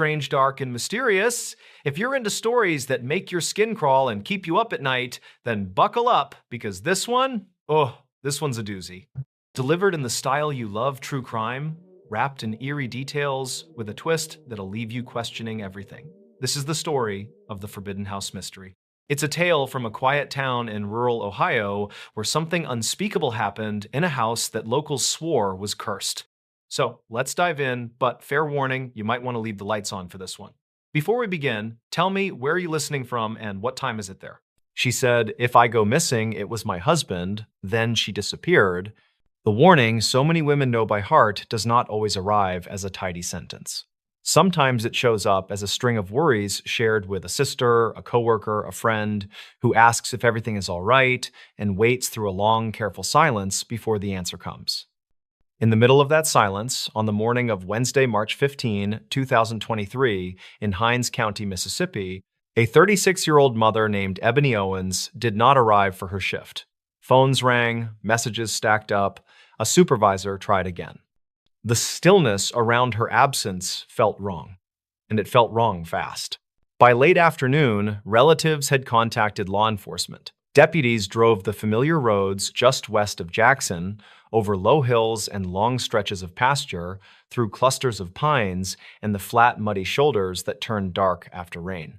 strange, dark, and mysterious. If you're into stories that make your skin crawl and keep you up at night, then buckle up because this one's a doozy. Delivered in the style you love, true crime, wrapped in eerie details with a twist that'll leave you questioning everything. This is the story of the Forbidden House Mystery. It's a tale from a quiet town in rural Ohio where something unspeakable happened in a house that locals swore was cursed. So let's dive in, but fair warning, you might want to leave the lights on for this one. Before we begin, tell me where are you listening from and what time is it there? She said, if I go missing, it was my husband, then she disappeared. The warning so many women know by heart does not always arrive as a tidy sentence. Sometimes it shows up as a string of worries shared with a sister, a coworker, a friend who asks if everything is all right and waits through a long, careful silence before the answer comes. In the middle of that silence, on the morning of Wednesday, March 15, 2023, in Hinds County, Mississippi, a 36-year-old mother named Ebony Owens did not arrive for her shift. Phones rang, messages stacked up, a supervisor tried again. The stillness around her absence felt wrong, and it felt wrong fast. By late afternoon, relatives had contacted law enforcement. Deputies drove the familiar roads just west of Jackson, over low hills and long stretches of pasture, through clusters of pines and the flat, muddy shoulders that turned dark after rain.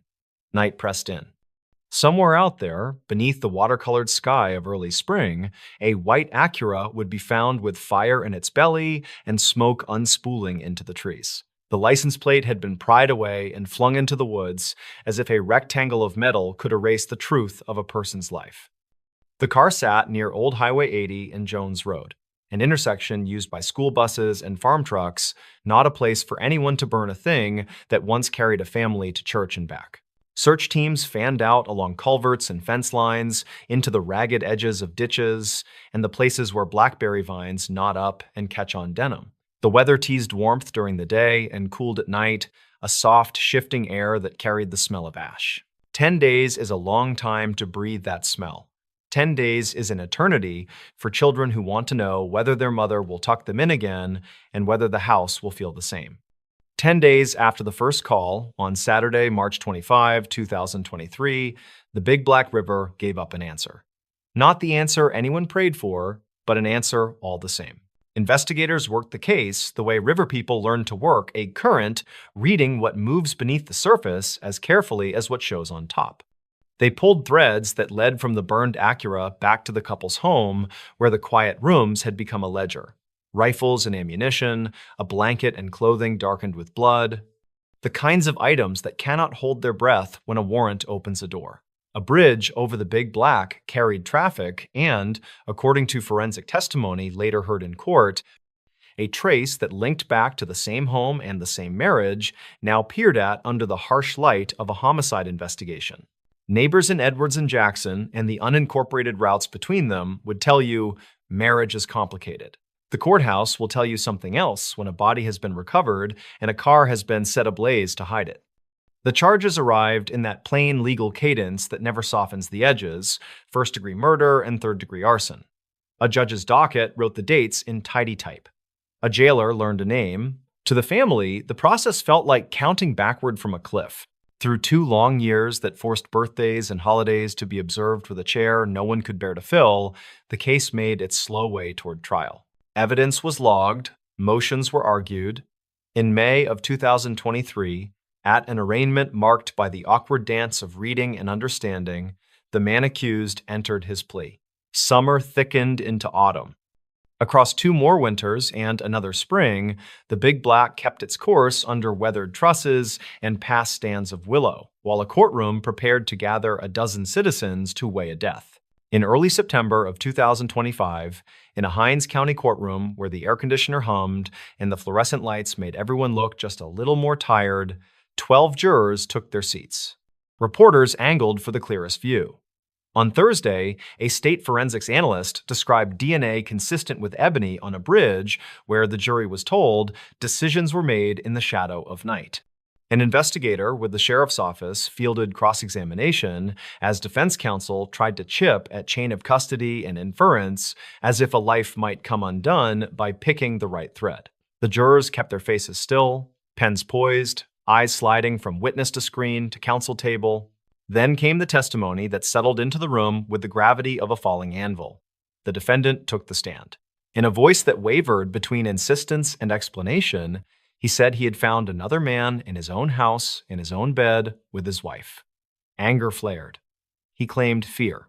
Night pressed in. Somewhere out there, beneath the watercolored sky of early spring, a white Acura would be found with fire in its belly and smoke unspooling into the trees. The license plate had been pried away and flung into the woods as if a rectangle of metal could erase the truth of a person's life. The car sat near Old Highway 80 and Jones Road, an intersection used by school buses and farm trucks, not a place for anyone to burn a thing that once carried a family to church and back. Search teams fanned out along culverts and fence lines, into the ragged edges of ditches, and the places where blackberry vines knot up and catch on denim. The weather teased warmth during the day and cooled at night, a soft, shifting air that carried the smell of ash. 10 days is a long time to breathe that smell. 10 days is an eternity for children who want to know whether their mother will tuck them in again and whether the house will feel the same. 10 days after the first call, on Saturday, March 25, 2023, the Big Black River gave up an answer. Not the answer anyone prayed for, but an answer all the same. Investigators worked the case the way river people learn to work a current, reading what moves beneath the surface as carefully as what shows on top. They pulled threads that led from the burned Acura back to the couple's home, where the quiet rooms had become a ledger. Rifles and ammunition, a blanket and clothing darkened with blood. The kinds of items that cannot hold their breath when a warrant opens a door. A bridge over the Big Black carried traffic and, according to forensic testimony later heard in court, a trace that linked back to the same home and the same marriage now peered at under the harsh light of a homicide investigation. Neighbors in Edwards and Jackson and the unincorporated routes between them would tell you marriage is complicated. The courthouse will tell you something else when a body has been recovered and a car has been set ablaze to hide it. The charges arrived in that plain legal cadence that never softens the edges: first-degree murder and third-degree arson. A judge's docket wrote the dates in tidy type. A jailer learned a name. To the family, the process felt like counting backward from a cliff. Through 2 long years that forced birthdays and holidays to be observed with a chair no one could bear to fill, the case made its slow way toward trial. Evidence was logged, motions were argued. In May of 2023, at an arraignment marked by the awkward dance of reading and understanding, the man accused entered his plea. Summer thickened into autumn. Across 2 more winters and another spring, the Big Black kept its course under weathered trusses and past stands of willow, while a courtroom prepared to gather a dozen citizens to weigh a death. In early September of 2025, in a Hinds County courtroom where the air conditioner hummed and the fluorescent lights made everyone look just a little more tired, 12 jurors took their seats. Reporters angled for the clearest view. On Thursday, a state forensics analyst described DNA consistent with ebony on a bridge where, the jury was told, decisions were made in the shadow of night. An investigator with the sheriff's office fielded cross-examination as defense counsel tried to chip at chain of custody and inference as if a life might come undone by picking the right thread. The jurors kept their faces still, pens poised, eyes sliding from witness to screen to counsel table. Then came the testimony that settled into the room with the gravity of a falling anvil. The defendant took the stand. In a voice that wavered between insistence and explanation, he said he had found another man in his own house, in his own bed, with his wife. Anger flared. He claimed fear.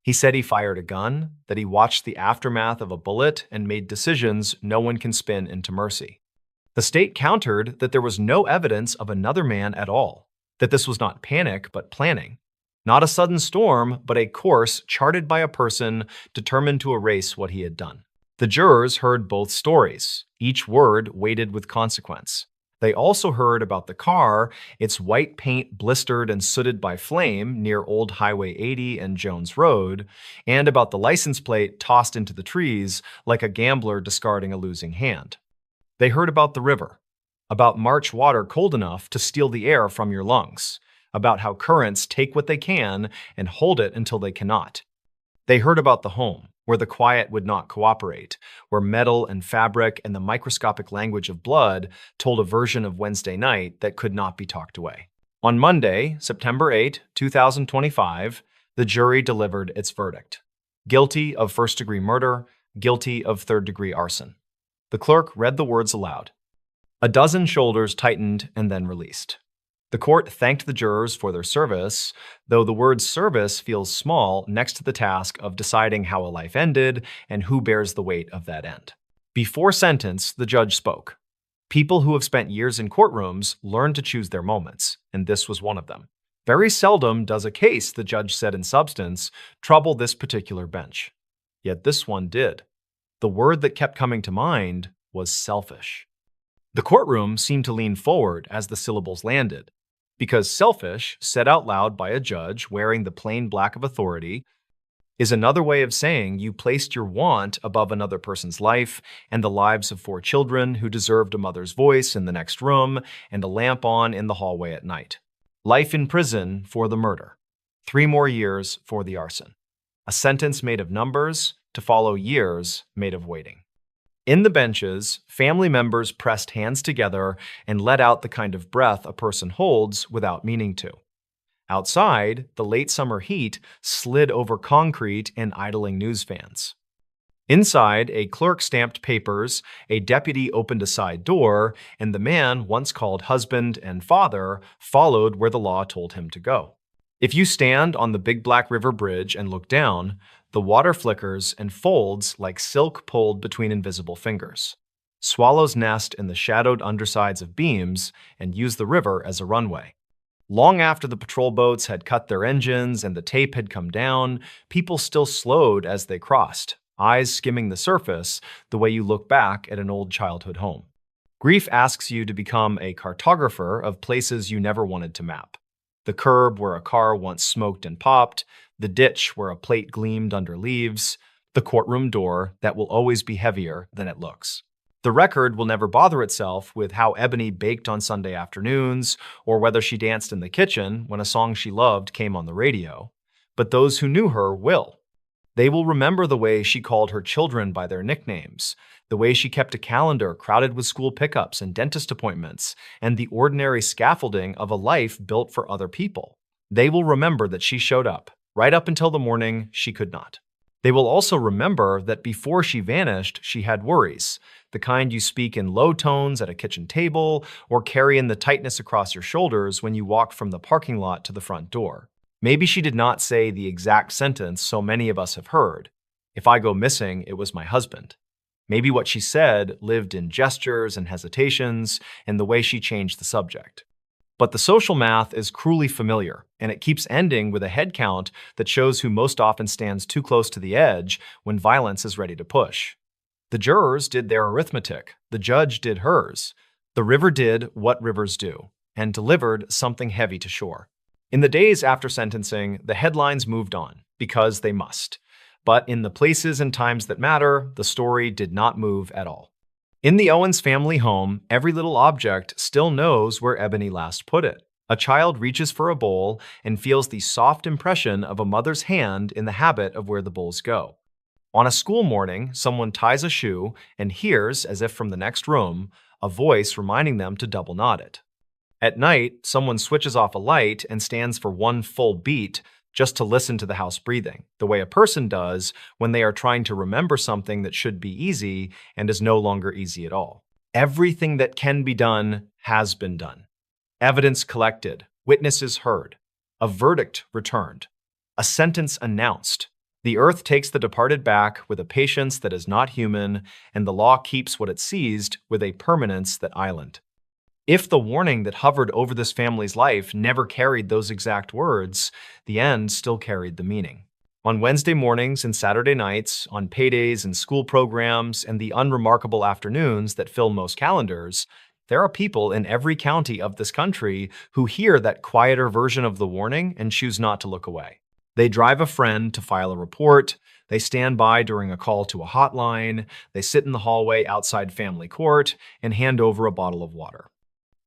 He said he fired a gun, that he watched the aftermath of a bullet and made decisions no one can spin into mercy. The state countered that there was no evidence of another man at all, that this was not panic but planning, not a sudden storm but a course charted by a person determined to erase what he had done. The jurors heard both stories, each word weighted with consequence. They also heard about the car, its white paint blistered and sooted by flame near Old Highway 80 and Jones Road, and about the license plate tossed into the trees like a gambler discarding a losing hand. They heard about the river, about March water cold enough to steal the air from your lungs, about how currents take what they can and hold it until they cannot. They heard about the home, where the quiet would not cooperate, where metal and fabric and the microscopic language of blood told a version of Wednesday night that could not be talked away. On Monday, September 8, 2025, the jury delivered its verdict. Guilty of first-degree murder, guilty of third-degree arson. The clerk read the words aloud. A dozen shoulders tightened and then released. The court thanked the jurors for their service, though the word service feels small next to the task of deciding how a life ended and who bears the weight of that end. Before sentence, the judge spoke. People who have spent years in courtrooms learn to choose their moments, and this was one of them. Very seldom does a case, the judge said in substance, trouble this particular bench. Yet this one did. The word that kept coming to mind was selfish. The courtroom seemed to lean forward as the syllables landed, because selfish, said out loud by a judge wearing the plain black of authority, is another way of saying you placed your want above another person's life and the lives of 4 children who deserved a mother's voice in the next room and a lamp on in the hallway at night. Life in prison for the murder. 3 more years for the arson. A sentence made of numbers to follow years made of waiting. In the benches, family members pressed hands together and let out the kind of breath a person holds without meaning to. Outside, the late summer heat slid over concrete and idling news fans. Inside, a clerk stamped papers, a deputy opened a side door, and the man once called husband and father followed where the law told him to go. If you stand on the Big Black River Bridge and look down, the water flickers and folds like silk pulled between invisible fingers. Swallows nest in the shadowed undersides of beams and use the river as a runway. Long after the patrol boats had cut their engines and the tape had come down, people still slowed as they crossed, eyes skimming the surface the way you look back at an old childhood home. Grief asks you to become a cartographer of places you never wanted to map. The curb where a car once smoked and popped, the ditch where a plate gleamed under leaves, the courtroom door that will always be heavier than it looks. The record will never bother itself with how Ebony baked on Sunday afternoons or whether she danced in the kitchen when a song she loved came on the radio, but those who knew her will. They will remember the way she called her children by their nicknames, the way she kept a calendar crowded with school pickups and dentist appointments, and the ordinary scaffolding of a life built for other people. They will remember that she showed up, right up until the morning she could not. They will also remember that before she vanished, she had worries, the kind you speak in low tones at a kitchen table or carry in the tightness across your shoulders when you walk from the parking lot to the front door. Maybe she did not say the exact sentence so many of us have heard. If I go missing, it was my husband. Maybe what she said lived in gestures and hesitations and the way she changed the subject. But the social math is cruelly familiar, and it keeps ending with a head count that shows who most often stands too close to the edge when violence is ready to push. The jurors did their arithmetic. The judge did hers. The river did what rivers do, and delivered something heavy to shore. In the days after sentencing, the headlines moved on, because they must. But in the places and times that matter, the story did not move at all. In the Owens family home, every little object still knows where Ebony last put it. A child reaches for a bowl and feels the soft impression of a mother's hand in the habit of where the bowls go. On a school morning, someone ties a shoe and hears, as if from the next room, a voice reminding them to double knot it. At night, someone switches off a light and stands for one full beat just to listen to the house breathing, the way a person does when they are trying to remember something that should be easy and is no longer easy at all. Everything that can be done has been done. Evidence collected, witnesses heard, a verdict returned, a sentence announced. The earth takes the departed back with a patience that is not human, and the law keeps what it seized with a permanence that island. If the warning that hovered over this family's life never carried those exact words, the end still carried the meaning. On Wednesday mornings and Saturday nights, on paydays and school programs, and the unremarkable afternoons that fill most calendars, there are people in every county of this country who hear that quieter version of the warning and choose not to look away. They drive a friend to file a report, they stand by during a call to a hotline, they sit in the hallway outside family court and hand over a bottle of water.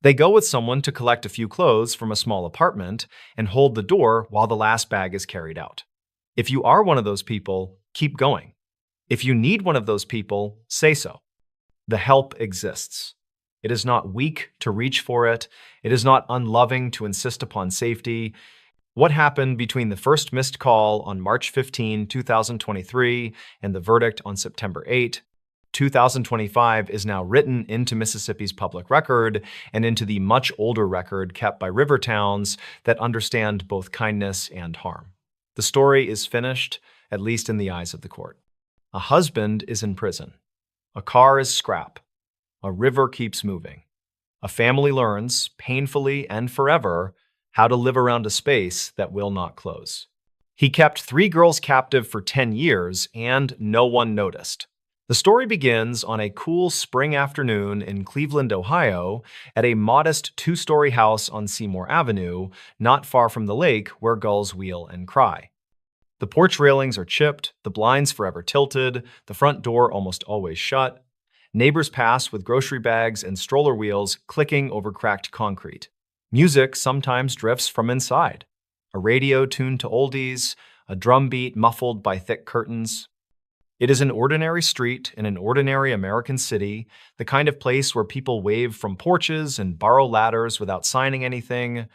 They go with someone to collect a few clothes from a small apartment and hold the door while the last bag is carried out. If you are one of those people, keep going. If you need one of those people, say so. The help exists. It is not weak to reach for it. It is not unloving to insist upon safety. What happened between the first missed call on March 15, 2023, and the verdict on September 8, 2025 is now written into Mississippi's public record and into the much older record kept by river towns that understand both kindness and harm. The story is finished, at least in the eyes of the court. A husband is in prison. A car is scrap. A river keeps moving. A family learns, painfully and forever, how to live around a space that will not close. He kept 3 girls captive for 10 years, and no one noticed. The story begins on a cool spring afternoon in Cleveland, Ohio, at a modest 2-story house on Seymour Avenue, not far from the lake where gulls wheel and cry. The porch railings are chipped, the blinds forever tilted, the front door almost always shut. Neighbors pass with grocery bags and stroller wheels clicking over cracked concrete. Music sometimes drifts from inside. A radio tuned to oldies, a drum beat muffled by thick curtains. It is an ordinary street in an ordinary American city, the kind of place where people wave from porches and borrow ladders without signing anything.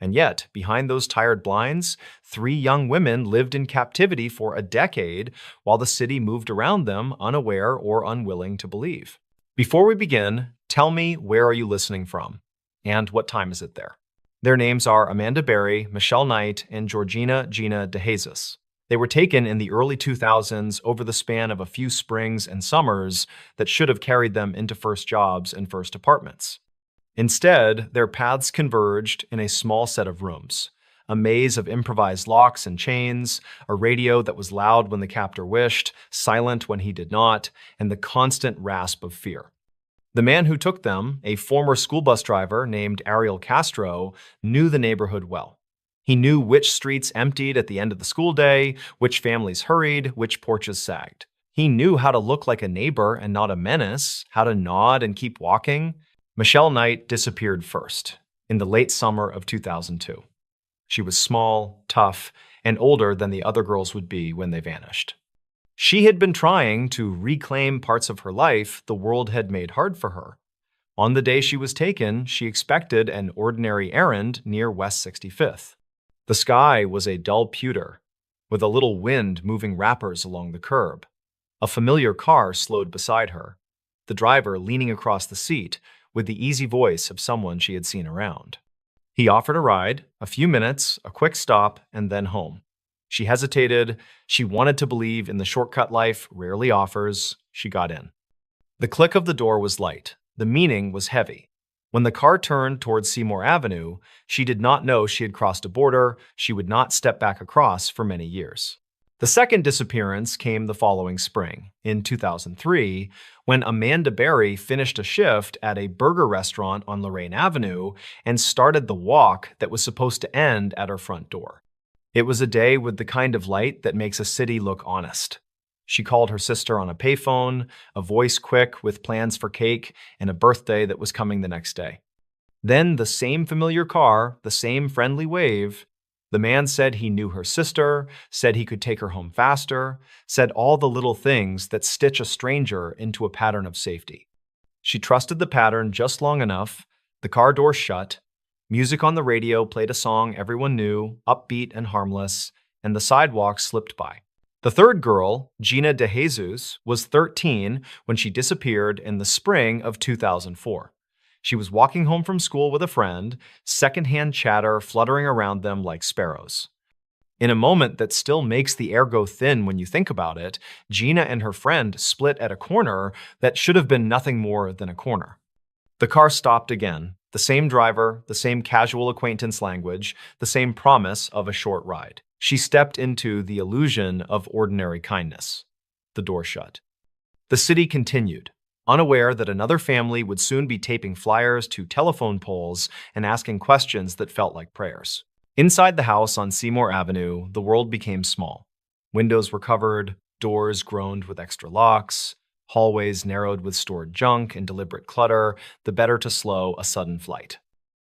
And yet, behind those tired blinds, 3 young women lived in captivity for a decade while the city moved around them, unaware or unwilling to believe. Before we begin, tell me, where are you listening from? And what time is it there? Their names are Amanda Berry, Michelle Knight, and Georgina Gina DeJesus. They were taken in the early 2000s over the span of a few springs and summers that should have carried them into first jobs and first apartments. Instead, their paths converged in a small set of rooms, a maze of improvised locks and chains, a radio that was loud when the captor wished, silent when he did not, and the constant rasp of fear. The man who took them, a former school bus driver named Ariel Castro, knew the neighborhood well. He knew which streets emptied at the end of the school day, which families hurried, which porches sagged. He knew how to look like a neighbor and not a menace, how to nod and keep walking. Michelle Knight disappeared first, in the late summer of 2002. She was small, tough, and older than the other girls would be when they vanished. She had been trying to reclaim parts of her life the world had made hard for her. On the day she was taken, she expected an ordinary errand near West 65th. The sky was a dull pewter, with a little wind moving wrappers along the curb. A familiar car slowed beside her, the driver leaning across the seat with the easy voice of someone she had seen around. He offered a ride, a few minutes, a quick stop, and then home. She hesitated. She wanted to believe in the shortcut life rarely offers. She got in. The click of the door was light. The meaning was heavy. When the car turned towards Seymour Avenue, she did not know she had crossed a border she would not step back across for many years. The second disappearance came the following spring, in 2003, when Amanda Berry finished a shift at a burger restaurant on Lorraine Avenue and started the walk that was supposed to end at her front door. It was a day with the kind of light that makes a city look honest. She called her sister on a payphone, a voice quick with plans for cake and a birthday that was coming the next day. Then the same familiar car, the same friendly wave. The man said he knew her sister, said he could take her home faster, said all the little things that stitch a stranger into a pattern of safety. She trusted the pattern just long enough. The car door shut. Music on the radio played a song everyone knew, upbeat and harmless, and the sidewalk slipped by. The third girl, Gina De Jesus, was 13 when she disappeared in the spring of 2004. She was walking home from school with a friend, secondhand chatter fluttering around them like sparrows. In a moment that still makes the air go thin when you think about it, Gina and her friend split at a corner that should have been nothing more than a corner. The car stopped again, the same driver, the same casual acquaintance language, the same promise of a short ride. She stepped into the illusion of ordinary kindness. The door shut. The city continued, unaware that another family would soon be taping flyers to telephone poles and asking questions that felt like prayers. Inside the house on Seymour Avenue, the world became small. Windows were covered, doors groaned with extra locks, hallways narrowed with stored junk and deliberate clutter, the better to slow a sudden flight.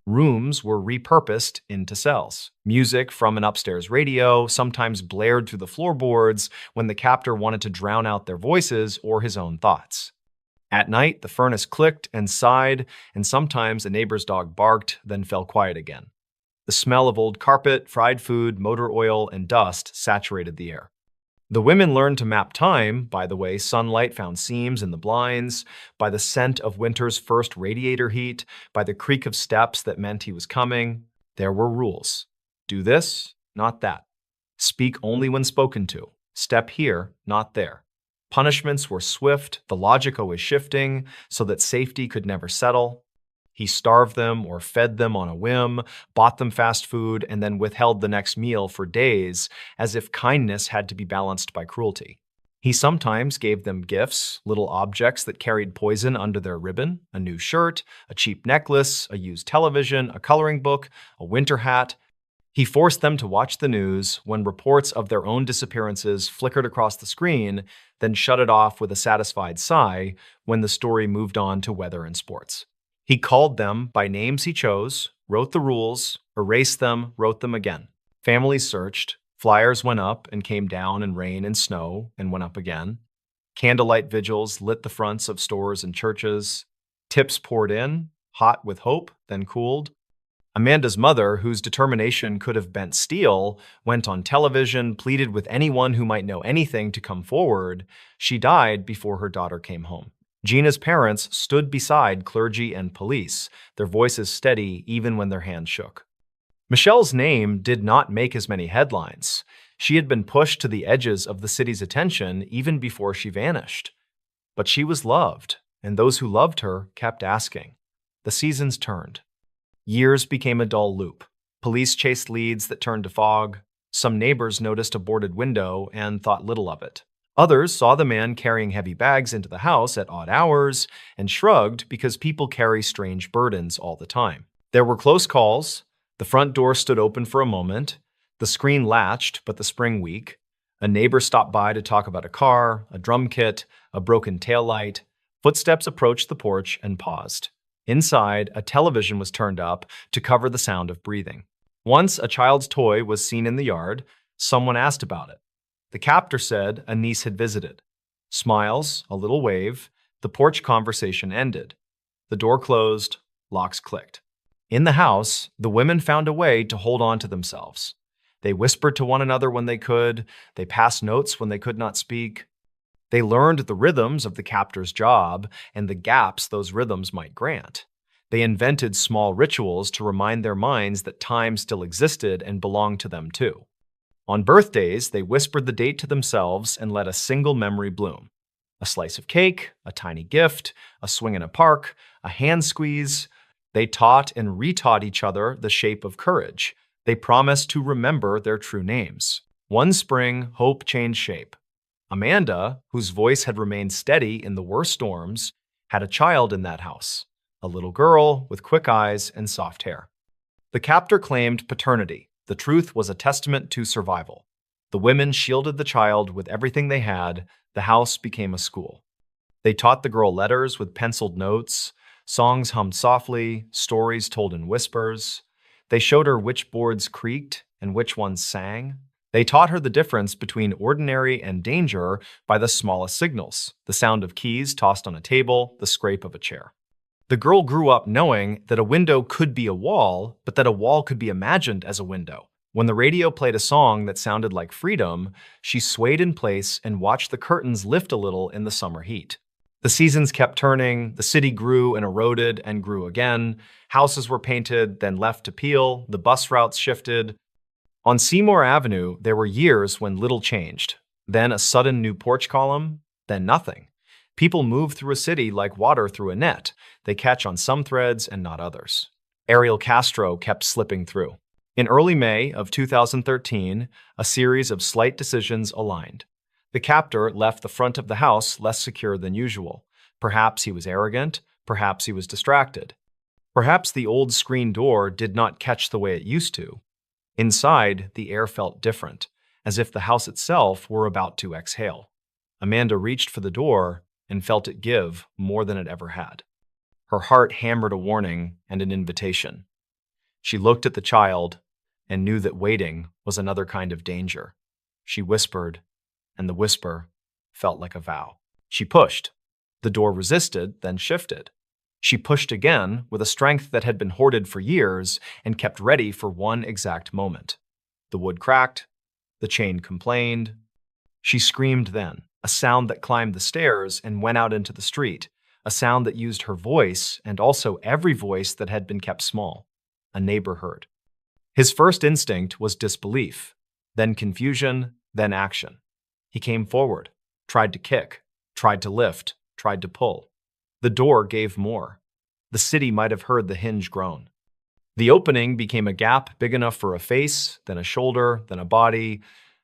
Rooms were repurposed into cells. Music from an upstairs radio sometimes blared through the floorboards when the captor wanted to drown out their voices or his own thoughts. At night, the furnace clicked and sighed, and sometimes a neighbor's dog barked, then fell quiet again. The smell of old carpet, fried food, motor oil, and dust saturated the air. The women learned to map time by the way sunlight found seams in the blinds, by the scent of winter's first radiator heat, by the creak of steps that meant he was coming. There were rules. Do this, not that. Speak only when spoken to. Step here, not there. Punishments were swift, the logic always shifting, so that safety could never settle. He starved them or fed them on a whim, bought them fast food, and then withheld the next meal for days, as if kindness had to be balanced by cruelty. He sometimes gave them gifts, little objects that carried poison under their ribbon, a new shirt, a cheap necklace, a used television, a coloring book, a winter hat. He forced them to watch the news when reports of their own disappearances flickered across the screen, then shut it off with a satisfied sigh when the story moved on to weather and sports. He called them by names he chose, wrote the rules, erased them, wrote them again. Families searched, flyers went up and came down in rain and snow and went up again. Candlelight vigils lit the fronts of stores and churches. Tips poured in, hot with hope, then cooled. Amanda's mother, whose determination could have bent steel, went on television, pleaded with anyone who might know anything to come forward. She died before her daughter came home. Gina's parents stood beside clergy and police, their voices steady even when their hands shook. Michelle's name did not make as many headlines. She had been pushed to the edges of the city's attention even before she vanished. But she was loved, and those who loved her kept asking. The seasons turned. Years became a dull loop. Police chased leads that turned to fog. Some neighbors noticed a boarded window and thought little of it. Others saw the man carrying heavy bags into the house at odd hours and shrugged because people carry strange burdens all the time. There were close calls. The front door stood open for a moment. The screen latched, but the spring weak. A neighbor stopped by to talk about a car, a drum kit, a broken taillight. Footsteps approached the porch and paused. Inside, a television was turned up to cover the sound of breathing. Once a child's toy was seen in the yard. Someone asked about it. The captor said a niece had visited. Smiles, a little wave, the porch conversation ended. The door closed, locks clicked. In the house, the women found a way to hold on to themselves. They whispered to one another when they could. They passed notes when they could not speak. They learned the rhythms of the captor's job and the gaps those rhythms might grant. They invented small rituals to remind their minds that time still existed and belonged to them too. On birthdays, they whispered the date to themselves and let a single memory bloom. A slice of cake, a tiny gift, a swing in a park, a hand squeeze. They taught and retaught each other the shape of courage. They promised to remember their true names. One spring, hope changed shape. Amanda, whose voice had remained steady in the worst storms, had a child in that house, a little girl with quick eyes and soft hair. The captor claimed paternity. The truth was a testament to survival. The women shielded the child with everything they had. The house became a school. They taught the girl letters with penciled notes, songs hummed softly, stories told in whispers. They showed her which boards creaked and which ones sang. They taught her the difference between ordinary and danger by the smallest signals, the sound of keys tossed on a table, the scrape of a chair. The girl grew up knowing that a window could be a wall, but that a wall could be imagined as a window. When the radio played a song that sounded like freedom, she swayed in place and watched the curtains lift a little in the summer heat. The seasons kept turning, the city grew and eroded and grew again. Houses were painted, then left to peel, the bus routes shifted. On Seymour Avenue, there were years when little changed. Then a sudden new porch column, then nothing. People move through a city like water through a net. They catch on some threads and not others. Ariel Castro kept slipping through. In early May of 2013, a series of slight decisions aligned. The captor left the front of the house less secure than usual. Perhaps he was arrogant, perhaps he was distracted. Perhaps the old screen door did not catch the way it used to. Inside, the air felt different, as if the house itself were about to exhale. Amanda reached for the door and felt it give more than it ever had. Her heart hammered a warning and an invitation. She looked at the child and knew that waiting was another kind of danger. She whispered, and the whisper felt like a vow. She pushed. The door resisted, then shifted. She pushed again with a strength that had been hoarded for years and kept ready for one exact moment. The wood cracked. The chain complained. She screamed then, a sound that climbed the stairs and went out into the street, a sound that used her voice and also every voice that had been kept small. A neighbor heard. His first instinct was disbelief, then confusion, then action. He came forward, tried to kick, tried to lift, tried to pull. The door gave more. The city might have heard the hinge groan. The opening became a gap big enough for a face, then a shoulder, then a body.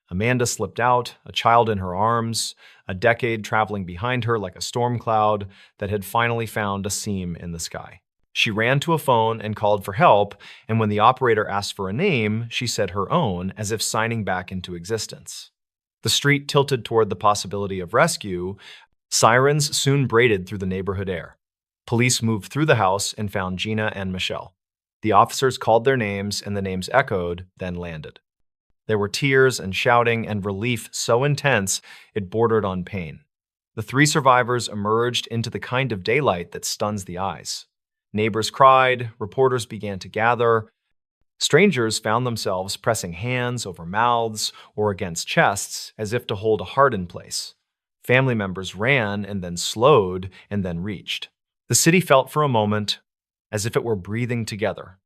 Amanda slipped out, a child in her arms, a decade traveling behind her like a storm cloud that had finally found a seam in the sky. She ran to a phone and called for help, and when the operator asked for a name, she said her own, as if signing back into existence. The street tilted toward the possibility of rescue. Sirens soon braided through the neighborhood air. Police moved through the house and found Gina and Michelle. The officers called their names, and the names echoed, then landed. There were tears and shouting and relief so intense it bordered on pain. The three survivors emerged into the kind of daylight that stuns the eyes. Neighbors cried, reporters began to gather. Strangers found themselves pressing hands over mouths or against chests as if to hold a heart in place. Family members ran and then slowed and then reached. The city felt for a moment as if it were breathing together,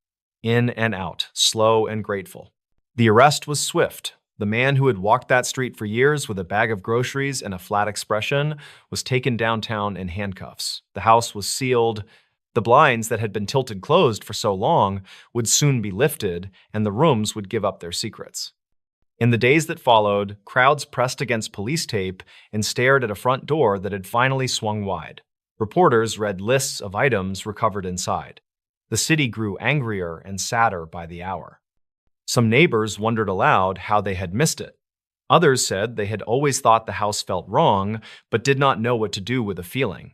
in and out, slow and grateful. The arrest was swift. The man who had walked that street for years with a bag of groceries and a flat expression was taken downtown in handcuffs. The house was sealed. The blinds that had been tilted closed for so long would soon be lifted, and the rooms would give up their secrets. In the days that followed, crowds pressed against police tape and stared at a front door that had finally swung wide. Reporters read lists of items recovered inside. The city grew angrier and sadder by the hour. Some neighbors wondered aloud how they had missed it. Others said they had always thought the house felt wrong, but did not know what to do with a feeling.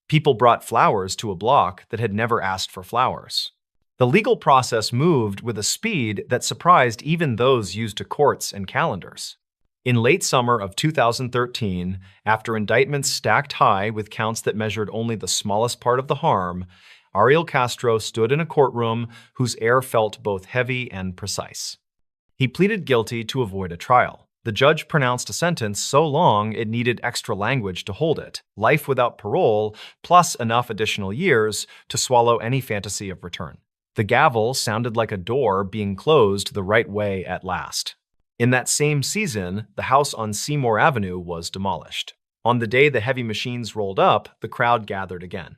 People brought flowers to a block that had never asked for flowers. The legal process moved with a speed that surprised even those used to courts and calendars. In late summer of 2013, after indictments stacked high with counts that measured only the smallest part of the harm, Ariel Castro stood in a courtroom whose air felt both heavy and precise. He pleaded guilty to avoid a trial. The judge pronounced a sentence so long it needed extra language to hold it, life without parole, plus enough additional years to swallow any fantasy of return. The gavel sounded like a door being closed the right way at last. In that same season, the house on Seymour Avenue was demolished. On the day the heavy machines rolled up, the crowd gathered again.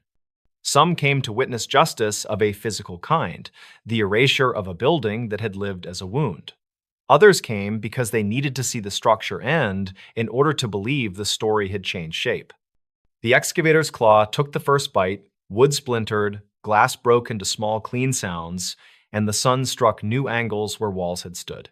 Some came to witness justice of a physical kind, the erasure of a building that had lived as a wound. Others came because they needed to see the structure end in order to believe the story had changed shape. The excavator's claw took the first bite, wood splintered, glass broke into small clean sounds, and the sun struck new angles where walls had stood.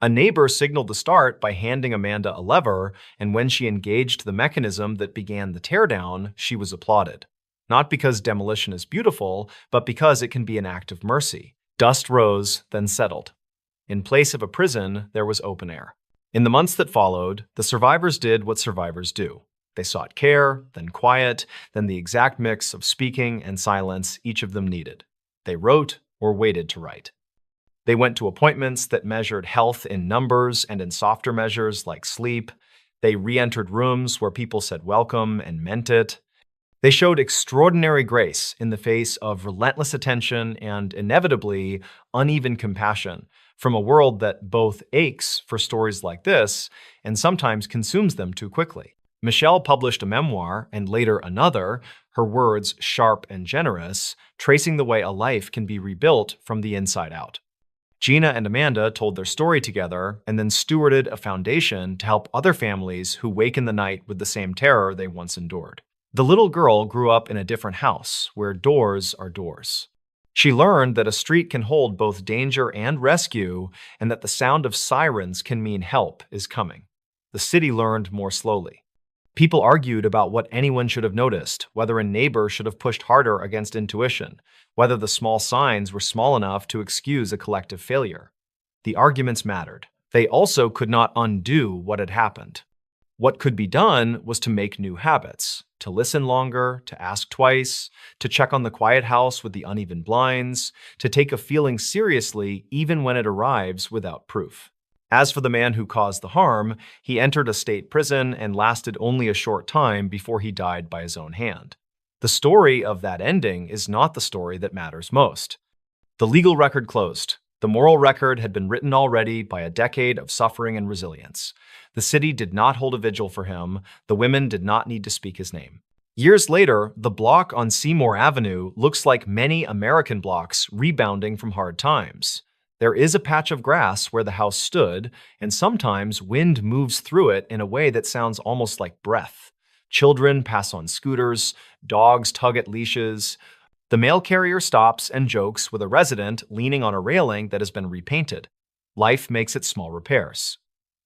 A neighbor signaled the start by handing Amanda a lever, and when she engaged the mechanism that began the teardown, she was applauded. Not because demolition is beautiful, but because it can be an act of mercy. Dust rose, then settled. In place of a prison, there was open air. In the months that followed, the survivors did what survivors do. They sought care, then quiet, then the exact mix of speaking and silence each of them needed. They wrote or waited to write. They went to appointments that measured health in numbers and in softer measures like sleep. They re-entered rooms where people said welcome and meant it. They showed extraordinary grace in the face of relentless attention and, inevitably, uneven compassion from a world that both aches for stories like this and sometimes consumes them too quickly. Michelle published a memoir and later another, her words sharp and generous, tracing the way a life can be rebuilt from the inside out. Gina and Amanda told their story together and then stewarded a foundation to help other families who wake in the night with the same terror they once endured. The little girl grew up in a different house where doors are doors. She learned that a street can hold both danger and rescue, and that the sound of sirens can mean help is coming. The city learned more slowly. People argued about what anyone should have noticed, whether a neighbor should have pushed harder against intuition, whether the small signs were small enough to excuse a collective failure. The arguments mattered. They also could not undo what had happened. What could be done was to make new habits, to listen longer, to ask twice, to check on the quiet house with the uneven blinds, to take a feeling seriously even when it arrives without proof. As for the man who caused the harm, he entered a state prison and lasted only a short time before he died by his own hand. The story of that ending is not the story that matters most. The legal record closed. The moral record had been written already by a decade of suffering and resilience. The city did not hold a vigil for him. The women did not need to speak his name. Years later, the block on Seymour Avenue looks like many American blocks rebounding from hard times. There is a patch of grass where the house stood, and sometimes wind moves through it in a way that sounds almost like breath. Children pass on scooters, dogs tug at leashes. The mail carrier stops and jokes with a resident leaning on a railing that has been repainted. Life makes its small repairs.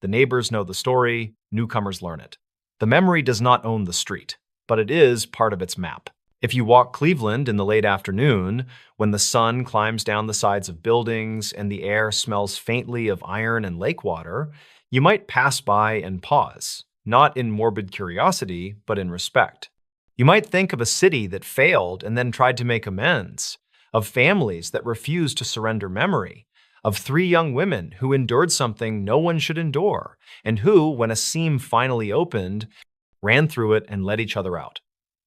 The neighbors know the story, newcomers learn it. The memory does not own the street, but it is part of its map. If you walk Cleveland in the late afternoon, when the sun climbs down the sides of buildings and the air smells faintly of iron and lake water, you might pass by and pause, not in morbid curiosity, but in respect. You might think of a city that failed and then tried to make amends, of families that refused to surrender memory, of 3 young women who endured something no one should endure, and who, when a seam finally opened, ran through it and let each other out.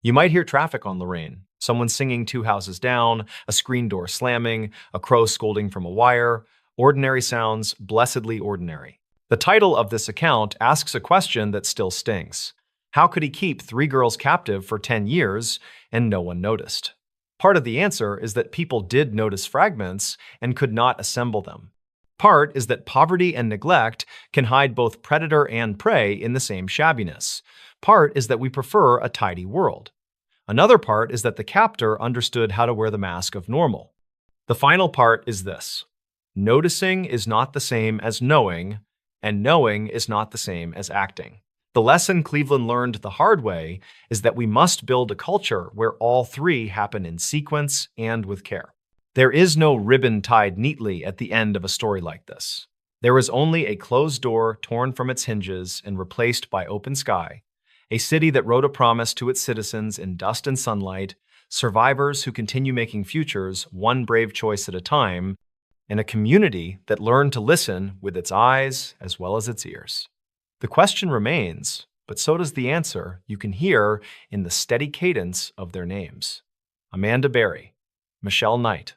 You might hear traffic on Lorraine, someone singing 2 houses down, a screen door slamming, a crow scolding from a wire. Ordinary sounds, blessedly ordinary. The title of this account asks a question that still stings. How could he keep 3 girls captive for 10 years and no one noticed? Part of the answer is that people did notice fragments and could not assemble them. Part is that poverty and neglect can hide both predator and prey in the same shabbiness. Part is that we prefer a tidy world. Another part is that the captor understood how to wear the mask of normal. The final part is this: noticing is not the same as knowing, and knowing is not the same as acting. The lesson Cleveland learned the hard way is that we must build a culture where all 3 happen in sequence and with care. There is no ribbon tied neatly at the end of a story like this. There is only a closed door torn from its hinges and replaced by open sky, a city that wrote a promise to its citizens in dust and sunlight, survivors who continue making futures one brave choice at a time, and a community that learned to listen with its eyes as well as its ears. The question remains, but so does the answer you can hear in the steady cadence of their names. Amanda Berry, Michelle Knight,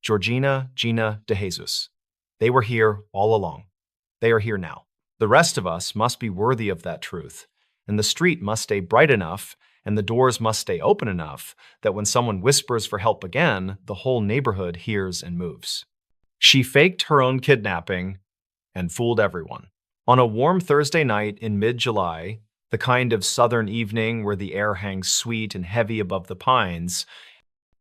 Georgina Gina DeJesus. They were here all along. They are here now. The rest of us must be worthy of that truth, and the street must stay bright enough and the doors must stay open enough that when someone whispers for help again, the whole neighborhood hears and moves. She faked her own kidnapping and fooled everyone. On a warm Thursday night in mid-July, the kind of southern evening where the air hangs sweet and heavy above the pines,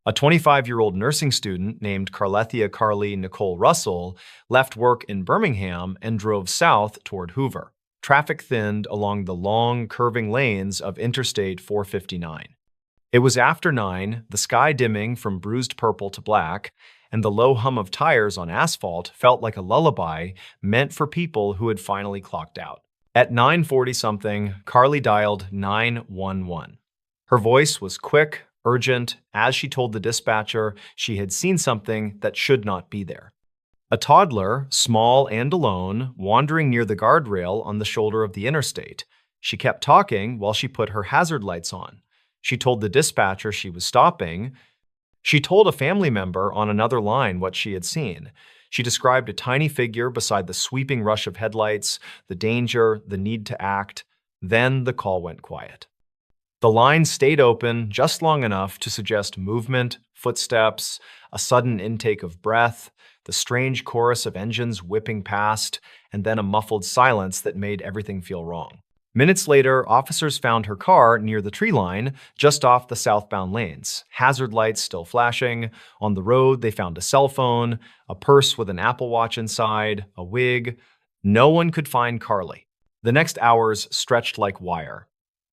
a 25-year-old nursing student named Carlethia Carly Nicole Russell left work in Birmingham and drove south toward Hoover. Traffic thinned along the long, curving lanes of Interstate 459. It was after 9, the sky dimming from bruised purple to black, and the low hum of tires on asphalt felt like a lullaby meant for people who had finally clocked out. At 9:40 something, Carly dialed 911. Her voice was quick, urgent, as she told the dispatcher she had seen something that should not be there. A toddler, small and alone, wandering near the guardrail on the shoulder of the interstate. She kept talking while she put her hazard lights on. She told the dispatcher she was stopping. She told a family member on another line what she had seen. She described a tiny figure beside the sweeping rush of headlights, the danger, the need to act. Then the call went quiet. The line stayed open just long enough to suggest movement, footsteps, a sudden intake of breath, the strange chorus of engines whipping past, and then a muffled silence that made everything feel wrong. Minutes later, officers found her car near the tree line, just off the southbound lanes, hazard lights still flashing. On the road, they found a cell phone, a purse with an Apple Watch inside, a wig. No one could find Carly. The next hours stretched like wire.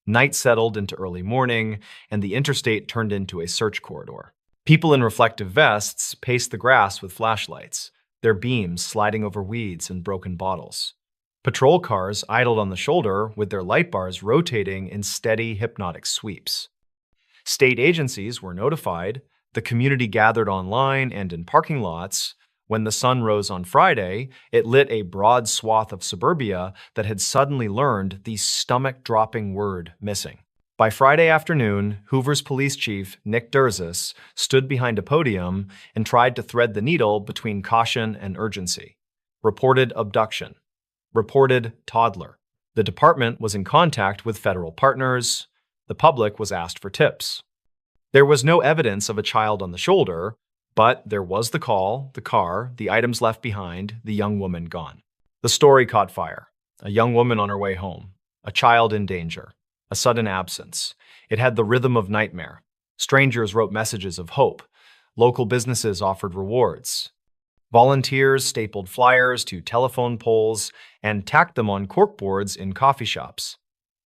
Night settled into early morning, and the interstate turned into a search corridor. People in reflective vests paced the grass with flashlights, their beams sliding over weeds and broken bottles. Patrol cars idled on the shoulder with their light bars rotating in steady, hypnotic sweeps. State agencies were notified. The community gathered online and in parking lots. When the sun rose on Friday, it lit a broad swath of suburbia that had suddenly learned the stomach-dropping word missing. By Friday afternoon, Hoover's police chief, Nick Durzis, stood behind a podium and tried to thread the needle between caution and urgency. Reported abduction. Reported toddler. The department was in contact with federal partners. The public was asked for tips. There was no evidence of a child on the shoulder, but there was the call, the car, the items left behind, the young woman gone. The story caught fire. A young woman on her way home. A child in danger. A sudden absence. It had the rhythm of nightmare. Strangers wrote messages of hope. Local businesses offered rewards. Volunteers stapled flyers to telephone poles and tacked them on corkboards in coffee shops.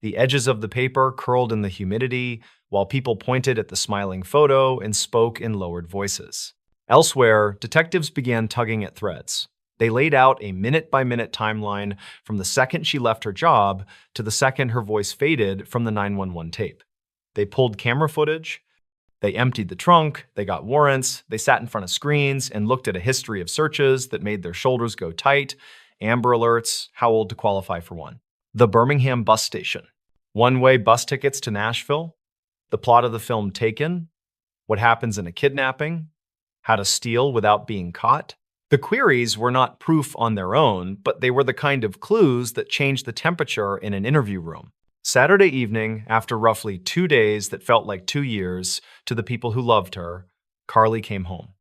The edges of the paper curled in the humidity, while people pointed at the smiling photo and spoke in lowered voices. Elsewhere, detectives began tugging at threads. They laid out a minute-by-minute timeline from the second she left her job to the second her voice faded from the 911 tape. They pulled camera footage. They emptied the trunk, they got warrants, they sat in front of screens and looked at a history of searches that made their shoulders go tight, Amber Alerts, how old to qualify for one. The Birmingham bus station. One-way bus tickets to Nashville. The plot of the film Taken. What happens in a kidnapping. How to steal without being caught. The queries were not proof on their own, but they were the kind of clues that changed the temperature in an interview room. Saturday evening, after roughly 2 days that felt like 2 years to the people who loved her, Carly came home.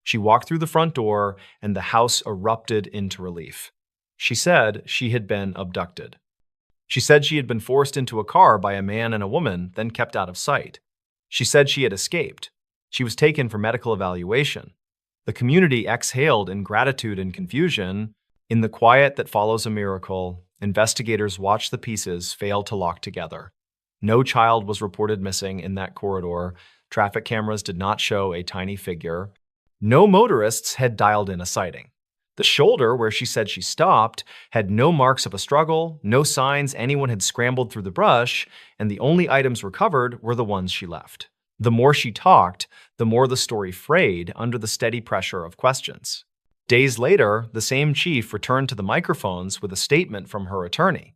She walked through the front door, and the house erupted into relief. She said she had been abducted. She said she had been forced into a car by a man and a woman, then kept out of sight. She said she had escaped. She was taken for medical evaluation. The community exhaled in gratitude and confusion. In the quiet that follows a miracle, investigators watched the pieces fail to lock together. No child was reported missing in that corridor. Traffic cameras did not show a tiny figure. No motorists had dialed in a sighting. The shoulder where she said she stopped had no marks of a struggle, no signs anyone had scrambled through the brush, and the only items recovered were the ones she left. The more she talked, the more the story frayed under the steady pressure of questions. Days later, the same chief returned to the microphones with a statement from her attorney.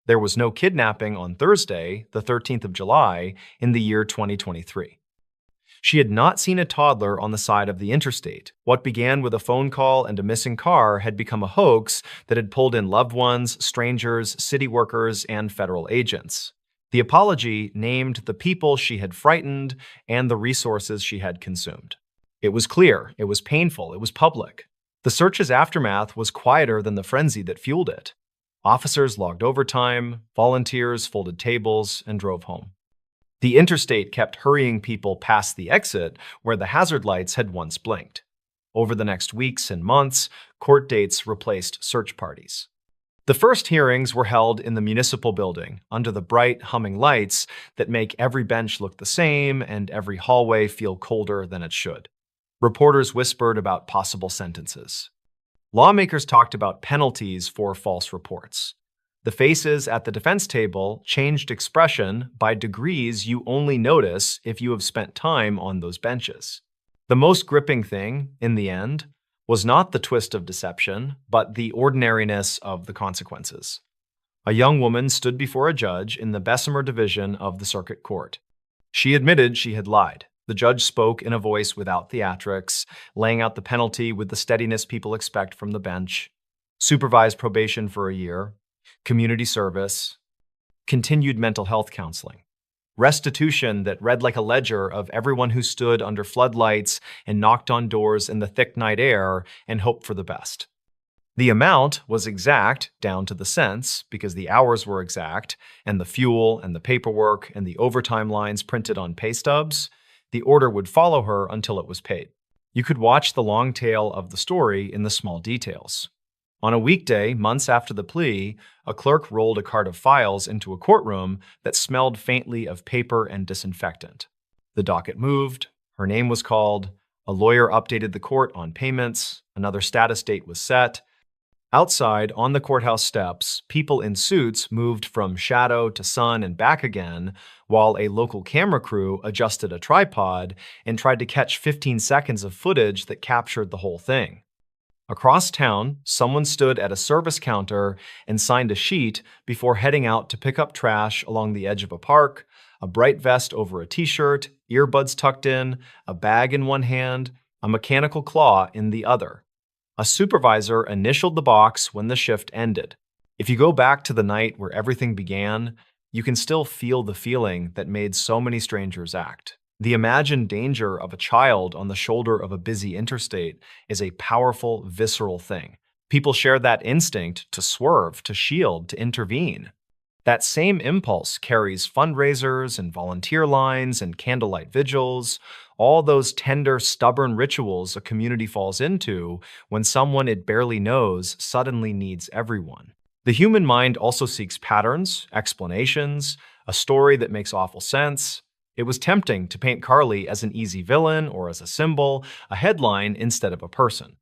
There was no kidnapping on Thursday, the 13th of July, in the year 2023. She had not seen a toddler on the side of the interstate. What began with a phone call and a missing car had become a hoax that had pulled in loved ones, strangers, city workers, and federal agents. The apology named the people she had frightened and the resources she had consumed. It was clear, it was painful, it was public. The search's aftermath was quieter than the frenzy that fueled it. Officers logged overtime, volunteers folded tables, and drove home. The interstate kept hurrying people past the exit where the hazard lights had once blinked. Over the next weeks and months, court dates replaced search parties. The first hearings were held in the municipal building, under the bright, humming lights that make every bench look the same and every hallway feel colder than it should. Reporters whispered about possible sentences. Lawmakers talked about penalties for false reports. The faces at the defense table changed expression by degrees you only notice if you have spent time on those benches. The most gripping thing, in the end, was not the twist of deception, but the ordinariness of the consequences. A young woman stood before a judge in the Bessemer division of the circuit court. She admitted she had lied. The judge spoke in a voice without theatrics, laying out the penalty with the steadiness people expect from the bench: supervised probation for a year, community service, continued mental health counseling, restitution that read like a ledger of everyone who stood under floodlights and knocked on doors in the thick night air and hoped for the best. The amount was exact down to the cents because the hours were exact, and the fuel and the paperwork and the overtime lines printed on pay stubs. The order would follow her until it was paid. You could watch the long tail of the story in the small details. On a weekday, months after the plea, a clerk rolled a cart of files into a courtroom that smelled faintly of paper and disinfectant. The docket moved, her name was called, a lawyer updated the court on payments, another status date was set. Outside, on the courthouse steps, people in suits moved from shadow to sun and back again, while a local camera crew adjusted a tripod and tried to catch 15 seconds of footage that captured the whole thing. Across town, someone stood at a service counter and signed a sheet before heading out to pick up trash along the edge of a park, a bright vest over a t-shirt, earbuds tucked in, a bag in one hand, a mechanical claw in the other. A supervisor initialed the box when the shift ended. If you go back to the night where everything began, you can still feel the feeling that made so many strangers act. The imagined danger of a child on the shoulder of a busy interstate is a powerful, visceral thing. People share that instinct to swerve, to shield, to intervene. That same impulse carries fundraisers and volunteer lines and candlelight vigils, all those tender, stubborn rituals a community falls into when someone it barely knows suddenly needs everyone. The human mind also seeks patterns, explanations, a story that makes awful sense. It was tempting to paint Carly as an easy villain or as a symbol, a headline instead of a person.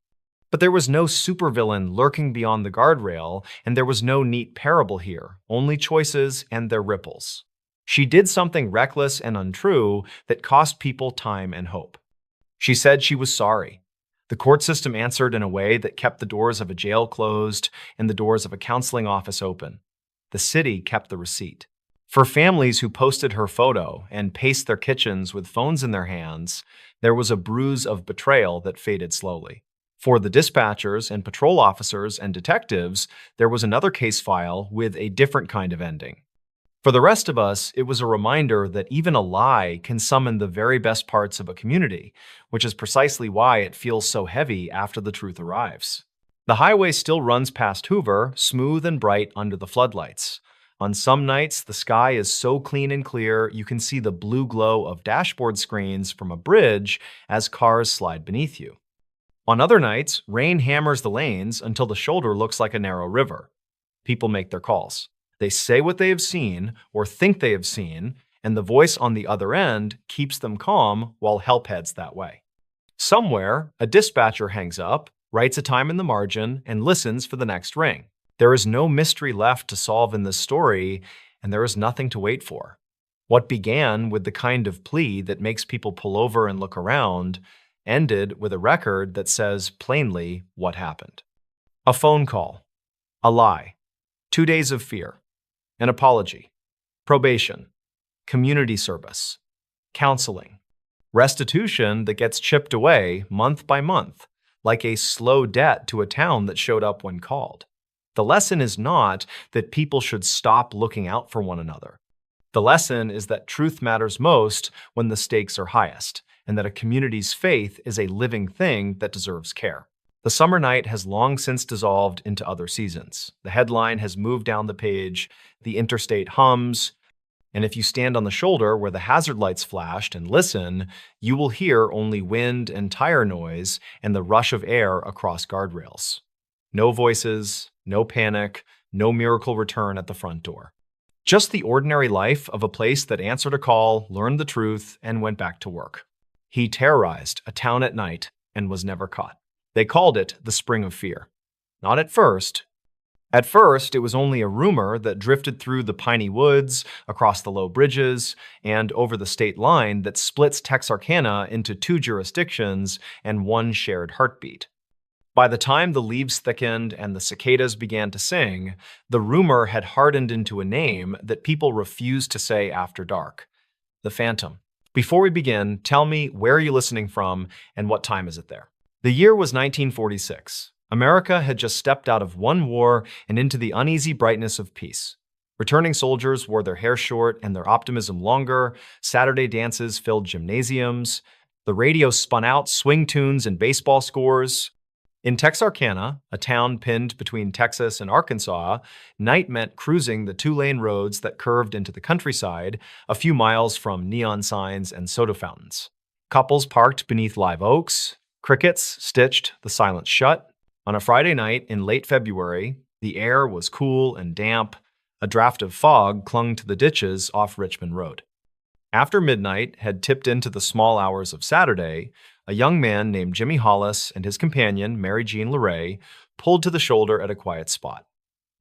But there was no supervillain lurking beyond the guardrail, and there was no neat parable here, only choices and their ripples. She did something reckless and untrue that cost people time and hope. She said she was sorry. The court system answered in a way that kept the doors of a jail closed and the doors of a counseling office open. The city kept the receipt. For families who posted her photo and paced their kitchens with phones in their hands, there was a bruise of betrayal that faded slowly. For the dispatchers and patrol officers and detectives, there was another case file with a different kind of ending. For the rest of us, it was a reminder that even a lie can summon the very best parts of a community, which is precisely why it feels so heavy after the truth arrives. The highway still runs past Hoover, smooth and bright under the floodlights. On some nights, the sky is so clean and clear you can see the blue glow of dashboard screens from a bridge as cars slide beneath you. On other nights, rain hammers the lanes until the shoulder looks like a narrow river. People make their calls. They say what they have seen or think they have seen, and the voice on the other end keeps them calm while help heads that way. Somewhere, a dispatcher hangs up, writes a time in the margin, and listens for the next ring. There is no mystery left to solve in this story, and there is nothing to wait for. What began with the kind of plea that makes people pull over and look around ended with a record that says plainly what happened. A phone call, a lie, 2 days of fear, an apology, probation, community service, counseling, restitution that gets chipped away month by month, like a slow debt to a town that showed up when called. The lesson is not that people should stop looking out for one another. The lesson is that truth matters most when the stakes are highest, and that a community's faith is a living thing that deserves care. The summer night has long since dissolved into other seasons. The headline has moved down the page, the interstate hums, and if you stand on the shoulder where the hazard lights flashed and listen, you will hear only wind and tire noise and the rush of air across guardrails. No voices, no panic, no miracle return at the front door. Just the ordinary life of a place that answered a call, learned the truth, and went back to work. He terrorized a town at night and was never caught. They called it the Spring of Fear. Not at first, At first, it was only a rumor that drifted through the piney woods, across the low bridges, and over the state line that splits Texarkana into two jurisdictions and one shared heartbeat. By the time the leaves thickened and the cicadas began to sing, the rumor had hardened into a name that people refused to say after dark: the Phantom. Before we begin, tell me, where are you listening from and what time is it there? The year was 1946. America had just stepped out of one war and into the uneasy brightness of peace. Returning soldiers wore their hair short and their optimism longer. Saturday dances filled gymnasiums. The radio spun out swing tunes and baseball scores. In Texarkana, a town pinned between Texas and Arkansas, night meant cruising the two-lane roads that curved into the countryside, a few miles from neon signs and soda fountains. Couples parked beneath live oaks. Crickets stitched the silence shut. On a Friday night in late February, the air was cool and damp. A draft of fog clung to the ditches off Richmond Road. After midnight had tipped into the small hours of Saturday, a young man named Jimmy Hollis and his companion, Mary Jean LeRae, pulled to the shoulder at a quiet spot.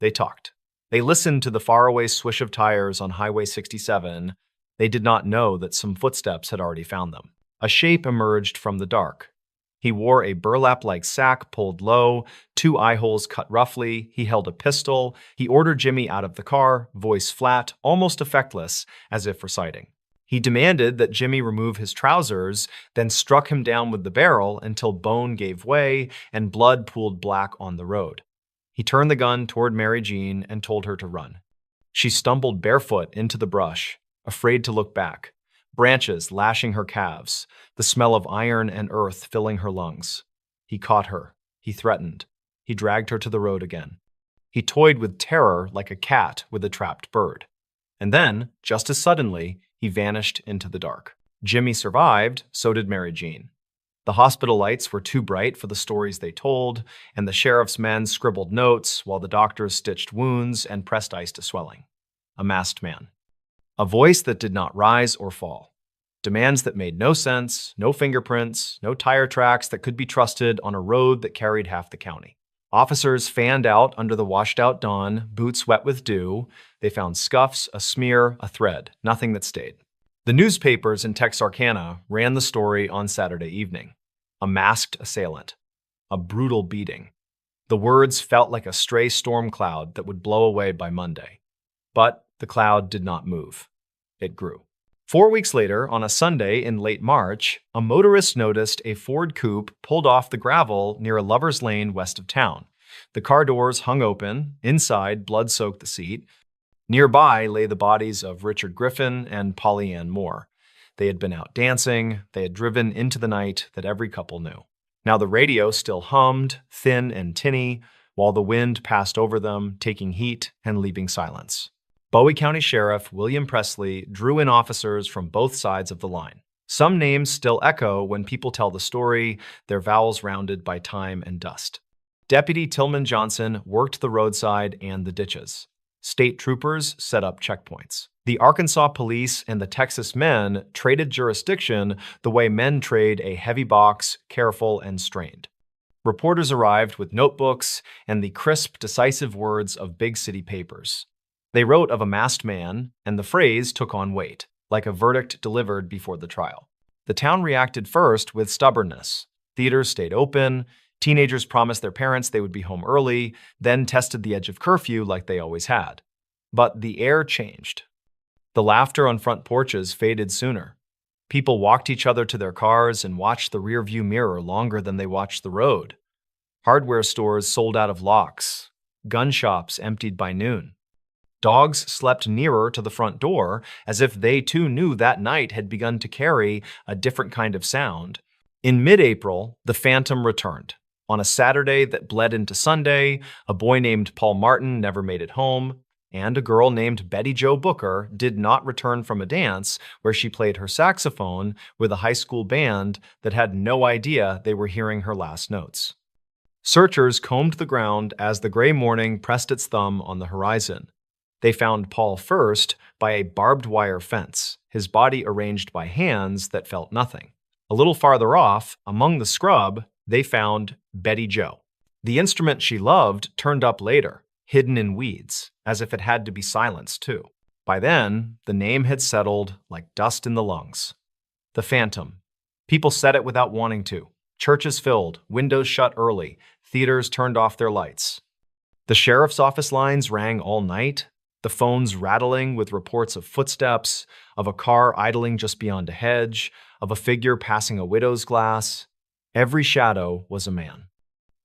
They talked. They listened to the faraway swish of tires on Highway 67. They did not know that some footsteps had already found them. A shape emerged from the dark. He wore a burlap-like sack pulled low, two eye holes cut roughly. He held a pistol. He ordered Jimmy out of the car, voice flat, almost effectless, as if reciting. He demanded that Jimmy remove his trousers, then struck him down with the barrel until bone gave way and blood pooled black on the road. He turned the gun toward Mary Jean and told her to run. She stumbled barefoot into the brush, afraid to look back. Branches lashing her calves, the smell of iron and earth filling her lungs. He caught her. He threatened. He dragged her to the road again. He toyed with terror like a cat with a trapped bird. And then, just as suddenly, he vanished into the dark. Jimmy survived, so did Mary Jean. The hospital lights were too bright for the stories they told, and the sheriff's men scribbled notes while the doctors stitched wounds and pressed ice to swelling. A masked man. A voice that did not rise or fall. Demands that made no sense, no fingerprints, no tire tracks that could be trusted on a road that carried half the county. Officers fanned out under the washed-out dawn, boots wet with dew. They found scuffs, a smear, a thread, nothing that stayed. The newspapers in Texarkana ran the story on Saturday evening. A masked assailant. A brutal beating. The words felt like a stray storm cloud that would blow away by Monday. But the cloud did not move. It grew. 4 weeks later, on a Sunday in late March, a motorist noticed a Ford coupe pulled off the gravel near a lover's lane west of town. The car doors hung open. Inside, blood soaked the seat. Nearby lay the bodies of Richard Griffin and Polly Ann Moore. They had been out dancing. They had driven into the night that every couple knew. Now the radio still hummed, thin and tinny, while the wind passed over them, taking heat and leaving silence. Bowie County Sheriff William Presley drew in officers from both sides of the line. Some names still echo when people tell the story, their vowels rounded by time and dust. Deputy Tillman Johnson worked the roadside and the ditches. State troopers set up checkpoints. The Arkansas police and the Texas men traded jurisdiction the way men trade a heavy box, careful and strained. Reporters arrived with notebooks and the crisp, decisive words of big city papers. They wrote of a masked man, and the phrase took on weight, like a verdict delivered before the trial. The town reacted first with stubbornness. Theaters stayed open. Teenagers promised their parents they would be home early, then tested the edge of curfew like they always had. But the air changed. The laughter on front porches faded sooner. People walked each other to their cars and watched the rearview mirror longer than they watched the road. Hardware stores sold out of locks. Gun shops emptied by noon. Dogs slept nearer to the front door, as if they too knew that night had begun to carry a different kind of sound. In mid-April, the Phantom returned. On a Saturday that bled into Sunday, a boy named Paul Martin never made it home, and a girl named Betty Jo Booker did not return from a dance where she played her saxophone with a high school band that had no idea they were hearing her last notes. Searchers combed the ground as the gray morning pressed its thumb on the horizon. They found Paul first by a barbed wire fence, his body arranged by hands that felt nothing. A little farther off, among the scrub, they found Betty Jo. The instrument she loved turned up later. hidden in weeds, as if it had to be silenced too. By then, the name had settled like dust in the lungs. The Phantom. People said it without wanting to. Churches filled, windows shut early, theaters turned off their lights. The sheriff's office lines rang all night, the phones rattling with reports of footsteps, of a car idling just beyond a hedge, of a figure passing a widow's glass. Every shadow was a man.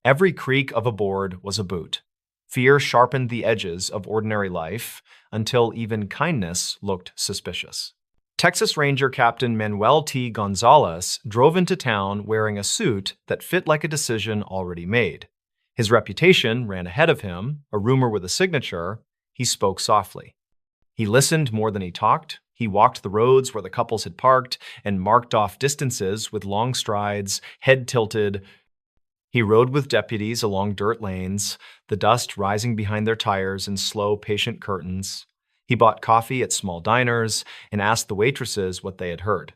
Every creak of a board was a boot. Fear sharpened the edges of ordinary life until even kindness looked suspicious. Texas Ranger Captain Manuel T. Gonzalez drove into town wearing a suit that fit like a decision already made. His reputation ran ahead of him, a rumor with a signature. He spoke softly. He listened more than he talked. He walked the roads where the couples had parked and marked off distances with long strides, head tilted. He rode with deputies along dirt lanes, the dust rising behind their tires in slow, patient curtains. He bought coffee at small diners and asked the waitresses what they had heard.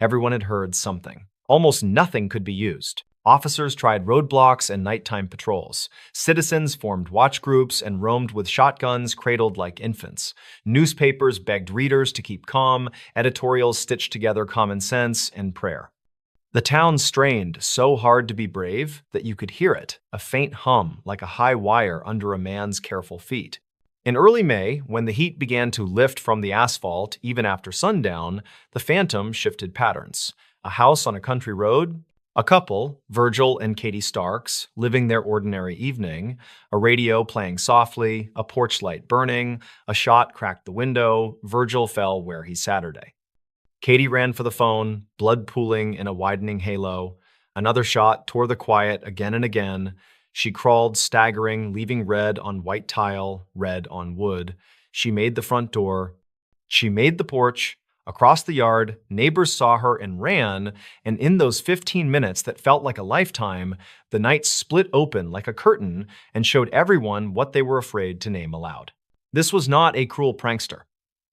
Everyone had heard something. Almost nothing could be used. Officers tried roadblocks and nighttime patrols. Citizens formed watch groups and roamed with shotguns cradled like infants. Newspapers begged readers to keep calm. Editorials stitched together common sense and prayer. The town strained so hard to be brave that you could hear it, a faint hum like a high wire under a man's careful feet. In early May, when the heat began to lift from the asphalt even after sundown, the Phantom shifted patterns. A house on a country road, a couple, Virgil and Katie Starks, living their ordinary evening, a radio playing softly, a porch light burning, a shot cracked the window, Virgil fell where he Saturday. Katie ran for the phone, blood pooling in a widening halo. Another shot tore the quiet again and again. She crawled, staggering, leaving red on white tile, red on wood. She made the front door. She made the porch. Across the yard, neighbors saw her and ran, and in those 15 minutes that felt like a lifetime, the night split open like a curtain and showed everyone what they were afraid to name aloud. This was not a cruel prankster,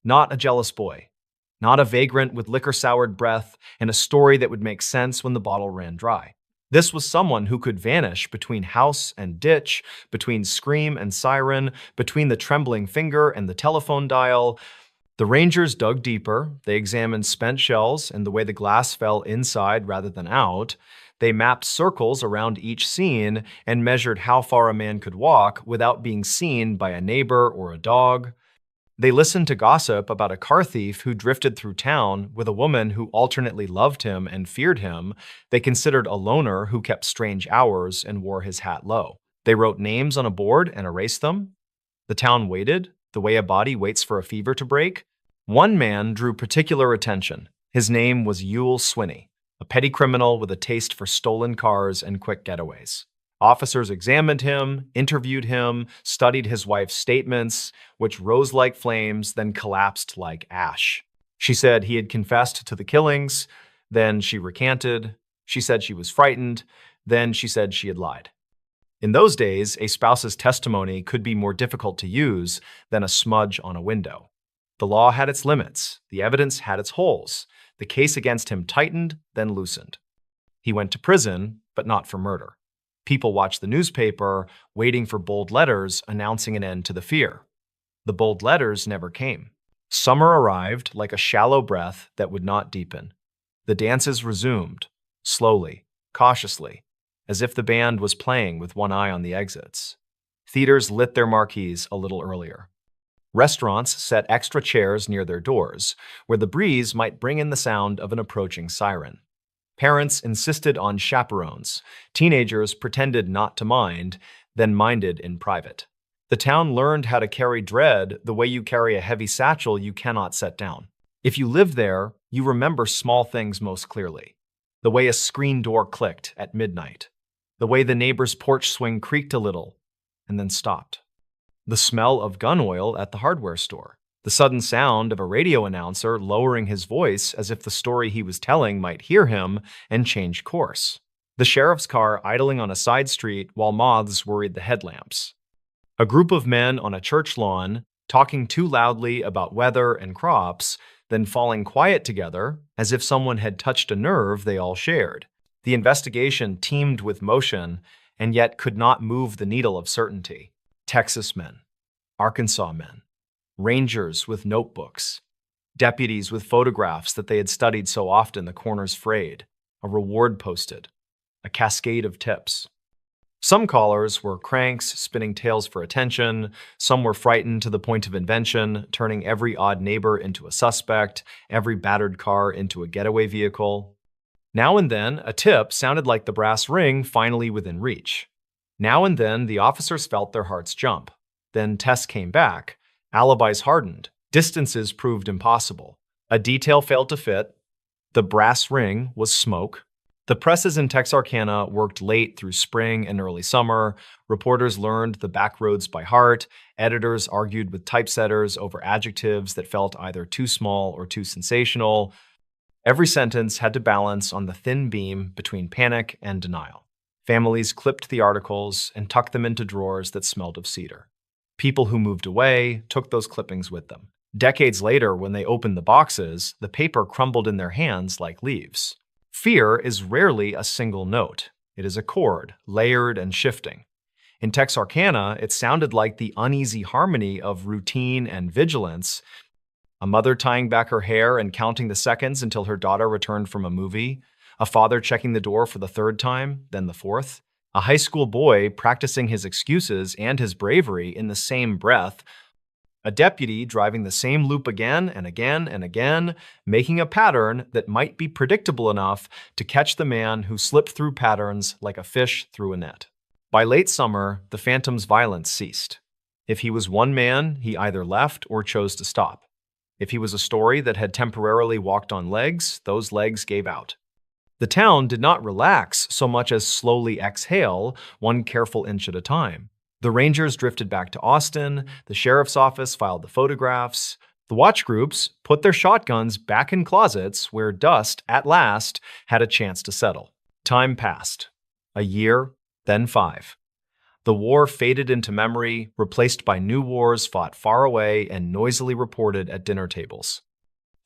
not a jealous boy, not a vagrant with liquor-soured breath and a story that would make sense when the bottle ran dry. This was someone who could vanish between house and ditch, between scream and siren, between the trembling finger and the telephone dial. The Rangers dug deeper. They examined spent shells and the way the glass fell inside rather than out. They mapped circles around each scene and measured how far a man could walk without being seen by a neighbor or a dog. They listened to gossip about a car thief who drifted through town with a woman who alternately loved him and feared him. They considered a loner who kept strange hours and wore his hat low. They wrote names on a board and erased them. The town waited, the way a body waits for a fever to break. One man drew particular attention. His name was Yule Swinney, a petty criminal with a taste for stolen cars and quick getaways. Officers examined him, interviewed him, studied his wife's statements, which rose like flames, then collapsed like ash. She said he had confessed to the killings, then she recanted. She said she was frightened, then she said she had lied. In those days, a spouse's testimony could be more difficult to use than a smudge on a window. The law had its limits, the evidence had its holes. The case against him tightened, then loosened. He went to prison, but not for murder. People watched the newspaper, waiting for bold letters announcing an end to the fear. The bold letters never came. Summer arrived like a shallow breath that would not deepen. The dances resumed, slowly, cautiously, as if the band was playing with one eye on the exits. Theaters lit their marquees a little earlier. Restaurants set extra chairs near their doors, where the breeze might bring in the sound of an approaching siren. Parents insisted on chaperones. Teenagers pretended not to mind, then minded in private. The town learned how to carry dread the way you carry a heavy satchel you cannot set down. If you live there, you remember small things most clearly. The way a screen door clicked at midnight. The way the neighbor's porch swing creaked a little and then stopped. The smell of gun oil at the hardware store. The sudden sound of a radio announcer lowering his voice as if the story he was telling might hear him and change course. The sheriff's car idling on a side street while moths worried the headlamps. A group of men on a church lawn talking too loudly about weather and crops, then falling quiet together as if someone had touched a nerve they all shared. The investigation teemed with motion and yet could not move the needle of certainty. Texas men, Arkansas men, rangers with notebooks, deputies with photographs that they had studied so often the corners frayed, a reward posted, a cascade of tips. Some callers were cranks spinning tales for attention, some were frightened to the point of invention, turning every odd neighbor into a suspect, every battered car into a getaway vehicle. Now and then, a tip sounded like the brass ring finally within reach. Now and then, the officers felt their hearts jump. Then tests came back, alibis hardened, distances proved impossible. A detail failed to fit, the brass ring was smoke. The presses in Texarkana worked late through spring and early summer. Reporters learned the back roads by heart. Editors argued with typesetters over adjectives that felt either too small or too sensational. Every sentence had to balance on the thin beam between panic and denial. Families clipped the articles and tucked them into drawers that smelled of cedar. People who moved away took those clippings with them. Decades later, when they opened the boxes, the paper crumbled in their hands like leaves. Fear is rarely a single note. It is a chord, layered and shifting. In Texarkana, it sounded like the uneasy harmony of routine and vigilance. A mother tying back her hair and counting the seconds until her daughter returned from a movie. A father checking the door for the third time, then the fourth. A high school boy practicing his excuses and his bravery in the same breath. A deputy driving the same loop again and again and again, making a pattern that might be predictable enough to catch the man who slipped through patterns like a fish through a net. By late summer, the phantom's violence ceased. If he was one man, he either left or chose to stop. If he was a story that had temporarily walked on legs, those legs gave out. The town did not relax so much as slowly exhale, one careful inch at a time. The Rangers drifted back to Austin, the sheriff's office filed the photographs, the watch groups put their shotguns back in closets where dust, at last, had a chance to settle. Time passed. A year, then 5. The war faded into memory, replaced by new wars fought far away and noisily reported at dinner tables.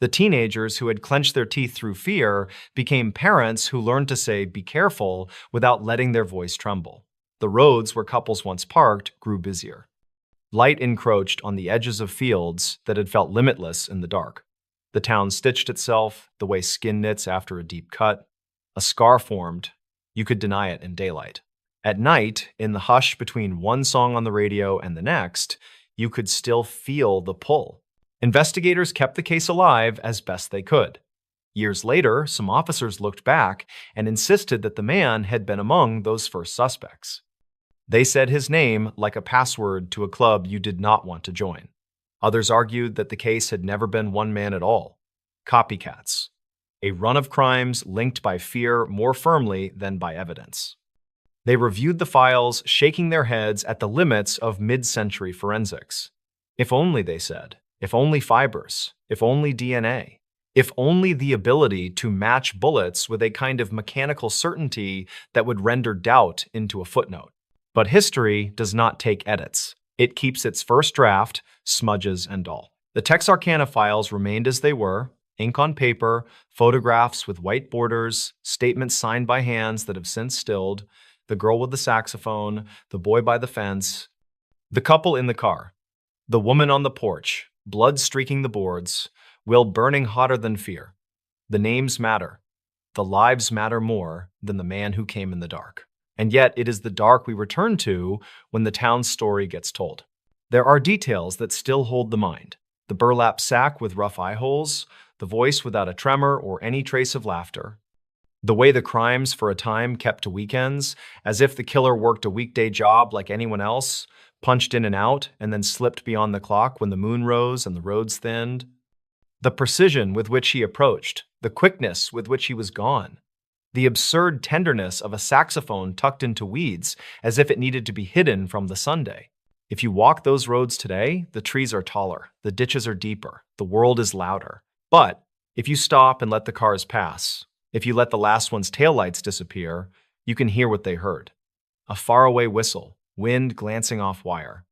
The teenagers who had clenched their teeth through fear became parents who learned to say, "Be careful," without letting their voice tremble. The roads where couples once parked grew busier. Light encroached on the edges of fields that had felt limitless in the dark. The town stitched itself the way skin knits after a deep cut. A scar formed. You could deny it in daylight. At night, in the hush between one song on the radio and the next, you could still feel the pull. Investigators kept the case alive as best they could. Years later, some officers looked back and insisted that the man had been among those first suspects. They said his name like a password to a club you did not want to join. Others argued that the case had never been one man at all. Copycats. A run of crimes linked by fear more firmly than by evidence. They reviewed the files, shaking their heads at the limits of mid-century forensics. If only, they said. If only fibers. If only DNA. If only the ability to match bullets with a kind of mechanical certainty that would render doubt into a footnote. But history does not take edits. It keeps its first draft, smudges and all. The Texarkana files remained as they were, ink on paper, photographs with white borders, statements signed by hands that have since stilled, the girl with the saxophone, the boy by the fence, the couple in the car, the woman on the porch, blood streaking the boards, will burning hotter than fear. The names matter. The lives matter more than the man who came in the dark. And yet it is the dark we return to when the town's story gets told. There are details that still hold the mind. The burlap sack with rough eye holes, the voice without a tremor or any trace of laughter. The way the crimes for a time kept to weekends, as if the killer worked a weekday job like anyone else, punched in and out, and then slipped beyond the clock when the moon rose and the roads thinned. The precision with which he approached, the quickness with which he was gone. The absurd tenderness of a saxophone tucked into weeds as if it needed to be hidden from the Sunday. If you walk those roads today, the trees are taller, the ditches are deeper, the world is louder. But if you stop and let the cars pass, if you let the last one's taillights disappear, you can hear what they heard. A faraway whistle, wind glancing off wire,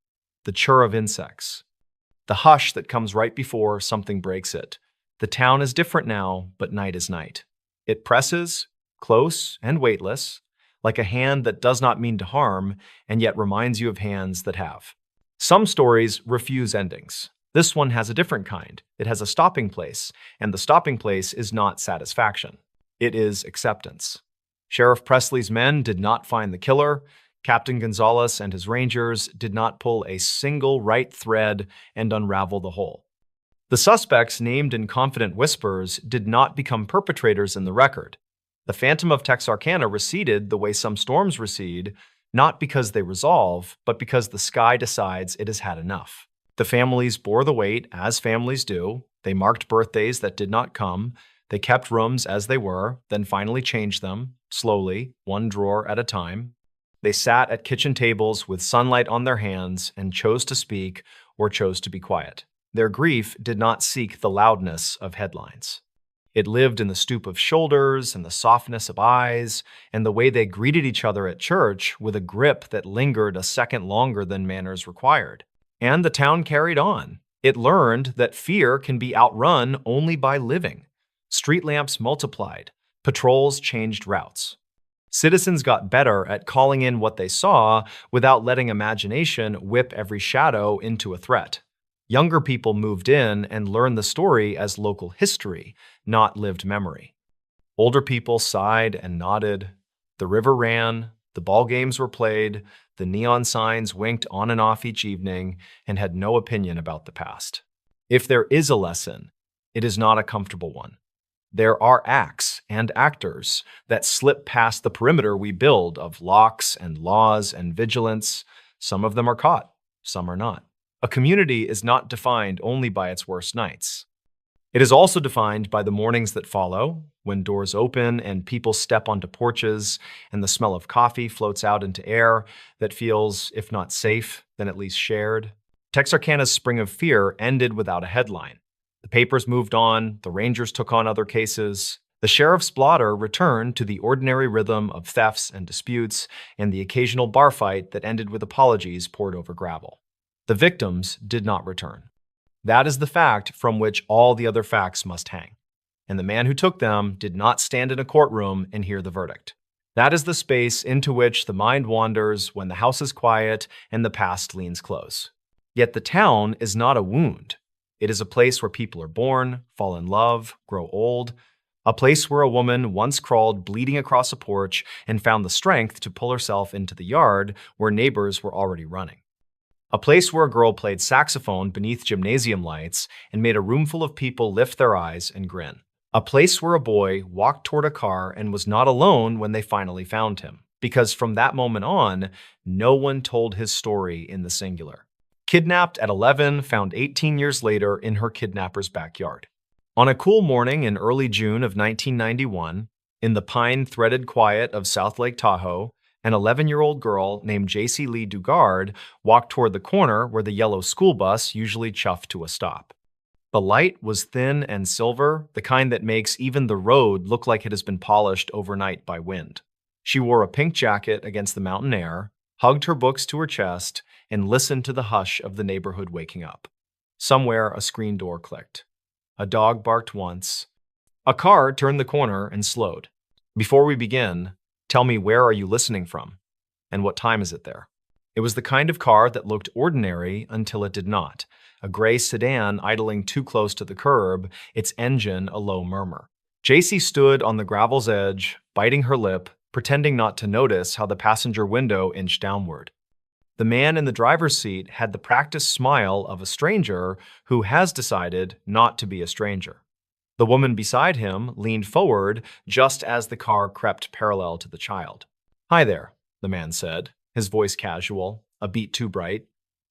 the chirr of insects, the hush that comes right before something breaks it. The town is different now, but night is night. It presses, close and weightless, like a hand that does not mean to harm and yet reminds you of hands that have. Some stories refuse endings. This one has a different kind. It has a stopping place, and the stopping place is not satisfaction. It is acceptance. Sheriff Presley's men did not find the killer. Captain Gonzalez and his rangers did not pull a single right thread and unravel the whole. The suspects named in confident whispers did not become perpetrators in the record. The phantom of Texarkana receded the way some storms recede, not because they resolve, but because the sky decides it has had enough. The families bore the weight, as families do. They marked birthdays that did not come. They kept rooms as they were, then finally changed them, slowly, one drawer at a time. They sat at kitchen tables with sunlight on their hands and chose to speak or chose to be quiet. Their grief did not seek the loudness of headlines. It lived in the stoop of shoulders and the softness of eyes and the way they greeted each other at church with a grip that lingered a second longer than manners required. And the town carried on. It learned that fear can be outrun only by living. Street lamps multiplied. Patrols changed routes. Citizens got better at calling in what they saw without letting imagination whip every shadow into a threat. Younger people moved in and learned the story as local history, not lived memory. Older people sighed and nodded. The river ran, the ball games were played, the neon signs winked on and off each evening, and had no opinion about the past. If there is a lesson, it is not a comfortable one. There are acts and actors that slip past the perimeter we build of locks and laws and vigilance. Some of them are caught, some are not. A community is not defined only by its worst nights. It is also defined by the mornings that follow, when doors open and people step onto porches and the smell of coffee floats out into air that feels, if not safe, then at least shared. Texarkana's spring of fear ended without a headline. The papers moved on, the rangers took on other cases. The sheriff's blotter returned to the ordinary rhythm of thefts and disputes and the occasional bar fight that ended with apologies poured over gravel. The victims did not return. That is the fact from which all the other facts must hang. And the man who took them did not stand in a courtroom and hear the verdict. That is the space into which the mind wanders when the house is quiet and the past leans close. Yet the town is not a wound. It is a place where people are born, fall in love, grow old. A place where a woman once crawled bleeding across a porch and found the strength to pull herself into the yard where neighbors were already running. A place where a girl played saxophone beneath gymnasium lights and made a roomful of people lift their eyes and grin. A place where a boy walked toward a car and was not alone when they finally found him, because from that moment on, no one told his story in the singular. Kidnapped at 11, found 18 years later in her kidnapper's backyard. On a cool morning in early June of 1991, in the pine-threaded quiet of South Lake Tahoe, an 11-year-old girl named J.C. Lee Dugard walked toward the corner where the yellow school bus usually chuffed to a stop. The light was thin and silver, the kind that makes even the road look like it has been polished overnight by wind. She wore a pink jacket against the mountain air, hugged her books to her chest, and listened to the hush of the neighborhood waking up. Somewhere a screen door clicked. A dog barked once. A car turned the corner and slowed. Before we begin, tell me, where are you listening from? And what time is it there? It was the kind of car that looked ordinary until it did not. A gray sedan idling too close to the curb, its engine a low murmur. JC stood on the gravel's edge, biting her lip, pretending not to notice how the passenger window inched downward. The man in the driver's seat had the practiced smile of a stranger who has decided not to be a stranger. The woman beside him leaned forward just as the car crept parallel to the child. "Hi there," the man said, his voice casual, a beat too bright.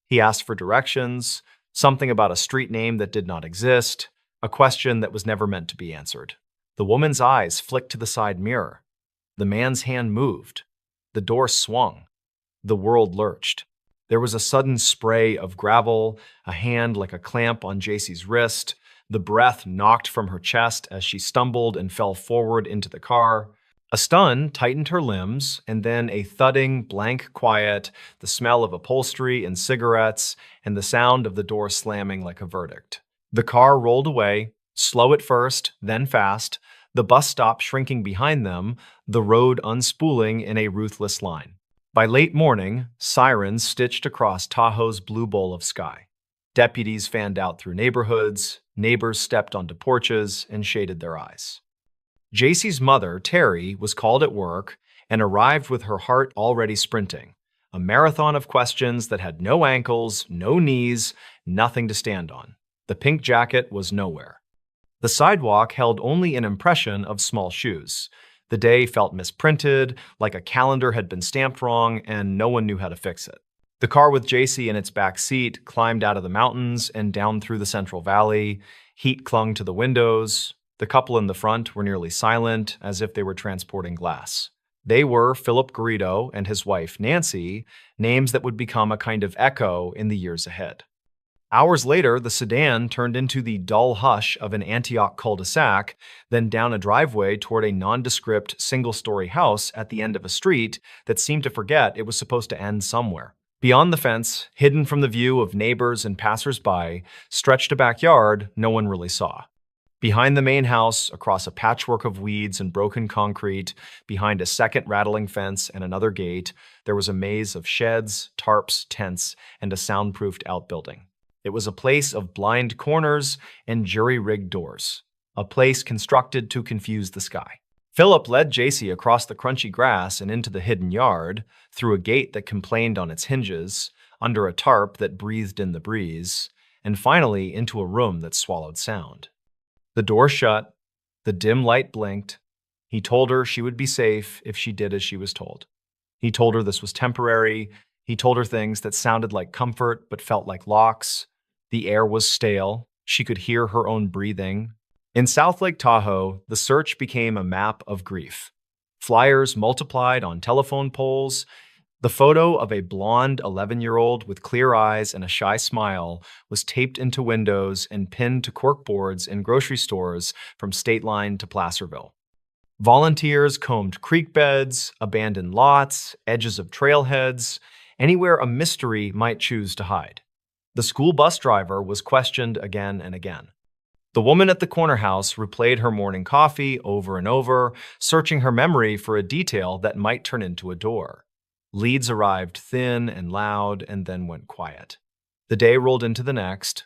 He asked for directions, something about a street name that did not exist, a question that was never meant to be answered. The woman's eyes flicked to the side mirror. The man's hand moved. The door swung. The world lurched. There was a sudden spray of gravel, a hand like a clamp on JC's wrist. The breath knocked from her chest as she stumbled and fell forward into the car. A stun tightened her limbs, and then a thudding, blank quiet, the smell of upholstery and cigarettes, and the sound of the door slamming like a verdict. The car rolled away, slow at first, then fast, the bus stop shrinking behind them, the road unspooling in a ruthless line. By late morning, sirens stitched across Tahoe's blue bowl of sky. Deputies fanned out through neighborhoods, neighbors stepped onto porches and shaded their eyes. JC's mother, Terry, was called at work and arrived with her heart already sprinting. A marathon of questions that had no ankles, no knees, nothing to stand on. The pink jacket was nowhere. The sidewalk held only an impression of small shoes. The day felt misprinted, like a calendar had been stamped wrong, and no one knew how to fix it. The car with JC in its back seat climbed out of the mountains and down through the Central Valley. Heat clung to the windows. The couple in the front were nearly silent, as if they were transporting glass. They were Philip Garrido and his wife, Nancy, names that would become a kind of echo in the years ahead. Hours later, the sedan turned into the dull hush of an Antioch cul-de-sac, then down a driveway toward a nondescript single-story house at the end of a street that seemed to forget it was supposed to end somewhere. Beyond the fence, hidden from the view of neighbors and passers-by, stretched a backyard no one really saw. Behind the main house, across a patchwork of weeds and broken concrete, behind a second rattling fence and another gate, there was a maze of sheds, tarps, tents, and a soundproofed outbuilding. It was a place of blind corners and jury-rigged doors, a place constructed to confuse the sky. Philip led JC across the crunchy grass and into the hidden yard, through a gate that complained on its hinges, under a tarp that breathed in the breeze, and finally into a room that swallowed sound. The door shut, the dim light blinked. He told her she would be safe if she did as she was told. He told her this was temporary. He told her things that sounded like comfort but felt like locks. The air was stale. She could hear her own breathing. In South Lake Tahoe, the search became a map of grief. Flyers multiplied on telephone poles. The photo of a blonde 11-year-old with clear eyes and a shy smile was taped into windows and pinned to corkboards in grocery stores from State Line to Placerville. Volunteers combed creek beds, abandoned lots, edges of trailheads, anywhere a mystery might choose to hide. The school bus driver was questioned again and again. The woman at the corner house replayed her morning coffee over and over, searching her memory for a detail that might turn into a door. Leads arrived thin and loud and then went quiet. The day rolled into the next.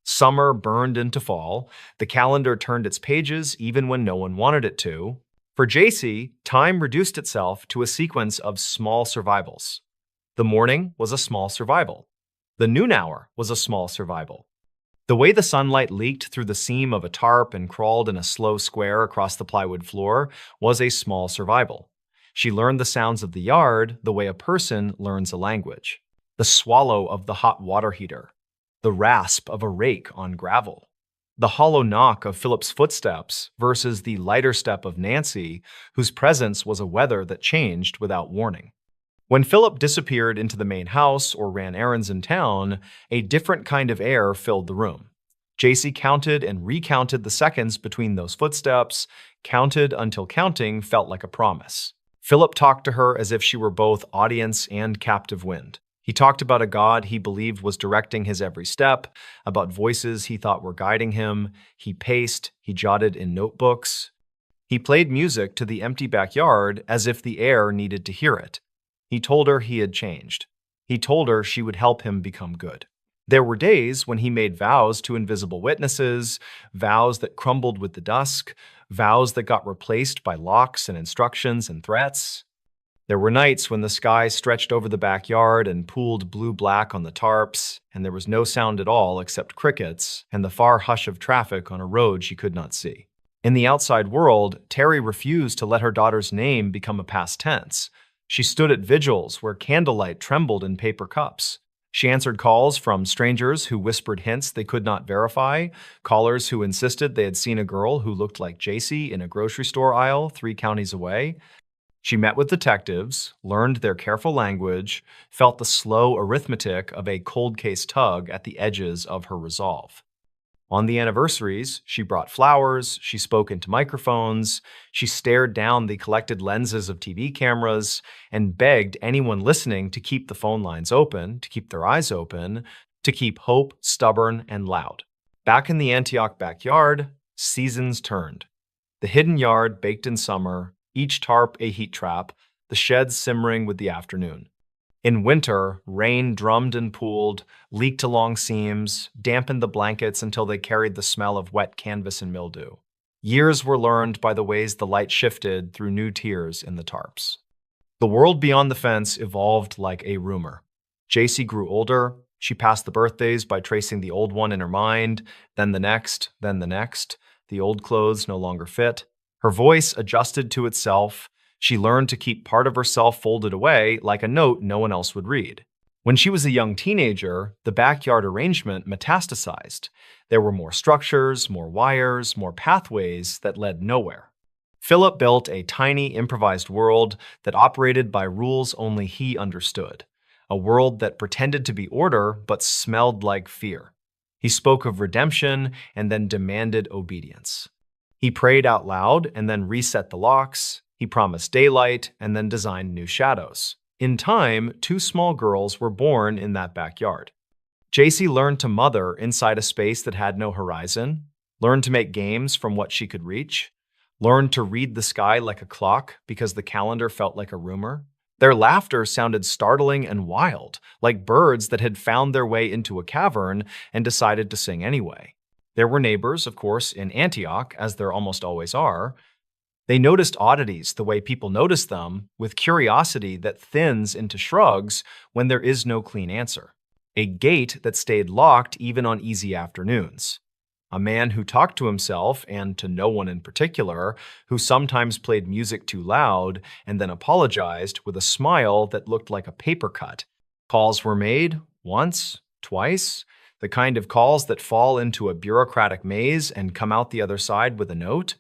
Summer burned into fall. The calendar turned its pages even when no one wanted it to. For JC, time reduced itself to a sequence of small survivals. The morning was a small survival. The noon hour was a small survival. The way the sunlight leaked through the seam of a tarp and crawled in a slow square across the plywood floor was a small survival. She learned the sounds of the yard the way a person learns a language. The swallow of the hot water heater, the rasp of a rake on gravel, the hollow knock of Philip's footsteps versus the lighter step of Nancy, whose presence was a weather that changed without warning. When Philip disappeared into the main house or ran errands in town, a different kind of air filled the room. JC counted and recounted the seconds between those footsteps, counted until counting felt like a promise. Philip talked to her as if she were both audience and captive wind. He talked about a God he believed was directing his every step, about voices he thought were guiding him. He paced, he jotted in notebooks. He played music to the empty backyard as if the air needed to hear it. He told her he had changed. He told her she would help him become good. There were days when he made vows to invisible witnesses, vows that crumbled with the dusk, vows that got replaced by locks and instructions and threats. There were nights when the sky stretched over the backyard and pooled blue-black on the tarps, and there was no sound at all except crickets and the far hush of traffic on a road she could not see. In the outside world, Terry refused to let her daughter's name become a past tense. She stood at vigils where candlelight trembled in paper cups. She answered calls from strangers who whispered hints they could not verify, callers who insisted they had seen a girl who looked like JC in a grocery store aisle 3 counties away. She met with detectives, learned their careful language, felt the slow arithmetic of a cold case tug at the edges of her resolve. On the anniversaries, she brought flowers, she spoke into microphones, she stared down the collected lenses of TV cameras, and begged anyone listening to keep the phone lines open, to keep their eyes open, to keep hope stubborn and loud. Back in the Antioch backyard, seasons turned. The hidden yard baked in summer, each tarp a heat trap, the sheds simmering with the afternoon. In winter, rain drummed and pooled, leaked along seams, dampened the blankets until they carried the smell of wet canvas and mildew. Years were learned by the ways the light shifted through new tiers in the tarps. The world beyond the fence evolved like a rumor. JC grew older. She passed the birthdays by tracing the old one in her mind, then the next, then the next. The old clothes no longer fit. Her voice adjusted to itself. She learned to keep part of herself folded away like a note no one else would read. When she was a young teenager, the backyard arrangement metastasized. There were more structures, more wires, more pathways that led nowhere. Philip built a tiny improvised world that operated by rules only he understood. A world that pretended to be order but smelled like fear. He spoke of redemption and then demanded obedience. He prayed out loud and then reset the locks. He promised daylight and then designed new shadows. In time, 2 small girls were born in that backyard. JC learned to mother inside a space that had no horizon, learned to make games from what she could reach, learned to read the sky like a clock because the calendar felt like a rumor. Their laughter sounded startling and wild, like birds that had found their way into a cavern and decided to sing anyway. There were neighbors, of course, in Antioch, as there almost always are. They noticed oddities the way people notice them, with curiosity that thins into shrugs when there is no clean answer. A gate that stayed locked even on easy afternoons. A man who talked to himself and to no one in particular, who sometimes played music too loud and then apologized with a smile that looked like a paper cut. Calls were made once, twice, the kind of calls that fall into a bureaucratic maze and come out the other side with a note.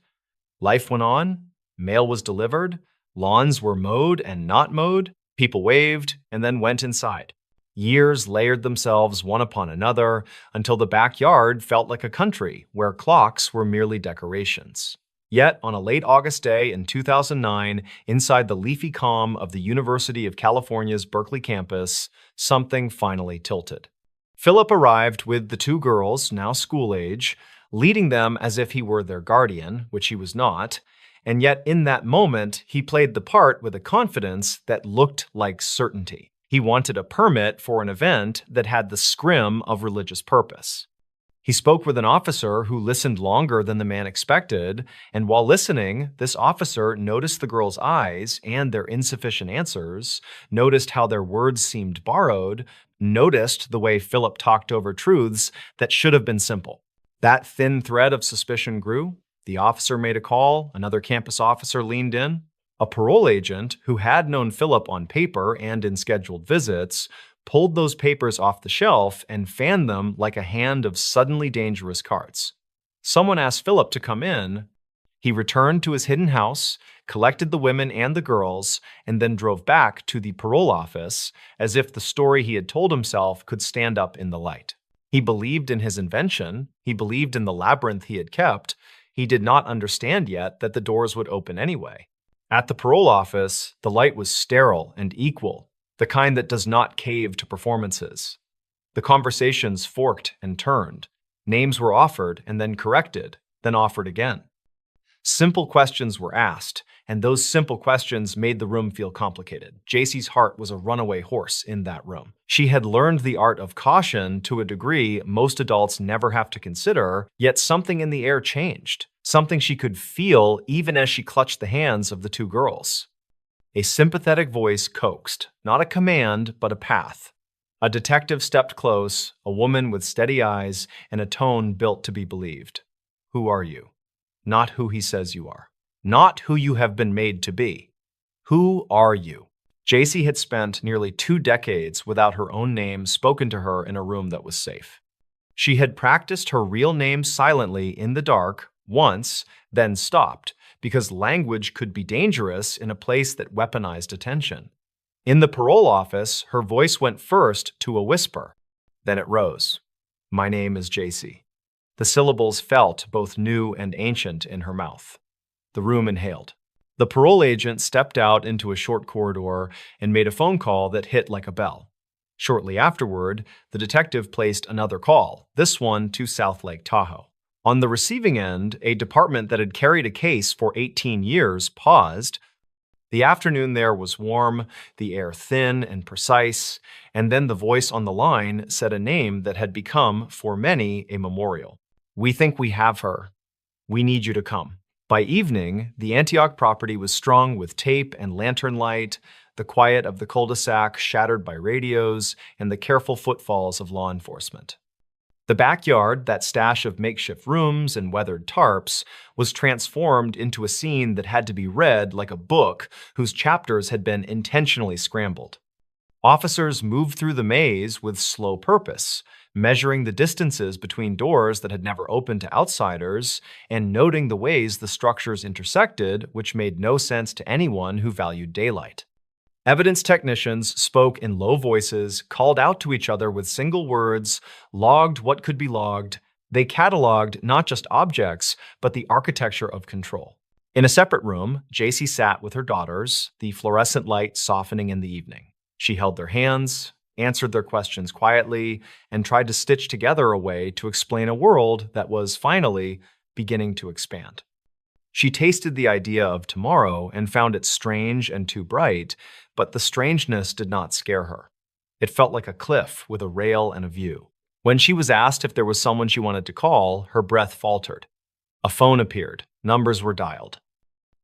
Life went on, mail was delivered, lawns were mowed and not mowed, people waved and then went inside. Years layered themselves one upon another until the backyard felt like a country where clocks were merely decorations. Yet, on a late August day in 2009, inside the leafy calm of the University of California's Berkeley campus, something finally tilted. Philip arrived with the 2 girls, now school age, leading them as if he were their guardian, which he was not, and yet in that moment, he played the part with a confidence that looked like certainty. He wanted a permit for an event that had the scrim of religious purpose. He spoke with an officer who listened longer than the man expected, and while listening, this officer noticed the girls' eyes and their insufficient answers, noticed how their words seemed borrowed, noticed the way Philip talked over truths that should have been simple. That thin thread of suspicion grew. The officer made a call, another campus officer leaned in. A parole agent, who had known Philip on paper and in scheduled visits, pulled those papers off the shelf and fanned them like a hand of suddenly dangerous cards. Someone asked Philip to come in. He returned to his hidden house, collected the women and the girls, and then drove back to the parole office as if the story he had told himself could stand up in the light. He believed in his invention. He believed in the labyrinth he had kept. He did not understand yet that the doors would open anyway. At the parole office, the light was sterile and equal, the kind that does not cave to performances. The conversations forked and turned. Names were offered and then corrected, then offered again. Simple questions were asked, and those simple questions made the room feel complicated. JC's heart was a runaway horse in that room. She had learned the art of caution to a degree most adults never have to consider, yet something in the air changed. Something she could feel even as she clutched the hands of the 2 girls. A sympathetic voice coaxed, not a command, but a path. A detective stepped close, a woman with steady eyes and a tone built to be believed. Who are you? Not who he says you are. Not who you have been made to be. Who are you? JC had spent nearly 2 decades without her own name spoken to her in a room that was safe. She had practiced her real name silently in the dark once, then stopped, because language could be dangerous in a place that weaponized attention. In the parole office, her voice went first to a whisper. Then it rose. My name is JC. The syllables felt both new and ancient in her mouth. The room inhaled. The parole agent stepped out into a short corridor and made a phone call that hit like a bell. Shortly afterward, the detective placed another call, this one to South Lake Tahoe. On the receiving end, a department that had carried a case for 18 years paused. The afternoon there was warm, the air thin and precise, and then the voice on the line said a name that had become, for many, a memorial. "We think we have her. We need you to come." By evening, the Antioch property was strung with tape and lantern light, the quiet of the cul-de-sac shattered by radios, and the careful footfalls of law enforcement. The backyard, that stash of makeshift rooms and weathered tarps, was transformed into a scene that had to be read like a book whose chapters had been intentionally scrambled. Officers moved through the maze with slow purpose, measuring the distances between doors that had never opened to outsiders and noting the ways the structures intersected, which made no sense to anyone who valued daylight. Evidence technicians spoke in low voices, called out to each other with single words, logged what could be logged. They cataloged not just objects, but the architecture of control. In a separate room, JC sat with her daughters, the fluorescent light softening in the evening. She held their hands, answered their questions quietly, and tried to stitch together a way to explain a world that was finally beginning to expand. She tasted the idea of tomorrow and found it strange and too bright, but the strangeness did not scare her. It felt like a cliff with a rail and a view. When she was asked if there was someone she wanted to call, her breath faltered. A phone appeared. Numbers were dialed.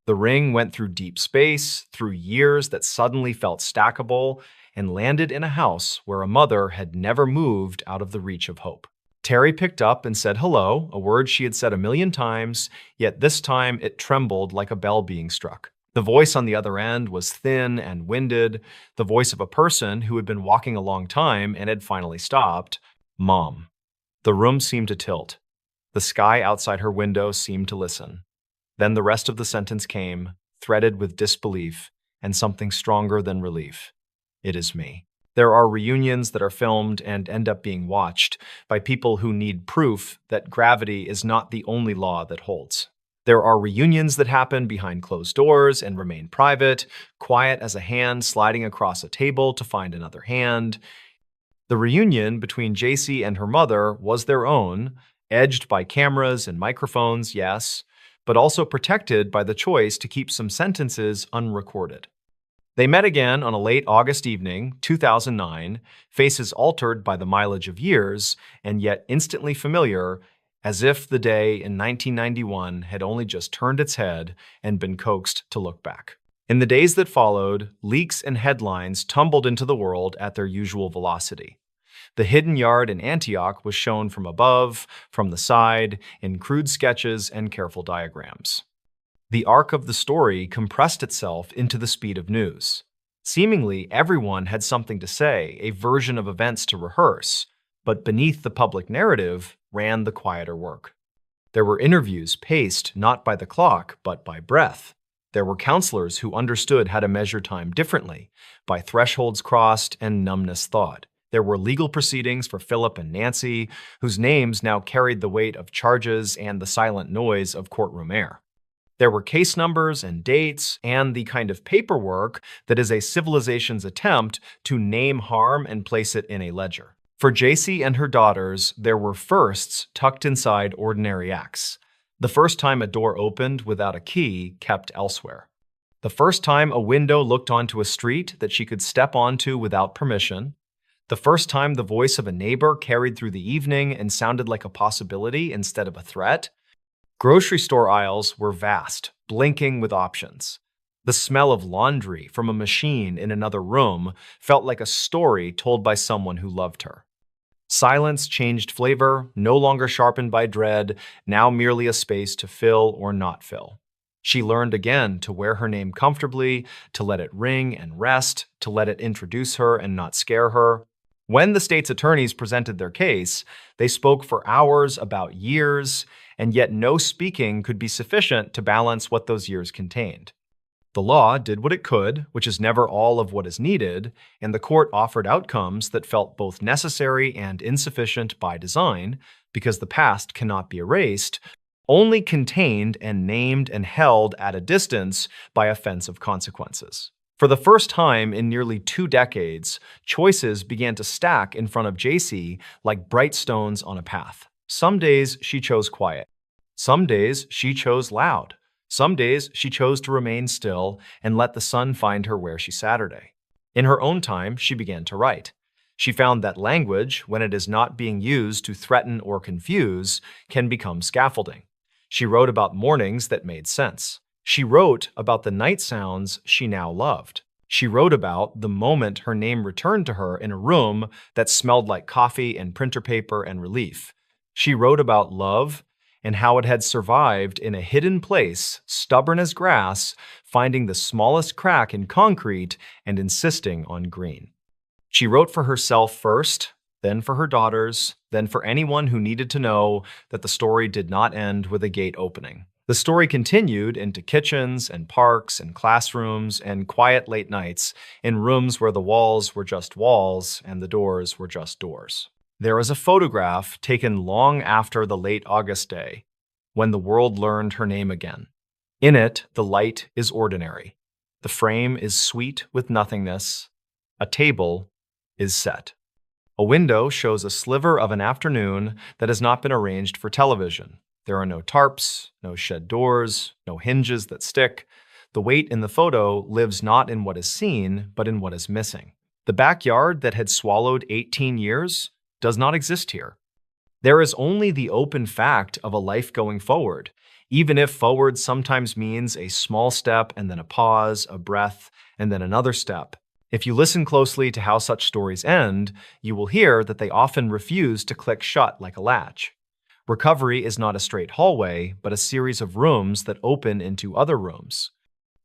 The ring went through deep space, through years that suddenly felt stackable, and landed in a house where a mother had never moved out of the reach of hope. Terry picked up and said hello, a word she had said 1,000,000 times, yet this time it trembled like a bell being struck. The voice on the other end was thin and winded, the voice of a person who had been walking a long time and had finally stopped. "Mom." The room seemed to tilt. The sky outside her window seemed to listen. Then the rest of the sentence came, threaded with disbelief and something stronger than relief. "It is me." There are reunions that are filmed and end up being watched by people who need proof that gravity is not the only law that holds. There are reunions that happen behind closed doors and remain private, quiet as a hand sliding across a table to find another hand. The reunion between JC and her mother was their own, edged by cameras and microphones, yes, but also protected by the choice to keep some sentences unrecorded. They met again on a late August evening, 2009, faces altered by the mileage of years, and yet instantly familiar, as if the day in 1991 had only just turned its head and been coaxed to look back. In the days that followed, leaks and headlines tumbled into the world at their usual velocity. The hidden yard in Antioch was shown from above, from the side, in crude sketches and careful diagrams. The arc of the story compressed itself into the speed of news. Seemingly, everyone had something to say, a version of events to rehearse, but beneath the public narrative ran the quieter work. There were interviews paced not by the clock, but by breath. There were counselors who understood how to measure time differently, by thresholds crossed and numbness thawed. There were legal proceedings for Philip and Nancy, whose names now carried the weight of charges and the silent noise of courtroom air. There were case numbers and dates and the kind of paperwork that is a civilization's attempt to name harm and place it in a ledger. For JC and her daughters, there were firsts tucked inside ordinary acts. The first time a door opened without a key kept elsewhere. The first time a window looked onto a street that she could step onto without permission. The first time the voice of a neighbor carried through the evening and sounded like a possibility instead of a threat. Grocery store aisles were vast, blinking with options. The smell of laundry from a machine in another room felt like a story told by someone who loved her. Silence changed flavor, no longer sharpened by dread, now merely a space to fill or not fill. She learned again to wear her name comfortably, to let it ring and rest, to let it introduce her and not scare her. When the state's attorneys presented their case, they spoke for hours about years, and yet no speaking could be sufficient to balance what those years contained. The law did what it could, which is never all of what is needed, and the court offered outcomes that felt both necessary and insufficient by design, because the past cannot be erased, only contained and named and held at a distance by offensive consequences. For the first time in nearly 2 decades, choices began to stack in front of JC like bright stones on a path. Some days she chose quiet. Some days she chose loud. Some days she chose to remain still and let the sun find her where she Saturday. In her own time, she began to write. She found that language, when it is not being used to threaten or confuse, can become scaffolding. She wrote about mornings that made sense. She wrote about the night sounds she now loved. She wrote about the moment her name returned to her in a room that smelled like coffee and printer paper and relief. She wrote about love and how it had survived in a hidden place, stubborn as grass, finding the smallest crack in concrete and insisting on green. She wrote for herself first, then for her daughters, then for anyone who needed to know that the story did not end with a gate opening. The story continued into kitchens and parks and classrooms and quiet late nights in rooms where the walls were just walls and the doors were just doors. There is a photograph taken long after the late August day, when the world learned her name again. In it, the light is ordinary. The frame is sweet with nothingness. A table is set. A window shows a sliver of an afternoon that has not been arranged for television. There are no tarps, no shed doors, no hinges that stick. The weight in the photo lives not in what is seen, but in what is missing. The backyard that had swallowed 18 years does not exist here. There is only the open fact of a life going forward, even if forward sometimes means a small step and then a pause, a breath, and then another step. If you listen closely to how such stories end, you will hear that they often refuse to click shut like a latch. Recovery is not a straight hallway, but a series of rooms that open into other rooms.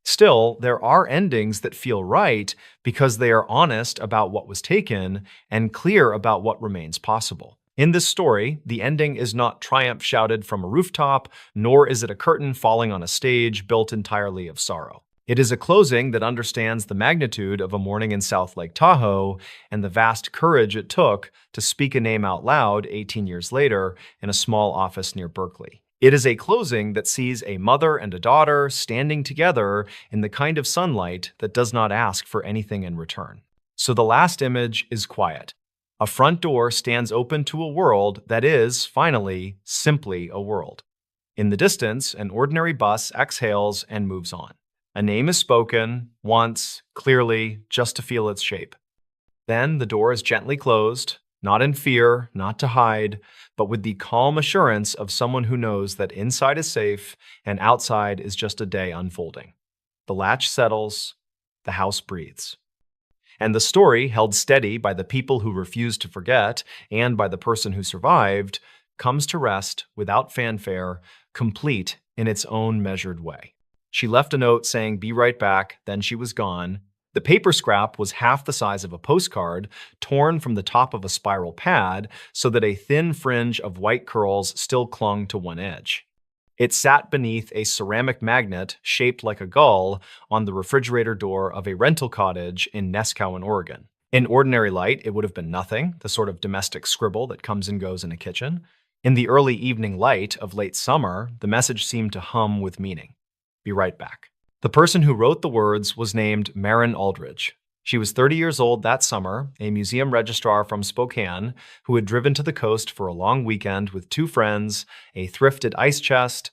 Still, there are endings that feel right because they are honest about what was taken and clear about what remains possible. In this story, the ending is not triumph shouted from a rooftop, nor is it a curtain falling on a stage built entirely of sorrow. It is a closing that understands the magnitude of a morning in South Lake Tahoe and the vast courage it took to speak a name out loud 18 years later in a small office near Berkeley. It is a closing that sees a mother and a daughter standing together in the kind of sunlight that does not ask for anything in return. So the last image is quiet. A front door stands open to a world that is, finally, simply a world. In the distance, an ordinary bus exhales and moves on. A name is spoken, once, clearly, just to feel its shape. Then the door is gently closed, not in fear, not to hide, but with the calm assurance of someone who knows that inside is safe and outside is just a day unfolding. The latch settles, the house breathes. And the story, held steady by the people who refused to forget and by the person who survived, comes to rest without fanfare, complete in its own measured way. She left a note saying, "Be right back," then she was gone. The paper scrap was half the size of a postcard, torn from the top of a spiral pad so that a thin fringe of white curls still clung to one edge. It sat beneath a ceramic magnet shaped like a gull on the refrigerator door of a rental cottage in Neskowin, Oregon. In ordinary light, it would have been nothing, the sort of domestic scribble that comes and goes in a kitchen. In the early evening light of late summer, the message seemed to hum with meaning. Be right back. The person who wrote the words was named Maren Aldridge. She was 30 years old that summer, a museum registrar from Spokane who had driven to the coast for a long weekend with two friends, a thrifted ice chest,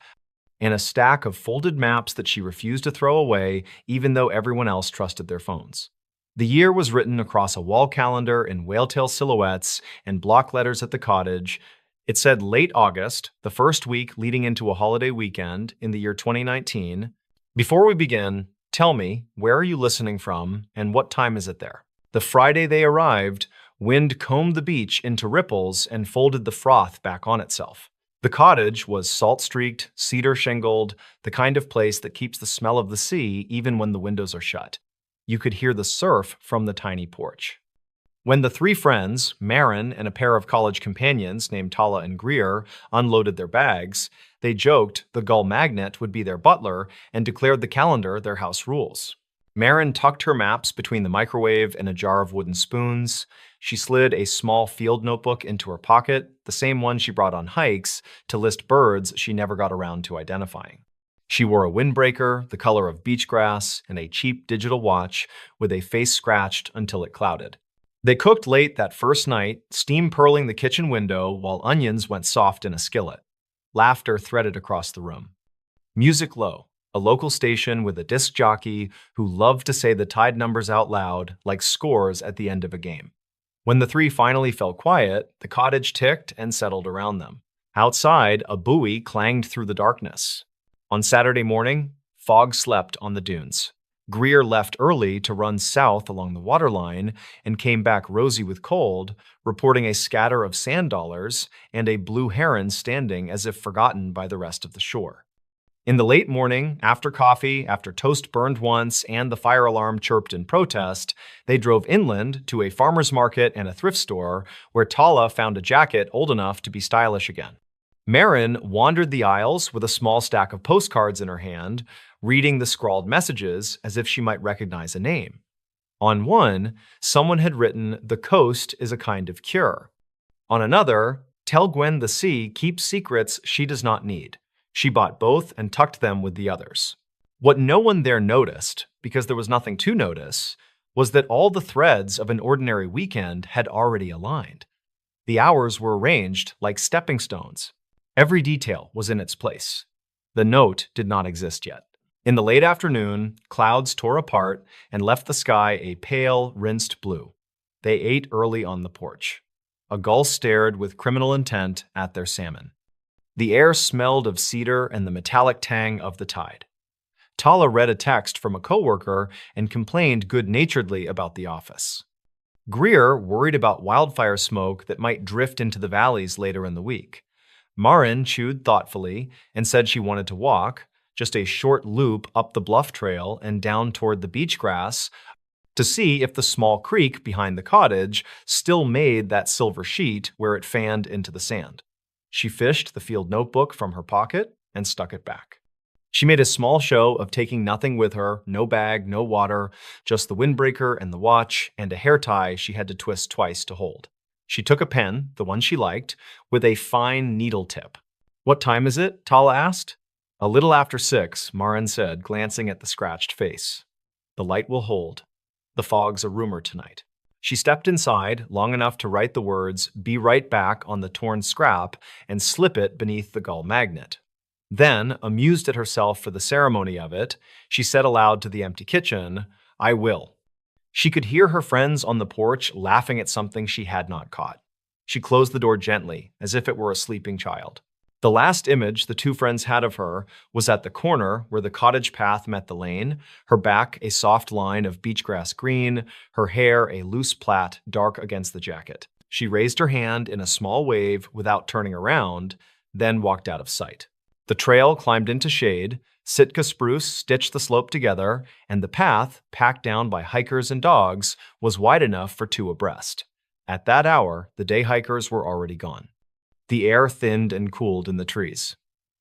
and a stack of folded maps that she refused to throw away even though everyone else trusted their phones. The year was written across a wall calendar in whaletail silhouettes and block letters at the cottage. It said late August, the first week leading into a holiday weekend in the year 2019. Before we begin, tell me, where are you listening from and what time is it there? The Friday they arrived, wind combed the beach into ripples and folded the froth back on itself. The cottage was salt-streaked, cedar-shingled, the kind of place that keeps the smell of the sea even when the windows are shut. You could hear the surf from the tiny porch. When the three friends, Maren and a pair of college companions named Tala and Greer, unloaded their bags, they joked the gull magnet would be their butler and declared the calendar their house rules. Maren tucked her maps between the microwave and a jar of wooden spoons. She slid a small field notebook into her pocket, the same one she brought on hikes, to list birds she never got around to identifying. She wore a windbreaker, the color of beach grass, and a cheap digital watch with a face scratched until it clouded. They cooked late that first night, steam purling the kitchen window while onions went soft in a skillet. Laughter threaded across the room. Music low. a local station with a disc jockey who loved to say the tide numbers out loud like scores at the end of a game. When the three finally fell quiet, the cottage ticked and settled around them. Outside, a buoy clanged through the darkness. On Saturday morning, fog slept on the dunes. Greer left early to run south along the waterline and came back rosy with cold, reporting a scatter of sand dollars and a blue heron standing as if forgotten by the rest of the shore. In the late morning, after coffee, after toast burned once, and the fire alarm chirped in protest, they drove inland to a farmer's market and a thrift store where Tala found a jacket old enough to be stylish again. Marin wandered the aisles with a small stack of postcards in her hand, reading the scrawled messages as if she might recognize a name. On one, someone had written, "The coast is a kind of cure." On another, "Tell Gwen the sea keeps secrets she does not need." She bought both and tucked them with the others. What no one there noticed, because there was nothing to notice, was that all the threads of an ordinary weekend had already aligned. The hours were arranged like stepping stones. Every detail was in its place. The note did not exist yet. In the late afternoon, clouds tore apart and left the sky a pale, rinsed blue. They ate early on the porch. A gull stared with criminal intent at their salmon. The air smelled of cedar and the metallic tang of the tide. Tala read a text from a coworker and complained good-naturedly about the office. Greer worried about wildfire smoke that might drift into the valleys later in the week. Marin chewed thoughtfully and said she wanted to walk, just a short loop up the bluff trail and down toward the beach grass, to see if the small creek behind the cottage still made that silver sheet where it fanned into the sand. She fished the field notebook from her pocket and stuck it back. She made a small show of taking nothing with her, no bag, no water, just the windbreaker and the watch and a hair tie she had to twist twice to hold. She took a pen, the one she liked, with a fine needle tip. "What time is it?" Tala asked. "A little after 6, Marin said, glancing at the scratched face. "The light will hold. The fog's a rumor tonight." She stepped inside long enough to write the words, "Be right back" on the torn scrap and slip it beneath the gull magnet. Then, amused at herself for the ceremony of it, she said aloud to the empty kitchen, "I will." She could hear her friends on the porch laughing at something she had not caught. She closed the door gently, as if it were a sleeping child. The last image the two friends had of her was at the corner where the cottage path met the lane, her back a soft line of beachgrass green, her hair a loose plait dark against the jacket. She raised her hand in a small wave without turning around, then walked out of sight. The trail climbed into shade, Sitka spruce stitched the slope together, and the path, packed down by hikers and dogs, was wide enough for two abreast. At that hour, the day hikers were already gone. The air thinned and cooled in the trees.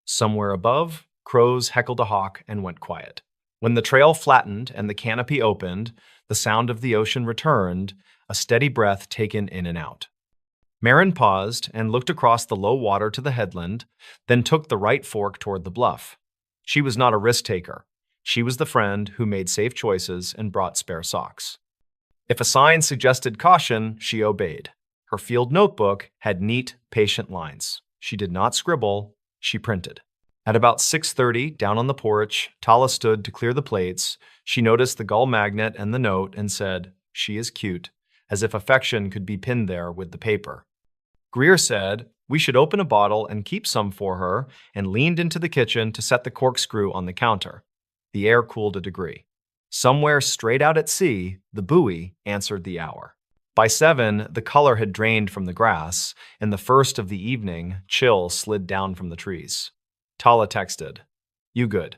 Somewhere above, crows heckled a hawk and went quiet. When the trail flattened and the canopy opened, the sound of the ocean returned, a steady breath taken in and out. Marin paused and looked across the low water to the headland, then took the right fork toward the bluff. She was not a risk-taker. She was the friend who made safe choices and brought spare socks. If a sign suggested caution, she obeyed. Her field notebook had neat, patient lines. She did not scribble, she printed. At about 6:30, down on the porch, Tala stood to clear the plates. She noticed the gull magnet and the note and said, "She is cute," as if affection could be pinned there with the paper. Greer said, "We should open a bottle and keep some for her," and leaned into the kitchen to set the corkscrew on the counter. The air cooled a degree. Somewhere straight out at sea, the buoy answered the hour. By 7, the color had drained from the grass, and the first of the evening chill slid down from the trees. Tala texted, "You good?"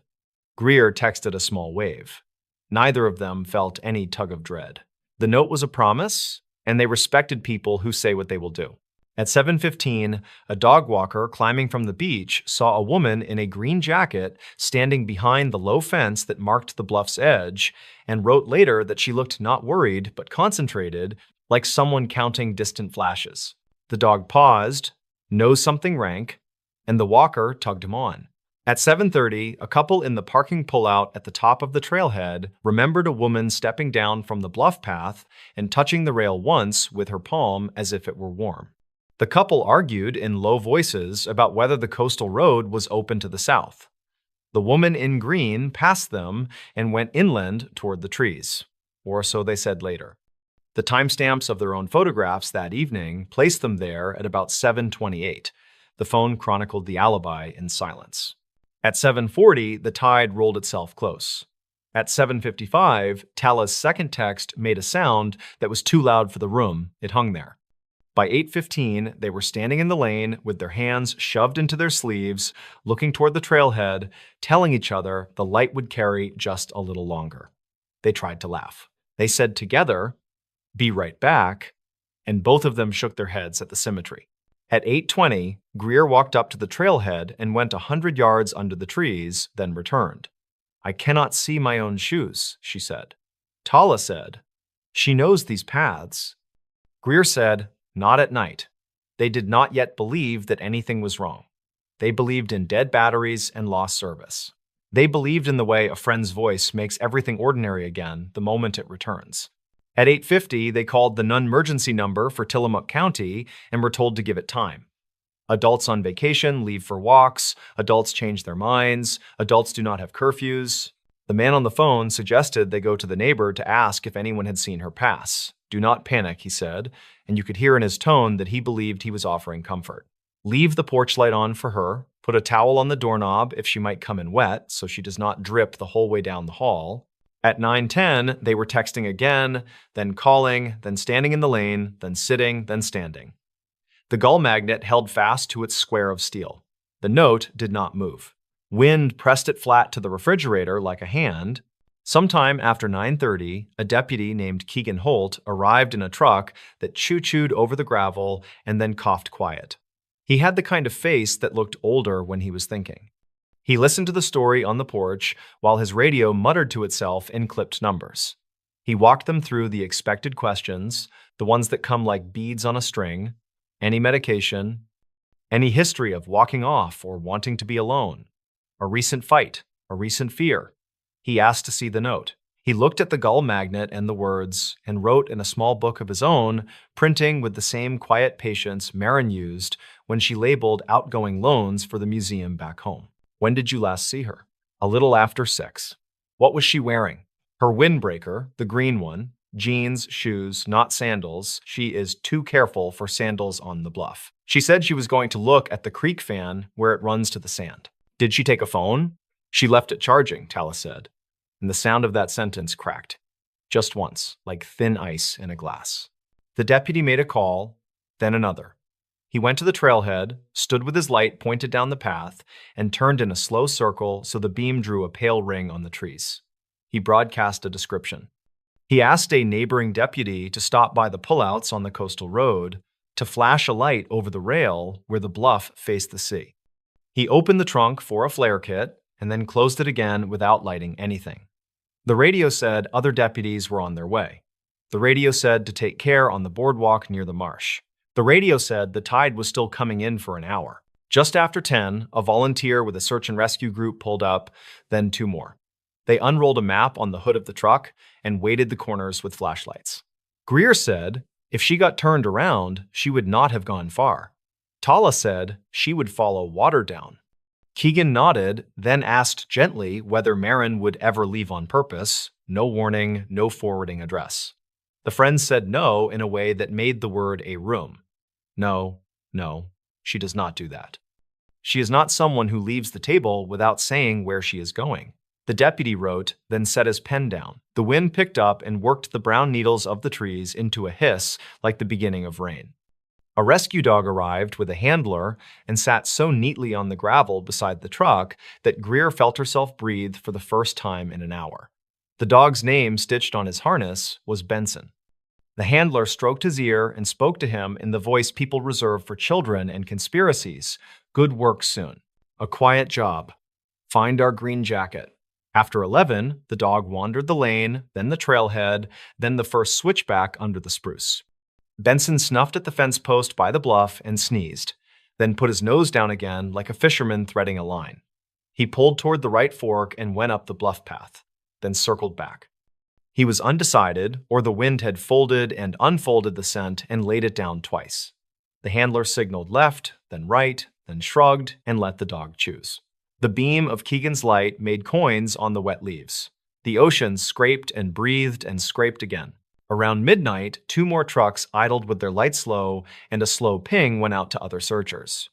Greer texted a small wave. Neither of them felt any tug of dread. The note was a promise, and they respected people who say what they will do. At 7:15, a dog walker climbing from the beach saw a woman in a green jacket standing behind the low fence that marked the bluff's edge, and wrote later that she looked not worried but concentrated, like someone counting distant flashes. The dog paused, nosed something rank, and the walker tugged him on. At 7:30, a couple in the parking pullout at the top of the trailhead remembered a woman stepping down from the bluff path and touching the rail once with her palm as if it were warm. The couple argued in low voices about whether the coastal road was open to the south. The woman in green passed them and went inland toward the trees, or so they said later. The timestamps of their own photographs that evening placed them there at about 7:28. The phone chronicled the alibi in silence. At 7:40, the tide rolled itself close. At 7:55, Tala's second text made a sound that was too loud for the room. It hung there. By 8:15, they were standing in the lane with their hands shoved into their sleeves, looking toward the trailhead, telling each other the light would carry just a little longer. They tried to laugh. They said together, "Be right back," and both of them shook their heads at the symmetry. At 8:20, Greer walked up to the trailhead and went 100 yards under the trees, then returned. "I cannot see my own shoes," she said. Tala said, "She knows these paths." Greer said, "Not at night." They did not yet believe that anything was wrong. They believed in dead batteries and lost service. They believed in the way a friend's voice makes everything ordinary again the moment it returns. At 8:50, they called the non-emergency number for Tillamook County and were told to give it time. Adults on vacation leave for walks, adults change their minds, adults do not have curfews. The man on the phone suggested they go to the neighbor to ask if anyone had seen her pass. "Do not panic," he said, and you could hear in his tone that he believed he was offering comfort. Leave the porch light on for her, put a towel on the doorknob if she might come in wet so she does not drip the whole way down the hall. At 9:10, they were texting again, then calling, then standing in the lane, then sitting, then standing. The gull magnet held fast to its square of steel. The note did not move. Wind pressed it flat to the refrigerator like a hand. Sometime after 9:30, a deputy named Keegan Holt arrived in a truck that choo-chooed over the gravel and then coughed quiet. He had the kind of face that looked older when he was thinking. He listened to the story on the porch while his radio muttered to itself in clipped numbers. He walked them through the expected questions, the ones that come like beads on a string: any medication, any history of walking off or wanting to be alone, a recent fight, a recent fear. He asked to see the note. He looked at the gull magnet and the words and wrote in a small book of his own, printing with the same quiet patience Marin used when she labeled outgoing loans for the museum back home. When did you last see her? A little after 6. What was she wearing? Her windbreaker, the green one, jeans, shoes, not sandals. She is too careful for sandals on the bluff. She said she was going to look at the creek fan where it runs to the sand. Did she take a phone? She left it charging, Tala said, and the sound of that sentence cracked. Just once, like thin ice in a glass. The deputy made a call, then another. He went to the trailhead, stood with his light pointed down the path, and turned in a slow circle so the beam drew a pale ring on the trees. He broadcast a description. He asked a neighboring deputy to stop by the pullouts on the coastal road to flash a light over the rail where the bluff faced the sea. He opened the trunk for a flare kit and then closed it again without lighting anything. The radio said other deputies were on their way. The radio said to take care on the boardwalk near the marsh. The radio said the tide was still coming in for an hour. Just after 10, a volunteer with a search and rescue group pulled up, then 2 more. They unrolled a map on the hood of the truck and weighted the corners with flashlights. Greer said if she got turned around, she would not have gone far. Tala said she would follow water down. Keegan nodded, then asked gently whether Marin would ever leave on purpose. No warning, no forwarding address. The friend said no in a way that made the word a room. No, she does not do that. She is not someone who leaves the table without saying where she is going. The deputy wrote, then set his pen down. The wind picked up and worked the brown needles of the trees into a hiss like the beginning of rain. A rescue dog arrived with a handler and sat so neatly on the gravel beside the truck that Greer felt herself breathe for the first time in an hour. The dog's name stitched on his harness was Benson. The handler stroked his ear and spoke to him in the voice people reserve for children and conspiracies. Good work soon. A quiet job. Find our green jacket. After 11, the dog wandered the lane, then the trailhead, then the first switchback under the spruce. Benson snuffed at the fence post by the bluff and sneezed, then put his nose down again like a fisherman threading a line. He pulled toward the right fork and went up the bluff path, then circled back. He was undecided, or the wind had folded and unfolded the scent and laid it down twice. The handler signaled left, then right, then shrugged and let the dog choose. The beam of Keegan's light made coins on the wet leaves. The ocean scraped and breathed and scraped again. Around midnight, two more trucks idled with their lights low, and a slow ping went out to other searchers.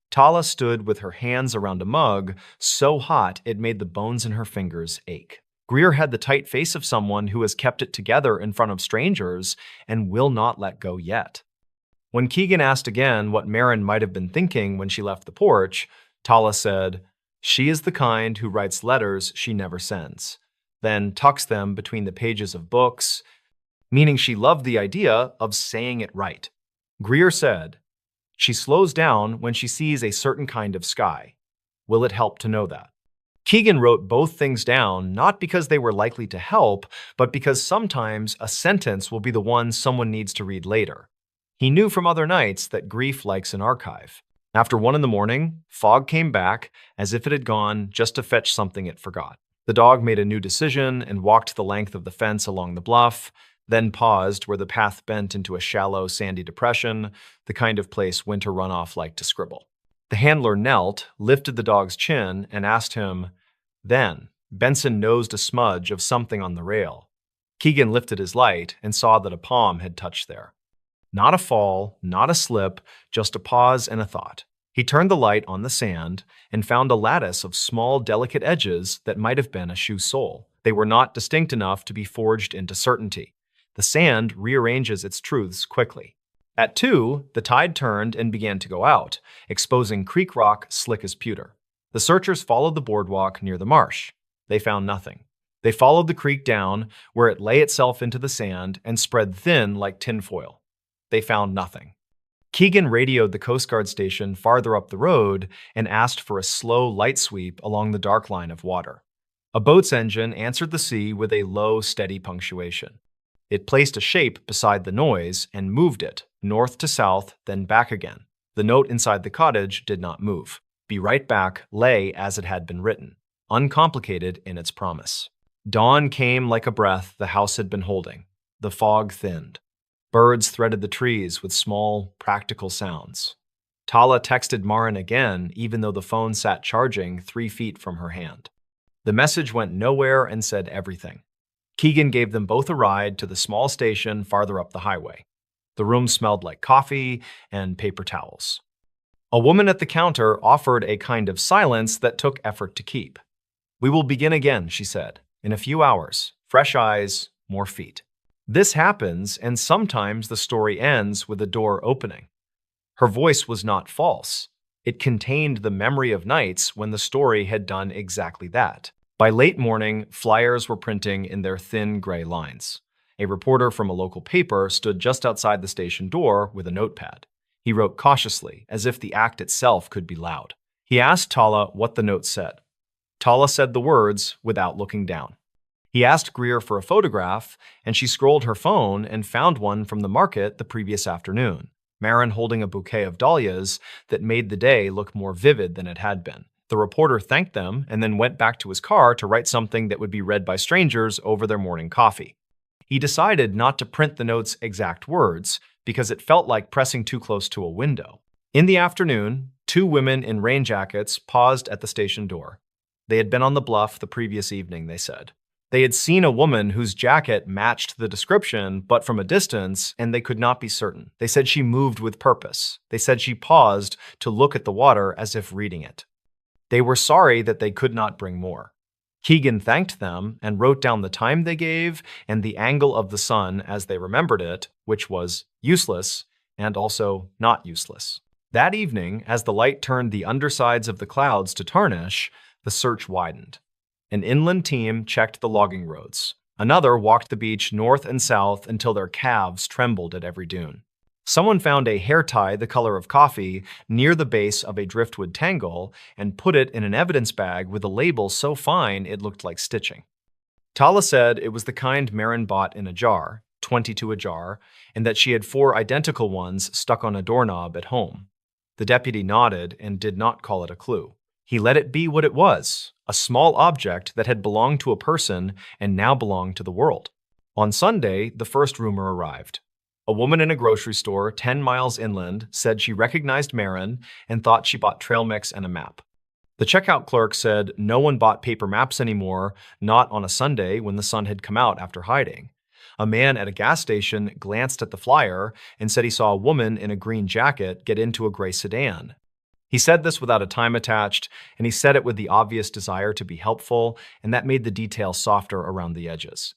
Tala stood with her hands around a mug, so hot it made the bones in her fingers ache. Greer had the tight face of someone who has kept it together in front of strangers and will not let go yet. When Keegan asked again what Marin might have been thinking when she left the porch, Tala said, "She is the kind who writes letters she never sends, then tucks them between the pages of books," meaning she loved the idea of saying it right. Greer said, "She slows down when she sees a certain kind of sky. Will it help to know that?" Keegan wrote both things down not because they were likely to help, but because sometimes a sentence will be the one someone needs to read later. He knew from other nights that grief likes an archive. After 1 in the morning, Fog came back as if it had gone just to fetch something it forgot. The dog made a new decision and walked the length of the fence along the bluff, then paused where the path bent into a shallow, sandy depression, the kind of place winter runoff liked to scribble. The handler knelt, lifted the dog's chin, and asked him. Then, Benson nosed a smudge of something on the rail. Keegan lifted his light and saw that a palm had touched there. Not a fall, not a slip, just a pause and a thought. He turned the light on the sand and found a lattice of small, delicate edges that might have been a shoe sole. They were not distinct enough to be forged into certainty. The sand rearranges its truths quickly. At 2, the tide turned and began to go out, exposing creek rock slick as pewter. The searchers followed the boardwalk near the marsh. They found nothing. They followed the creek down, where it lay itself into the sand and spread thin like tinfoil. They found nothing. Keegan radioed the Coast Guard station farther up the road and asked for a slow light sweep along the dark line of water. A boat's engine answered the sea with a low, steady punctuation. It placed a shape beside the noise and moved it, north to south, then back again. The note inside the cottage did not move. "Be right back" lay as it had been written, uncomplicated in its promise. Dawn came like a breath the house had been holding. The fog thinned. Birds threaded the trees with small, practical sounds. Tala texted Marin again, even though the phone sat charging 3 feet from her hand. The message went nowhere and said everything. Keegan gave them both a ride to the small station farther up the highway. The room smelled like coffee and paper towels. A woman at the counter offered a kind of silence that took effort to keep. "We will begin again," she said, "in a few hours. Fresh eyes, more feet." This happens, and sometimes the story ends with a door opening. Her voice was not false. It contained the memory of nights when the story had done exactly that. By late morning, flyers were printing in their thin gray lines. A reporter from a local paper stood just outside the station door with a notepad. He wrote cautiously, as if the act itself could be loud. He asked Tala what the note said. Tala said the words without looking down. He asked Greer for a photograph, and she scrolled her phone and found one from the market the previous afternoon, Marin holding a bouquet of dahlias that made the day look more vivid than it had been. The reporter thanked them and then went back to his car to write something that would be read by strangers over their morning coffee. He decided not to print the note's exact words because it felt like pressing too close to a window. In the afternoon, 2 women in rain jackets paused at the station door. They had been on the bluff the previous evening, they said. They had seen a woman whose jacket matched the description, but from a distance, and they could not be certain. They said she moved with purpose. They said she paused to look at the water as if reading it. They were sorry that they could not bring more. Keegan thanked them and wrote down the time they gave and the angle of the sun as they remembered it, which was useless and also not useless. That evening, as the light turned the undersides of the clouds to tarnish, the search widened. An inland team checked the logging roads. Another walked the beach north and south until their calves trembled at every dune. Someone found a hair tie the color of coffee near the base of a driftwood tangle and put it in an evidence bag with a label so fine it looked like stitching. Tala said it was the kind Marin bought in a jar, 22 a jar, and that she had 4 identical ones stuck on a doorknob at home. The deputy nodded and did not call it a clue. He let it be what it was, a small object that had belonged to a person and now belonged to the world. On Sunday, the first rumor arrived. A woman in a grocery store 10 miles inland said she recognized Marin and thought she bought trail mix and a map. The checkout clerk said no one bought paper maps anymore, not on a Sunday when the sun had come out after hiding. A man at a gas station glanced at the flyer and said he saw a woman in a green jacket get into a gray sedan. He said this without a time attached, and he said it with the obvious desire to be helpful, and that made the details softer around the edges.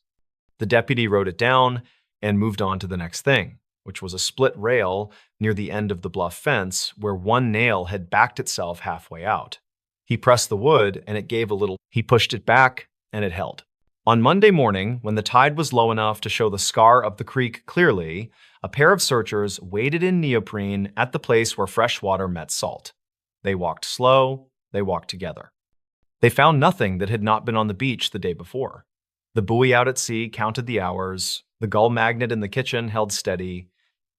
The deputy wrote it down and moved on to the next thing, which was a split rail near the end of the bluff fence where one nail had backed itself halfway out. He pressed the wood and it gave a little. He pushed it back and it held. On Monday morning, when the tide was low enough to show the scar of the creek clearly, a pair of searchers waded in neoprene at the place where fresh water met salt. They walked slow, they walked together. They found nothing that had not been on the beach the day before. The buoy out at sea counted the hours, the gull magnet in the kitchen held steady.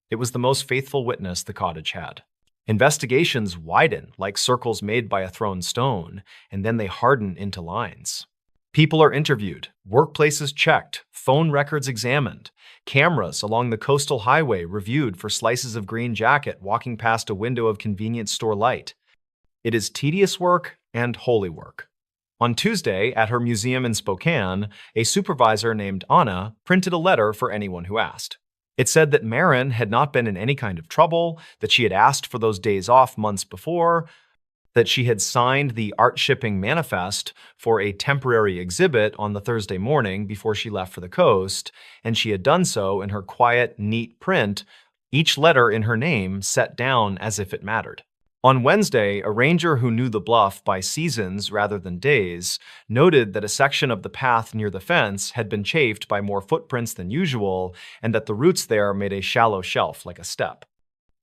It was the most faithful witness the cottage had. Investigations widen like circles made by a thrown stone, and then they harden into lines. People are interviewed, workplaces checked, phone records examined, cameras along the coastal highway reviewed for slices of green jacket walking past a window of convenience store light. It is tedious work and holy work. On Tuesday, at her museum in Spokane, a supervisor named Anna printed a letter for anyone who asked. It said that Marin had not been in any kind of trouble, that she had asked for those days off months before, that she had signed the art shipping manifest for a temporary exhibit on the Thursday morning before she left for the coast, and she had done so in her quiet, neat print, each letter in her name set down as if it mattered. On Wednesday, a ranger who knew the bluff by seasons rather than days noted that a section of the path near the fence had been chafed by more footprints than usual and that the roots there made a shallow shelf like a step.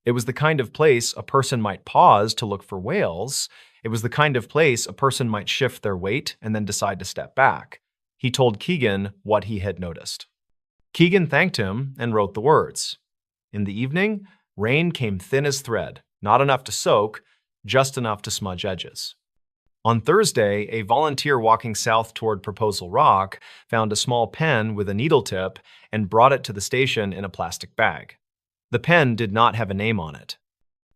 It was the kind of place a person might pause to look for whales. It was the kind of place a person might shift their weight and then decide to step back. He told Keegan what he had noticed. Keegan thanked him and wrote the words. In the evening, rain came thin as thread. Not enough to soak, just enough to smudge edges. On Thursday, a volunteer walking south toward Proposal Rock found a small pen with a needle tip and brought it to the station in a plastic bag. The pen did not have a name on it.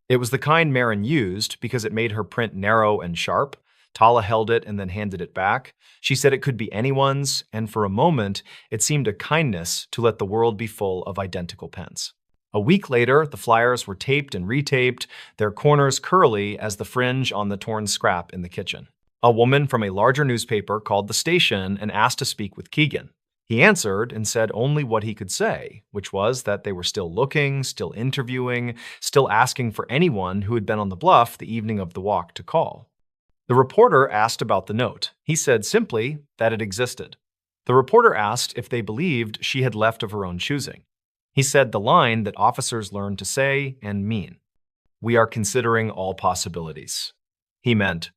It was the kind Marin used because it made her print narrow and sharp. Tala held it and then handed it back. She said it could be anyone's, and for a moment, it seemed a kindness to let the world be full of identical pens. A week later, the flyers were taped and retaped, their corners curly as the fringe on the torn scrap in the kitchen. A woman from a larger newspaper called the station and asked to speak with Keegan. He answered and said only what he could say, which was that they were still looking, still interviewing, still asking for anyone who had been on the bluff the evening of the walk to call. The reporter asked about the note. He said simply that it existed. The reporter asked if they believed she had left of her own choosing. He said the line that officers learn to say and mean. We are considering all possibilities. He meant,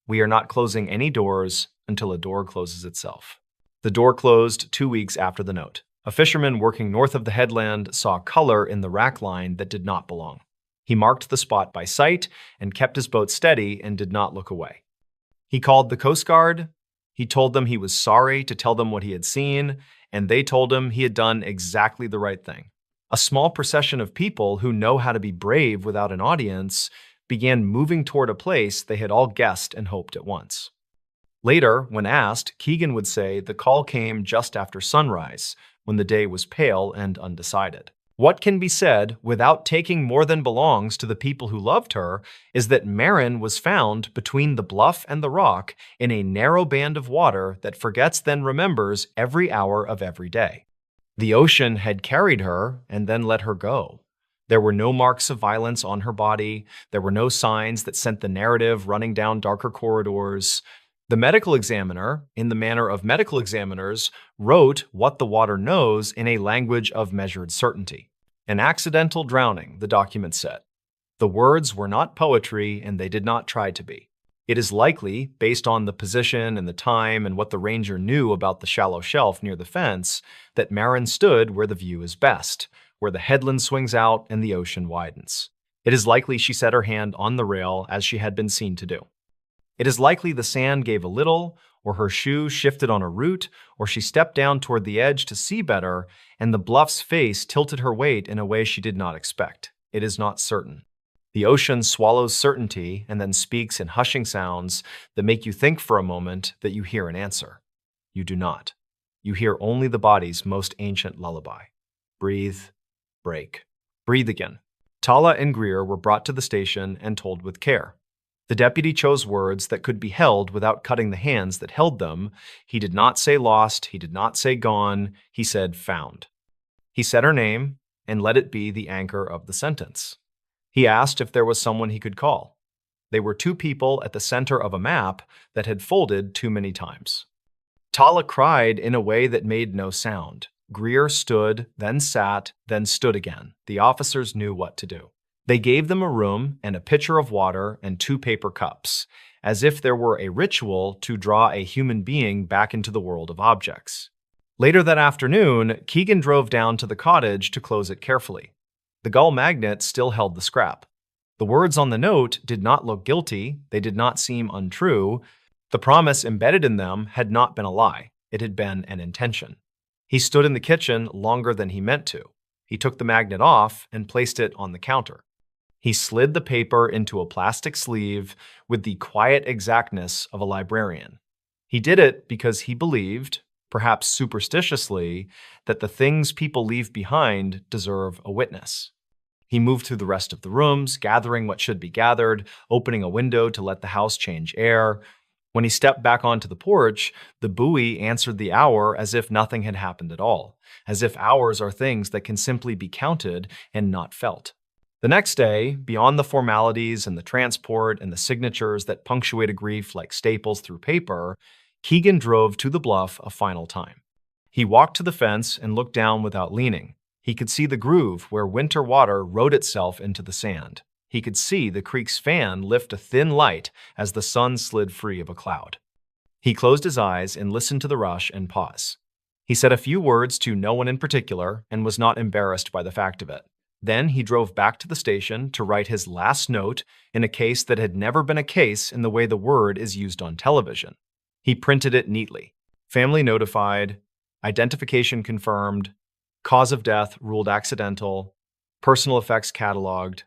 we are not closing any doors until a door closes itself. The door closed 2 weeks after the note. A fisherman working north of the headland saw color in the rack line that did not belong. He marked the spot by sight and kept his boat steady and did not look away. He called the Coast Guard. He told them he was sorry to tell them what he had seen, and they told him he had done exactly the right thing. A small procession of people who know how to be brave without an audience began moving toward a place they had all guessed and hoped at once. Later, when asked, Keegan would say the call came just after sunrise, when the day was pale and undecided. What can be said without taking more than belongs to the people who loved her is that Marin was found between the bluff and the rock in a narrow band of water that forgets then remembers every hour of every day. The ocean had carried her and then let her go. There were no marks of violence on her body. There were no signs that sent the narrative running down darker corridors. The medical examiner, in the manner of medical examiners, wrote what the water knows in a language of measured certainty. An accidental drowning, the document said. The words were not poetry, and they did not try to be. It is likely, based on the position and the time and what the ranger knew about the shallow shelf near the fence, that Marin stood where the view is best, where the headland swings out and the ocean widens. It is likely she set her hand on the rail as she had been seen to do. It is likely the sand gave a little, or her shoe shifted on a root, or she stepped down toward the edge to see better, and the bluff's face tilted her weight in a way she did not expect. It is not certain. The ocean swallows certainty and then speaks in hushing sounds that make you think for a moment that you hear an answer. You do not. You hear only the body's most ancient lullaby. Breathe, break, breathe again. Tala and Greer were brought to the station and told with care. The deputy chose words that could be held without cutting the hands that held them. He did not say lost, he did not say gone, he said found. He said her name and let it be the anchor of the sentence. He asked if there was someone he could call. They were two people at the center of a map that had folded too many times. Tala cried in a way that made no sound. Greer stood, then sat, then stood again. The officers knew what to do. They gave them a room and a pitcher of water and 2 paper cups, as if there were a ritual to draw a human being back into the world of objects. Later that afternoon, Keegan drove down to the cottage to close it carefully. The gull magnet still held the scrap. The words on the note did not look guilty, they did not seem untrue. The promise embedded in them had not been a lie, it had been an intention. He stood in the kitchen longer than he meant to. He took the magnet off and placed it on the counter. He slid the paper into a plastic sleeve with the quiet exactness of a librarian. He did it because he believed, perhaps superstitiously, that the things people leave behind deserve a witness. He moved through the rest of the rooms, gathering what should be gathered, opening a window to let the house change air. When he stepped back onto the porch, the buoy answered the hour as if nothing had happened at all, as if hours are things that can simply be counted and not felt. The next day, beyond the formalities and the transport and the signatures that punctuate a grief like staples through paper, Keegan drove to the bluff a final time. He walked to the fence and looked down without leaning. He could see the groove where winter water wrote itself into the sand. He could see the creek's fan lift a thin light as the sun slid free of a cloud. He closed his eyes and listened to the rush and pause. He said a few words to no one in particular and was not embarrassed by the fact of it. Then he drove back to the station to write his last note in a case that had never been a case in the way the word is used on television. He printed it neatly. Family notified, identification confirmed, cause of death ruled accidental, personal effects cataloged,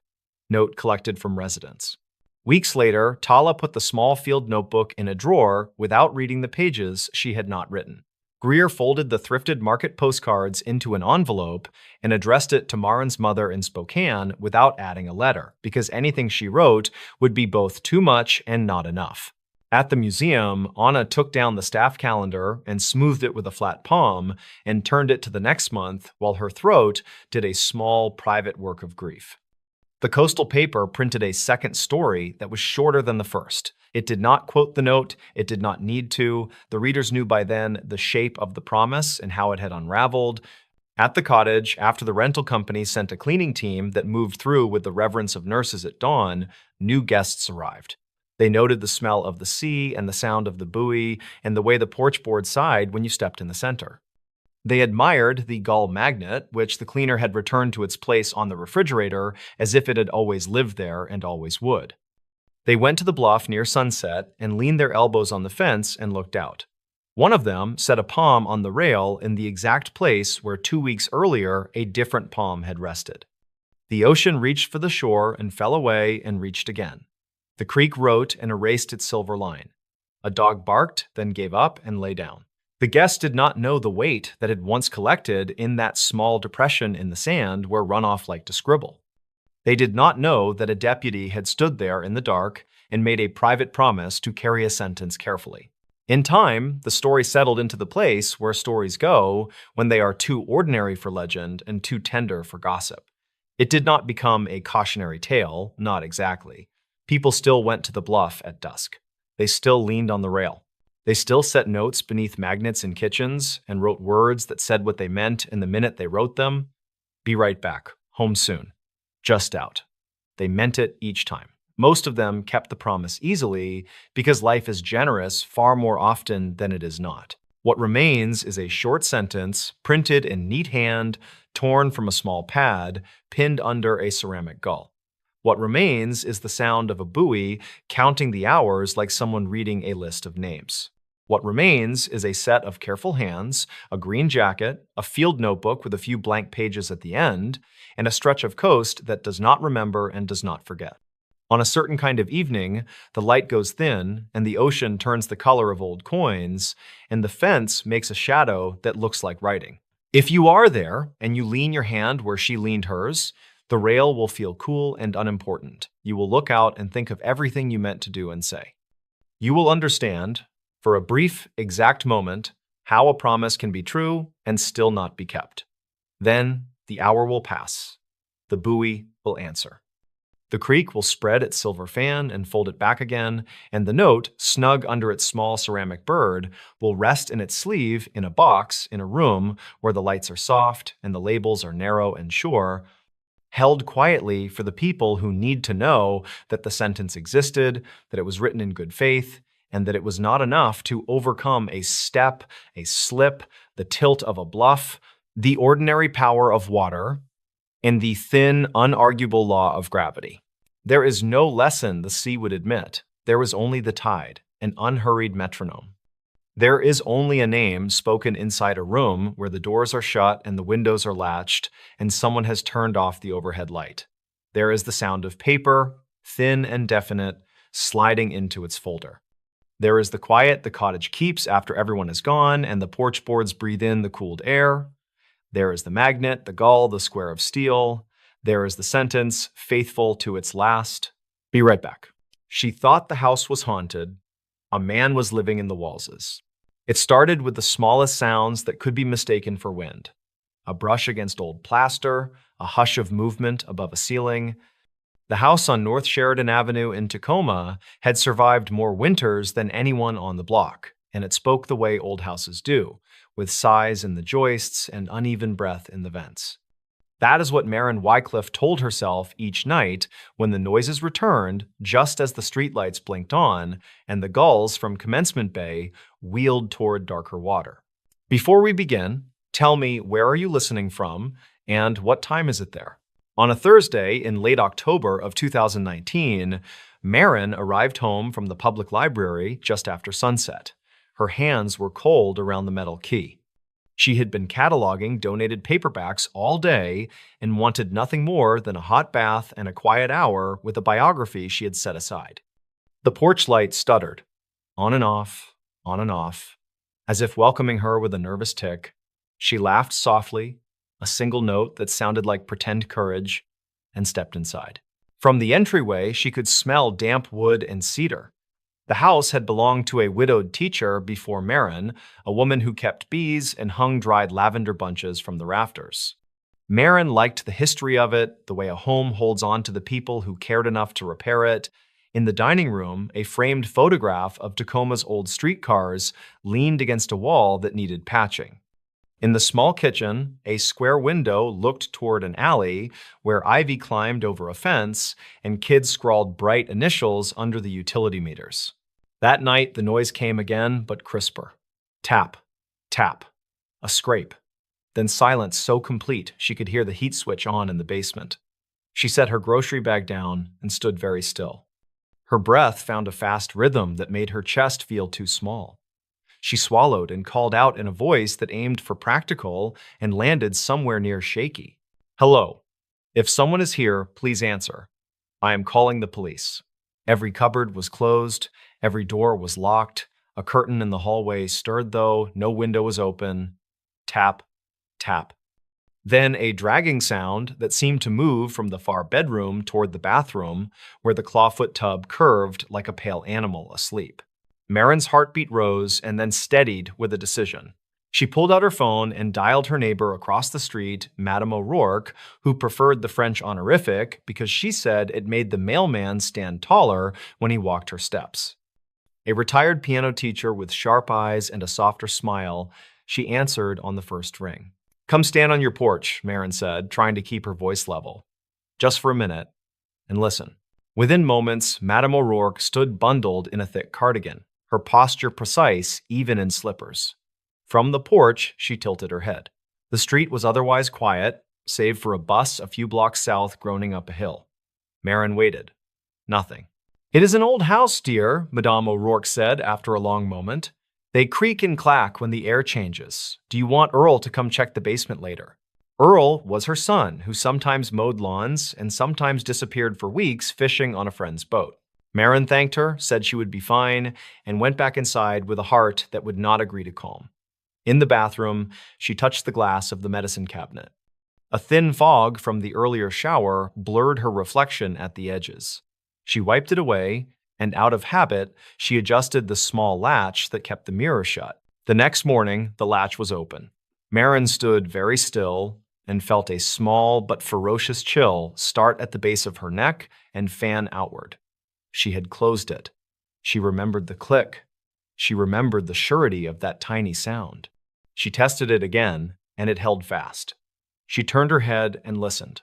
note collected from residents. Weeks later, Tala put the small field notebook in a drawer without reading the pages she had not written. Greer folded the thrifted market postcards into an envelope and addressed it to Marin's mother in Spokane without adding a letter, because anything she wrote would be both too much and not enough. At the museum, Anna took down the staff calendar and smoothed it with a flat palm and turned it to the next month while her throat did a small private work of grief. The coastal paper printed a second story that was shorter than the first. It did not quote the note, it did not need to. The readers knew by then the shape of the promise and how it had unraveled. At the cottage, after the rental company sent a cleaning team that moved through with the reverence of nurses at dawn, new guests arrived. They noted the smell of the sea and the sound of the buoy and the way the porch board sighed when you stepped in the center. They admired the gull magnet, which the cleaner had returned to its place on the refrigerator as if it had always lived there and always would. They went to the bluff near sunset and leaned their elbows on the fence and looked out. One of them set a palm on the rail in the exact place where 2 weeks earlier a different palm had rested. The ocean reached for the shore and fell away and reached again. The creek wrote and erased its silver line. A dog barked, then gave up and lay down. The guests did not know the weight that had once collected in that small depression in the sand where runoff liked to scribble. They did not know that a deputy had stood there in the dark and made a private promise to carry a sentence carefully. In time, the story settled into the place where stories go when they are too ordinary for legend and too tender for gossip. It did not become a cautionary tale, not exactly. People still went to the bluff at dusk. They still leaned on the rail. They still set notes beneath magnets in kitchens and wrote words that said what they meant in the minute they wrote them. Be right back. Home soon. Just out. They meant it each time. Most of them kept the promise easily because life is generous far more often than it is not. What remains is a short sentence printed in neat hand, torn from a small pad, pinned under a ceramic gull. What remains is the sound of a buoy counting the hours like someone reading a list of names. What remains is a set of careful hands, a green jacket, a field notebook with a few blank pages at the end, and a stretch of coast that does not remember and does not forget. On a certain kind of evening, the light goes thin, and the ocean turns the color of old coins, and the fence makes a shadow that looks like writing. If you are there, and you lean your hand where she leaned hers, the rail will feel cool and unimportant. You will look out and think of everything you meant to do and say. You will understand, for a brief, exact moment, how a promise can be true and still not be kept. Then the hour will pass. The buoy will answer. The creek will spread its silver fan and fold it back again, and the note, snug under its small ceramic bird, will rest in its sleeve in a box in a room where the lights are soft and the labels are narrow and sure, held quietly for the people who need to know that the sentence existed, that it was written in good faith, and that it was not enough to overcome a step, a slip, the tilt of a bluff, the ordinary power of water, and the thin, unarguable law of gravity. There is no lesson the sea would admit. There is only the tide, an unhurried metronome. There is only a name spoken inside a room where the doors are shut and the windows are latched, and someone has turned off the overhead light. There is the sound of paper, thin and definite, sliding into its folder. There is the quiet the cottage keeps after everyone is gone and the porch boards breathe in the cooled air. There is the magnet, the gull, the square of steel. There is the sentence, faithful to its last. Be right back. She thought the house was haunted. A man was living in the Wallses. It started with the smallest sounds that could be mistaken for wind. A brush against old plaster, a hush of movement above a ceiling. The house on North Sheridan Avenue in Tacoma had survived more winters than anyone on the block, and it spoke the way old houses do, with sighs in the joists and uneven breath in the vents. That is what Maren Wycliffe told herself each night when the noises returned just as the streetlights blinked on and the gulls from Commencement Bay wheeled toward darker water. Before we begin, tell me, where are you listening from and what time is it there? On a Thursday in late October of 2019, Maren arrived home from the public library just after sunset. Her hands were cold around the metal key. She had been cataloging donated paperbacks all day and wanted nothing more than a hot bath and a quiet hour with a biography she had set aside. The porch light stuttered, on and off, as if welcoming her with a nervous tick. She laughed softly, a single note that sounded like pretend courage, and stepped inside. From the entryway, she could smell damp wood and cedar. The house had belonged to a widowed teacher before Maren, a woman who kept bees and hung dried lavender bunches from the rafters. Maren liked the history of it, the way a home holds on to the people who cared enough to repair it. In the dining room, a framed photograph of Tacoma's old streetcars leaned against a wall that needed patching. In the small kitchen, a square window looked toward an alley where ivy climbed over a fence and kids scrawled bright initials under the utility meters. That night, the noise came again, but crisper. Tap, tap, a scrape. Then silence so complete she could hear the heat switch on in the basement. She set her grocery bag down and stood very still. Her breath found a fast rhythm that made her chest feel too small. She swallowed and called out in a voice that aimed for practical and landed somewhere near shaky. Hello. If someone is here, please answer. I am calling the police. Every cupboard was closed. Every door was locked. A curtain in the hallway stirred, though no window was open. Tap, tap. Then a dragging sound that seemed to move from the far bedroom toward the bathroom, where the clawfoot tub curved like a pale animal asleep. Maren's heartbeat rose and then steadied with a decision. She pulled out her phone and dialed her neighbor across the street, Madame O'Rourke, who preferred the French honorific because she said it made the mailman stand taller when he walked her steps. A retired piano teacher with sharp eyes and a softer smile, she answered on the first ring. Come stand on your porch, Maren said, trying to keep her voice level. Just for a minute, and listen. Within moments, Madame O'Rourke stood bundled in a thick cardigan, her posture precise even in slippers. From the porch, she tilted her head. The street was otherwise quiet, save for a bus a few blocks south groaning up a hill. Maren waited. Nothing. It is an old house, dear, Madame O'Rourke said after a long moment. They creak and clack when the air changes. Do you want Earl to come check the basement later? Earl was her son, who sometimes mowed lawns and sometimes disappeared for weeks fishing on a friend's boat. Marin thanked her, said she would be fine, and went back inside with a heart that would not agree to calm. In the bathroom, she touched the glass of the medicine cabinet. A thin fog from the earlier shower blurred her reflection at the edges. She wiped it away, and out of habit, she adjusted the small latch that kept the mirror shut. The next morning, the latch was open. Marin stood very still and felt a small but ferocious chill start at the base of her neck and fan outward. She had closed it. She remembered the click. She remembered the surety of that tiny sound. She tested it again, and it held fast. She turned her head and listened.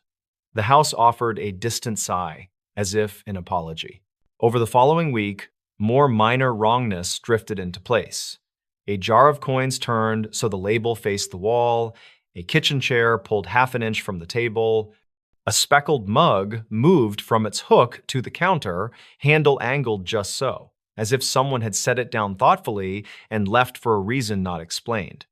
The house offered a distant sigh, as if in apology. Over the following week, more minor wrongness drifted into place. A jar of coins turned so the label faced the wall, a kitchen chair pulled half an inch from the table, a speckled mug moved from its hook to the counter, handle angled just so, as if someone had set it down thoughtfully and left for a reason not explained.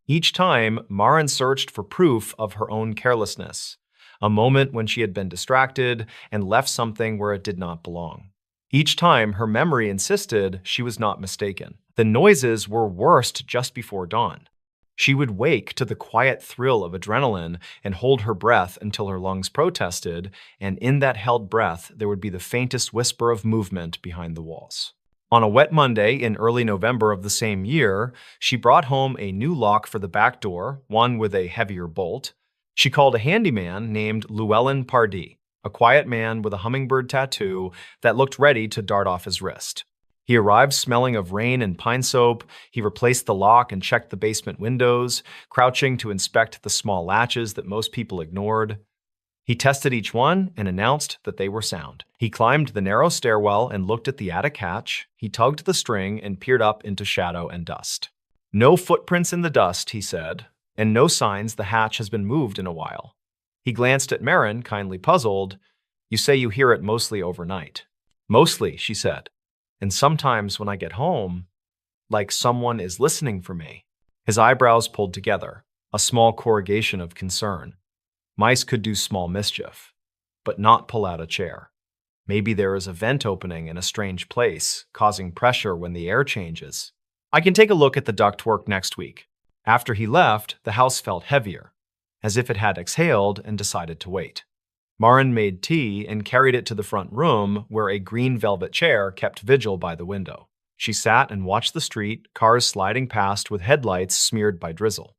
Each time, Marin searched for proof of her own carelessness, a moment when she had been distracted and left something where it did not belong. Each time, her memory insisted she was not mistaken. The noises were worst just before dawn. She would wake to the quiet thrill of adrenaline and hold her breath until her lungs protested, and in that held breath, there would be the faintest whisper of movement behind the walls. On a wet Monday in early November of the same year, she brought home a new lock for the back door, one with a heavier bolt. She called a handyman named Llewellyn Pardee, a quiet man with a hummingbird tattoo that looked ready to dart off his wrist. He arrived smelling of rain and pine soap. He replaced the lock and checked the basement windows, crouching to inspect the small latches that most people ignored. He tested each one and announced that they were sound. He climbed the narrow stairwell and looked at the attic hatch. He tugged the string and peered up into shadow and dust. "No footprints in the dust," he said, "and no signs the hatch has been moved in a while." He glanced at Marin, kindly puzzled. "You say you hear it mostly overnight." "Mostly," she said. "And sometimes when I get home, like someone is listening for me." His eyebrows pulled together, a small corrugation of concern. Mice could do small mischief, but not pull out a chair. Maybe there is a vent opening in a strange place, causing pressure when the air changes. "I can take a look at the ductwork next week." After he left, the house felt heavier, as if it had exhaled and decided to wait. Marin made tea and carried it to the front room, where a green velvet chair kept vigil by the window. She sat and watched the street, cars sliding past with headlights smeared by drizzle.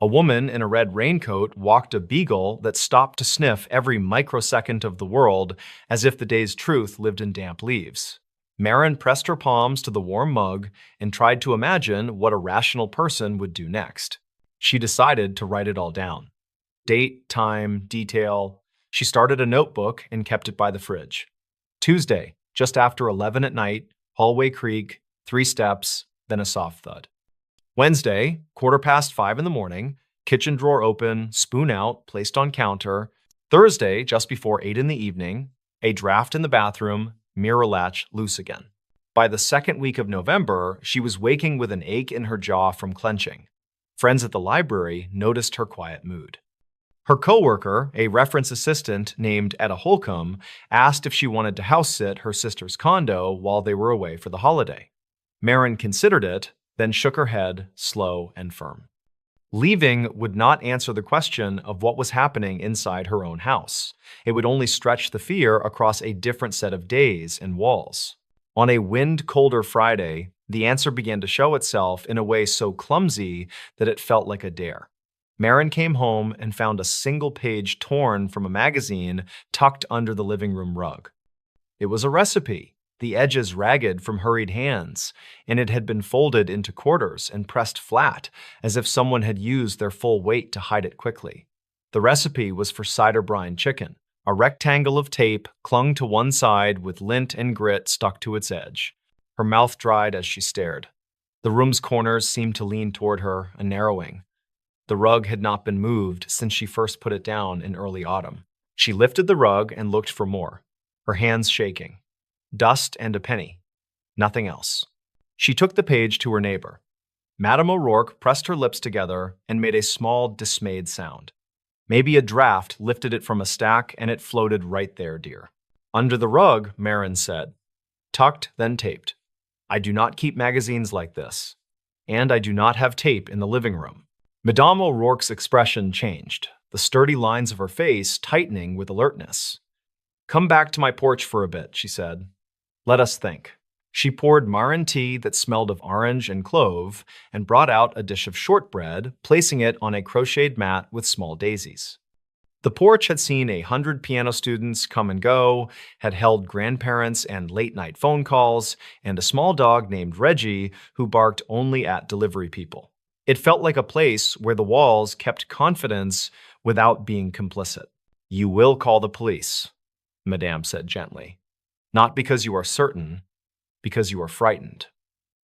A woman in a red raincoat walked a beagle that stopped to sniff every microsecond of the world, as if the day's truth lived in damp leaves. Marin pressed her palms to the warm mug and tried to imagine what a rational person would do next. She decided to write it all down. Date, time, detail. She started a notebook and kept it by the fridge. Tuesday, just after 11 at night, hallway creak, 3 steps, then a soft thud. Wednesday, 5:15 in the morning, kitchen drawer open, spoon out, placed on counter. Thursday, just before 8 in the evening, a draft in the bathroom, mirror latch loose again. By the second week of November, she was waking with an ache in her jaw from clenching. Friends at the library noticed her quiet mood. Her coworker, a reference assistant named Etta Holcomb, asked if she wanted to house sit her sister's condo while they were away for the holiday. Marin considered it, then shook her head, slow and firm. Leaving would not answer the question of what was happening inside her own house. It would only stretch the fear across a different set of days and walls. On a wind-colder Friday, the answer began to show itself in a way so clumsy that it felt like a dare. Marin came home and found a single page torn from a magazine tucked under the living room rug. It was a recipe, the edges ragged from hurried hands, and it had been folded into quarters and pressed flat, as if someone had used their full weight to hide it quickly. The recipe was for cider brine chicken. A rectangle of tape clung to one side with lint and grit stuck to its edge. Her mouth dried as she stared. The room's corners seemed to lean toward her, a narrowing. The rug had not been moved since she first put it down in early autumn. She lifted the rug and looked for more, her hands shaking. Dust and a penny. Nothing else. She took the page to her neighbor. Madame O'Rourke pressed her lips together and made a small, dismayed sound. Maybe a draft lifted it from a stack and it floated right there, dear. Under the rug, Marin said. Tucked, then taped. I do not keep magazines like this. And I do not have tape in the living room. Madame O'Rourke's expression changed, the sturdy lines of her face tightening with alertness. Come back to my porch for a bit, she said. Let us think. She poured Marin tea that smelled of orange and clove and brought out a dish of shortbread, placing it on a crocheted mat with small daisies. The porch had seen 100 piano students come and go, had held grandparents and late-night phone calls, and a small dog named Reggie who barked only at delivery people. It felt like a place where the walls kept confidence without being complicit. You will call the police, Madame said gently. Not because you are certain, because you are frightened.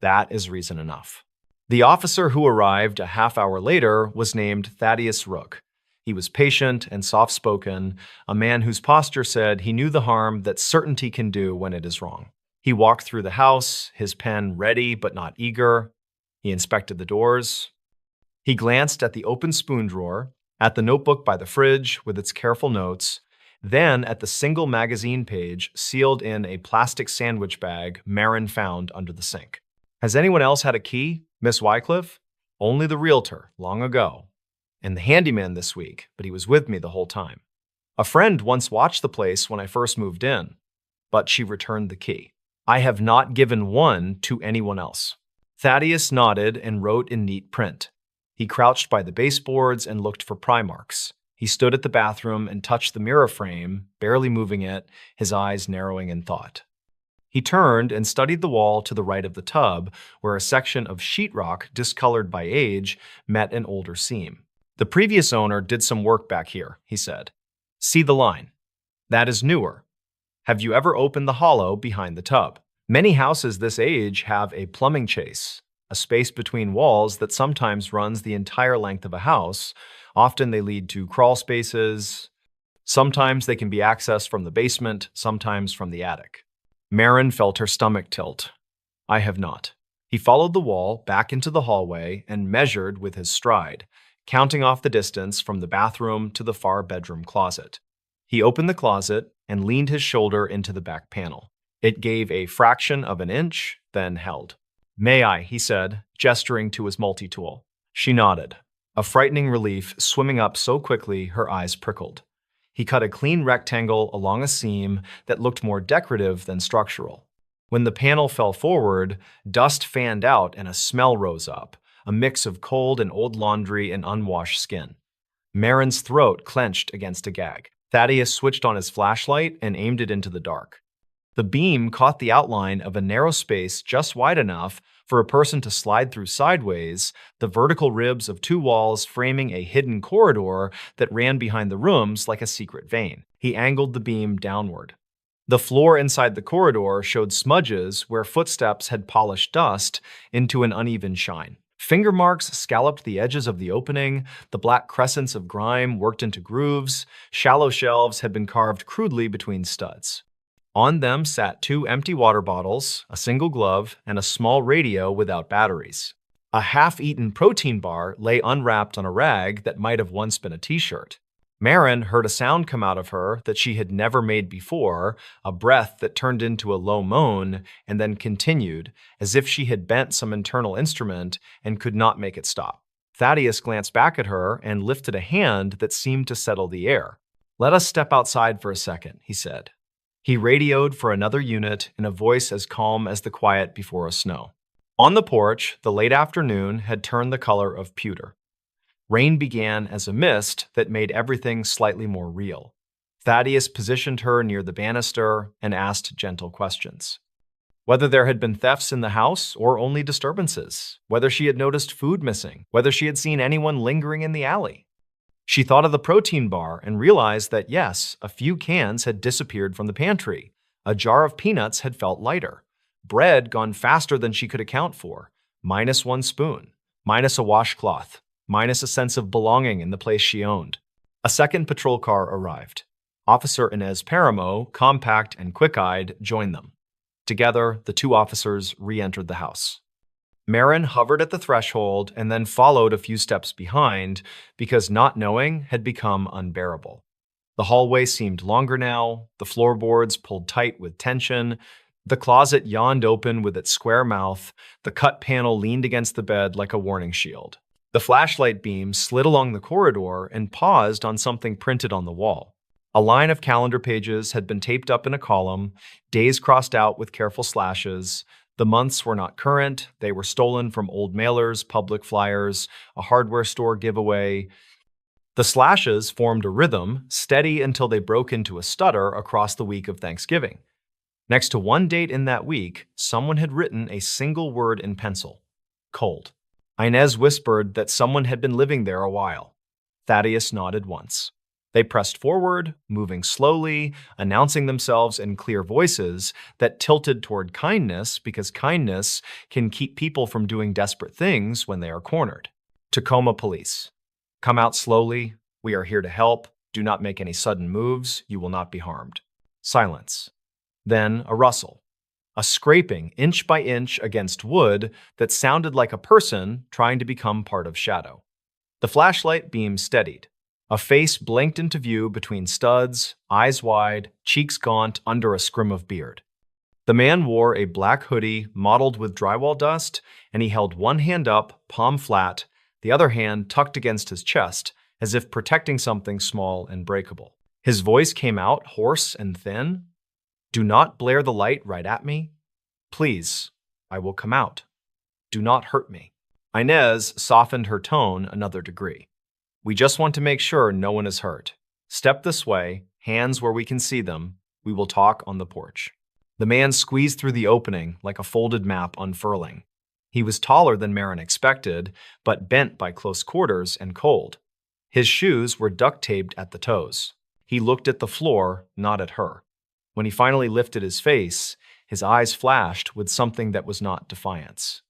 That is reason enough. The officer who arrived a half hour later was named Thaddeus Rook. He was patient and soft-spoken, a man whose posture said he knew the harm that certainty can do when it is wrong. He walked through the house, his pen ready but not eager. He inspected the doors. He glanced at the open spoon drawer, at the notebook by the fridge with its careful notes, then at the single magazine page sealed in a plastic sandwich bag Marin found under the sink. Has anyone else had a key, Miss Wycliffe? Only the realtor, long ago. And the handyman this week, but he was with me the whole time. A friend once watched the place when I first moved in, but she returned the key. I have not given one to anyone else. Thaddeus nodded and wrote in neat print. He crouched by the baseboards and looked for pry marks. He stood at the bathroom and touched the mirror frame, barely moving it, his eyes narrowing in thought. He turned and studied the wall to the right of the tub, where a section of sheetrock, discolored by age, met an older seam. The previous owner did some work back here, he said. See the line. That is newer. Have you ever opened the hollow behind the tub? Many houses this age have a plumbing chase, a space between walls that sometimes runs the entire length of a house. Often they lead to crawl spaces. Sometimes they can be accessed from the basement, sometimes from the attic. Marin felt her stomach tilt. I have not. He followed the wall back into the hallway and measured with his stride, counting off the distance from the bathroom to the far bedroom closet. He opened the closet and leaned his shoulder into the back panel. It gave a fraction of an inch, then held. May I, he said, gesturing to his multi-tool. She nodded, a frightening relief swimming up so quickly her eyes prickled. He cut a clean rectangle along a seam that looked more decorative than structural. When the panel fell forward, dust fanned out and a smell rose up, a mix of cold and old laundry and unwashed skin. Marin's throat clenched against a gag. Thaddeus switched on his flashlight and aimed it into the dark. The beam caught the outline of a narrow space just wide enough for a person to slide through sideways, the vertical ribs of two walls framing a hidden corridor that ran behind the rooms like a secret vein. He angled the beam downward. The floor inside the corridor showed smudges where footsteps had polished dust into an uneven shine. Finger marks scalloped the edges of the opening, the black crescents of grime worked into grooves, shallow shelves had been carved crudely between studs. On them sat 2 empty water bottles, a single glove, and a small radio without batteries. A half-eaten protein bar lay unwrapped on a rag that might have once been a t-shirt. Marin heard a sound come out of her that she had never made before, a breath that turned into a low moan and then continued, as if she had bent some internal instrument and could not make it stop. Thaddeus glanced back at her and lifted a hand that seemed to settle the air. Let us step outside for a second, he said. He radioed for another unit in a voice as calm as the quiet before a snow. On the porch, the late afternoon had turned the color of pewter. Rain began as a mist that made everything slightly more real. Thaddeus positioned her near the banister and asked gentle questions. Whether there had been thefts in the house or only disturbances, whether she had noticed food missing, whether she had seen anyone lingering in the alley. She thought of the protein bar and realized that, yes, a few cans had disappeared from the pantry. A jar of peanuts had felt lighter. Bread gone faster than she could account for. Minus 1 spoon. Minus a washcloth. Minus a sense of belonging in the place she owned. A second patrol car arrived. Officer Inez Paramo, compact and quick-eyed, joined them. Together, the 2 officers re-entered the house. Marin hovered at the threshold and then followed a few steps behind because not knowing had become unbearable. The hallway seemed longer now, the floorboards pulled tight with tension, the closet yawned open with its square mouth, the cut panel leaned against the bed like a warning shield. The flashlight beam slid along the corridor and paused on something printed on the wall. A line of calendar pages had been taped up in a column, days crossed out with careful slashes. The months were not current, they were stolen from old mailers, public flyers, a hardware store giveaway. The slashes formed a rhythm, steady until they broke into a stutter across the week of Thanksgiving. Next to one date in that week, someone had written a single word in pencil: cold. Inez whispered that someone had been living there a while. Thaddeus nodded once. They pressed forward, moving slowly, announcing themselves in clear voices that tilted toward kindness because kindness can keep people from doing desperate things when they are cornered. Tacoma Police. Come out slowly. We are here to help. Do not make any sudden moves. You will not be harmed. Silence. Then a rustle. A scraping inch by inch against wood that sounded like a person trying to become part of shadow. The flashlight beam steadied. A face blinked into view between studs, eyes wide, cheeks gaunt under a scrim of beard. The man wore a black hoodie mottled with drywall dust, and he held one hand up, palm flat, the other hand tucked against his chest, as if protecting something small and breakable. His voice came out hoarse and thin. Do not blare the light right at me. Please, I will come out. Do not hurt me. Inez softened her tone another degree. We just want to make sure no one is hurt. Step this way, hands where we can see them. We will talk on the porch. The man squeezed through the opening like a folded map unfurling. He was taller than Marin expected, but bent by close quarters and cold. His shoes were duct-taped at the toes. He looked at the floor, not at her. When he finally lifted his face, his eyes flashed with something that was not defiance.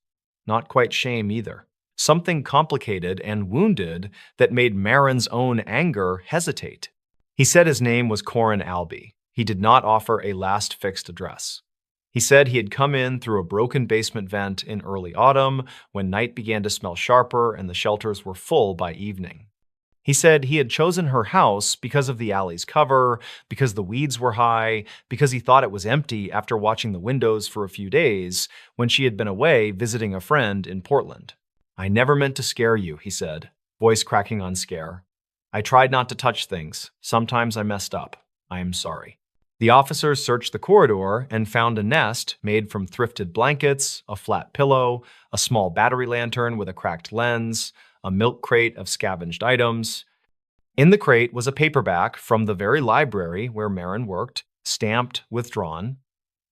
Not quite shame either. Something complicated and wounded that made Marin's own anger hesitate. He said his name was Corin Albee. He did not offer a last fixed address. He said he had come in through a broken basement vent in early autumn when night began to smell sharper and the shelters were full by evening. He said he had chosen her house because of the alley's cover, because the weeds were high, because he thought it was empty after watching the windows for a few days when she had been away visiting a friend in Portland. I never meant to scare you, he said, voice cracking on scare. I tried not to touch things. Sometimes I messed up. I am sorry. The officers searched the corridor and found a nest made from thrifted blankets, a flat pillow, a small battery lantern with a cracked lens, a milk crate of scavenged items. In the crate was a paperback from the very library where Marin worked, stamped, withdrawn,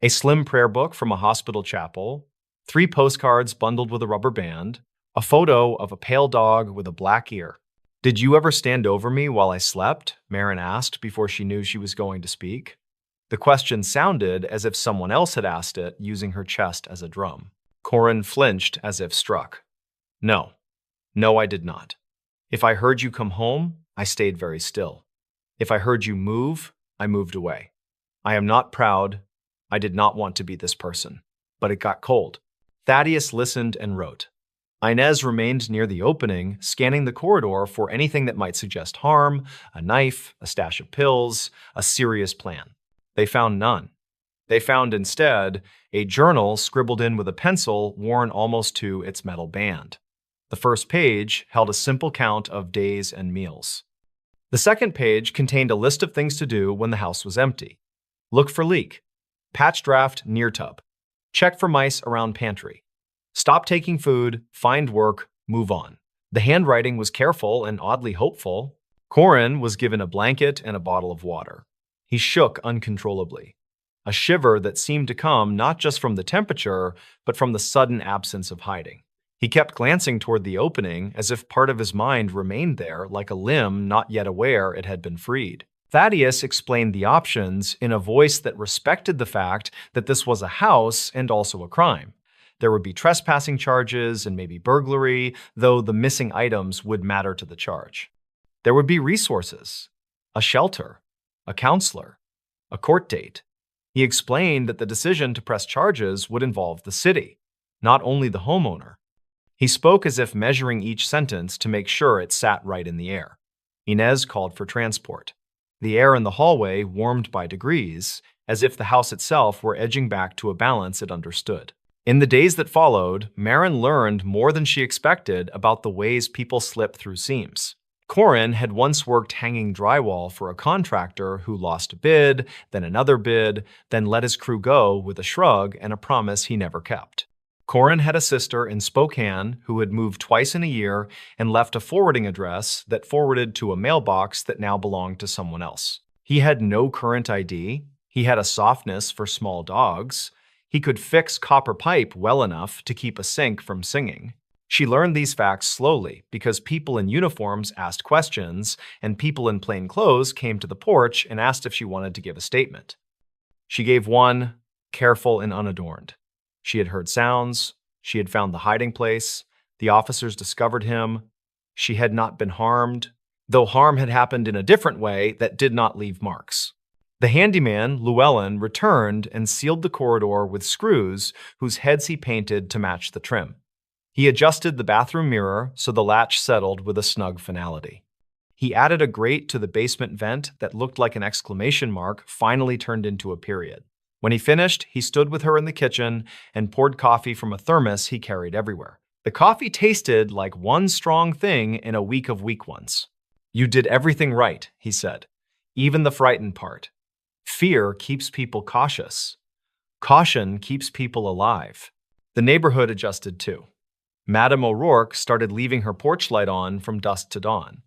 a slim prayer book from a hospital chapel, 3 postcards bundled with a rubber band, a photo of a pale dog with a black ear. Did you ever stand over me while I slept? Marin asked before she knew she was going to speak. The question sounded as if someone else had asked it, using her chest as a drum. Corin flinched as if struck. No. No, I did not. If I heard you come home, I stayed very still. If I heard you move, I moved away. I am not proud. I did not want to be this person. But it got cold. Thaddeus listened and wrote. Inez remained near the opening, scanning the corridor for anything that might suggest harm, a knife, a stash of pills, a serious plan. They found none. They found instead a journal scribbled in with a pencil worn almost to its metal band. The first page held a simple count of days and meals. The second page contained a list of things to do when the house was empty. Look for leak. Patch draft near tub. Check for mice around pantry. Stop taking food, find work, move on. The handwriting was careful and oddly hopeful. Corin was given a blanket and a bottle of water. He shook uncontrollably. A shiver that seemed to come not just from the temperature, but from the sudden absence of hiding. He kept glancing toward the opening as if part of his mind remained there like a limb not yet aware it had been freed. Thaddeus explained the options in a voice that respected the fact that this was a house and also a crime. There would be trespassing charges and maybe burglary, though the missing items would matter to the charge. There would be resources, a shelter, a counselor, a court date. He explained that the decision to press charges would involve the city, not only the homeowner. He spoke as if measuring each sentence to make sure it sat right in the air. Inez called for transport. The air in the hallway warmed by degrees, as if the house itself were edging back to a balance it understood. In the days that followed, Marin learned more than she expected about the ways people slip through seams. Corin had once worked hanging drywall for a contractor who lost a bid, then another bid, then let his crew go with a shrug and a promise he never kept. Corin had a sister in Spokane who had moved twice in a year and left a forwarding address that forwarded to a mailbox that now belonged to someone else. He had no current ID. He had a softness for small dogs. He could fix copper pipe well enough to keep a sink from singing. She learned these facts slowly because people in uniforms asked questions and people in plain clothes came to the porch and asked if she wanted to give a statement. She gave one, careful and unadorned. She had heard sounds. She had found the hiding place. The officers discovered him. She had not been harmed, though harm had happened in a different way that did not leave marks. The handyman, Llewellyn, returned and sealed the corridor with screws whose heads he painted to match the trim. He adjusted the bathroom mirror so the latch settled with a snug finality. He added a grate to the basement vent that looked like an exclamation mark finally turned into a period. When he finished, he stood with her in the kitchen and poured coffee from a thermos he carried everywhere. The coffee tasted like one strong thing in a week of weak ones. "You did everything right," he said, "even the frightened part. Fear keeps people cautious. Caution keeps people alive." The neighborhood adjusted too. Madame O'Rourke started leaving her porch light on from dusk to dawn.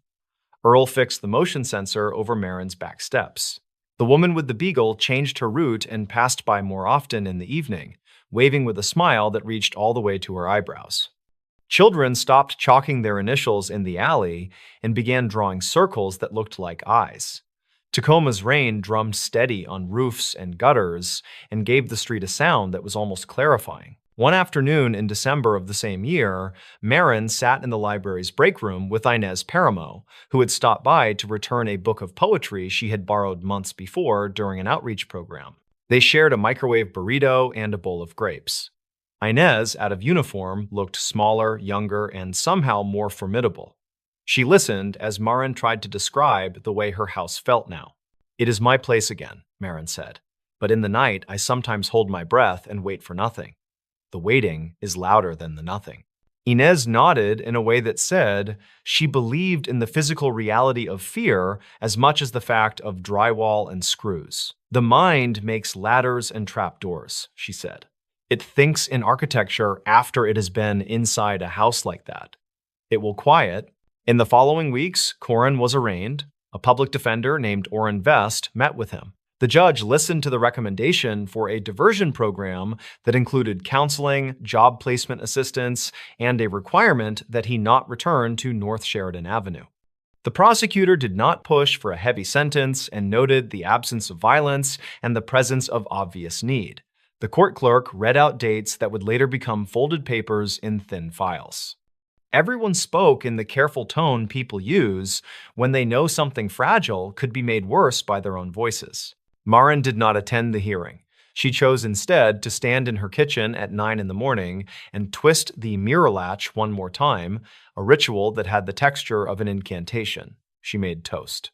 Earl fixed the motion sensor over Marin's back steps. The woman with the beagle changed her route and passed by more often in the evening, waving with a smile that reached all the way to her eyebrows. Children stopped chalking their initials in the alley and began drawing circles that looked like eyes. Tacoma's rain drummed steady on roofs and gutters and gave the street a sound that was almost clarifying. One afternoon in December of the same year, Marin sat in the library's break room with Inez Paramo, who had stopped by to return a book of poetry she had borrowed months before during an outreach program. They shared a microwave burrito and a bowl of grapes. Inez, out of uniform, looked smaller, younger, and somehow more formidable. She listened as Marin tried to describe the way her house felt now. "It is my place again," Marin said. "But in the night, I sometimes hold my breath and wait for nothing. The waiting is louder than the nothing." Inez nodded in a way that said she believed in the physical reality of fear as much as the fact of drywall and screws. "The mind makes ladders and trapdoors," she said. "It thinks in architecture after it has been inside a house like that. It will quiet." In the following weeks, Corin was arraigned. A public defender named Orrin Vest met with him. The judge listened to the recommendation for a diversion program that included counseling, job placement assistance, and a requirement that he not return to North Sheridan Avenue. The prosecutor did not push for a heavy sentence and noted the absence of violence and the presence of obvious need. The court clerk read out dates that would later become folded papers in thin files. Everyone spoke in the careful tone people use when they know something fragile could be made worse by their own voices. Marin did not attend the hearing. She chose instead to stand in her kitchen at 9 in the morning and twist the mirror latch one more time, a ritual that had the texture of an incantation. She made toast.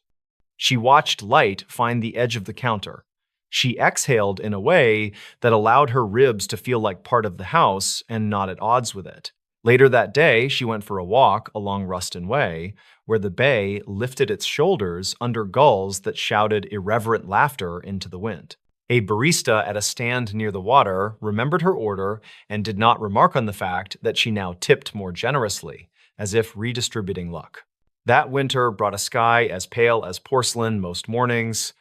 She watched light find the edge of the counter. She exhaled in a way that allowed her ribs to feel like part of the house and not at odds with it. Later that day, she went for a walk along Ruston Way, where the bay lifted its shoulders under gulls that shouted irreverent laughter into the wind. A barista at a stand near the water remembered her order and did not remark on the fact that she now tipped more generously, as if redistributing luck. That winter brought a sky as pale as porcelain most mornings.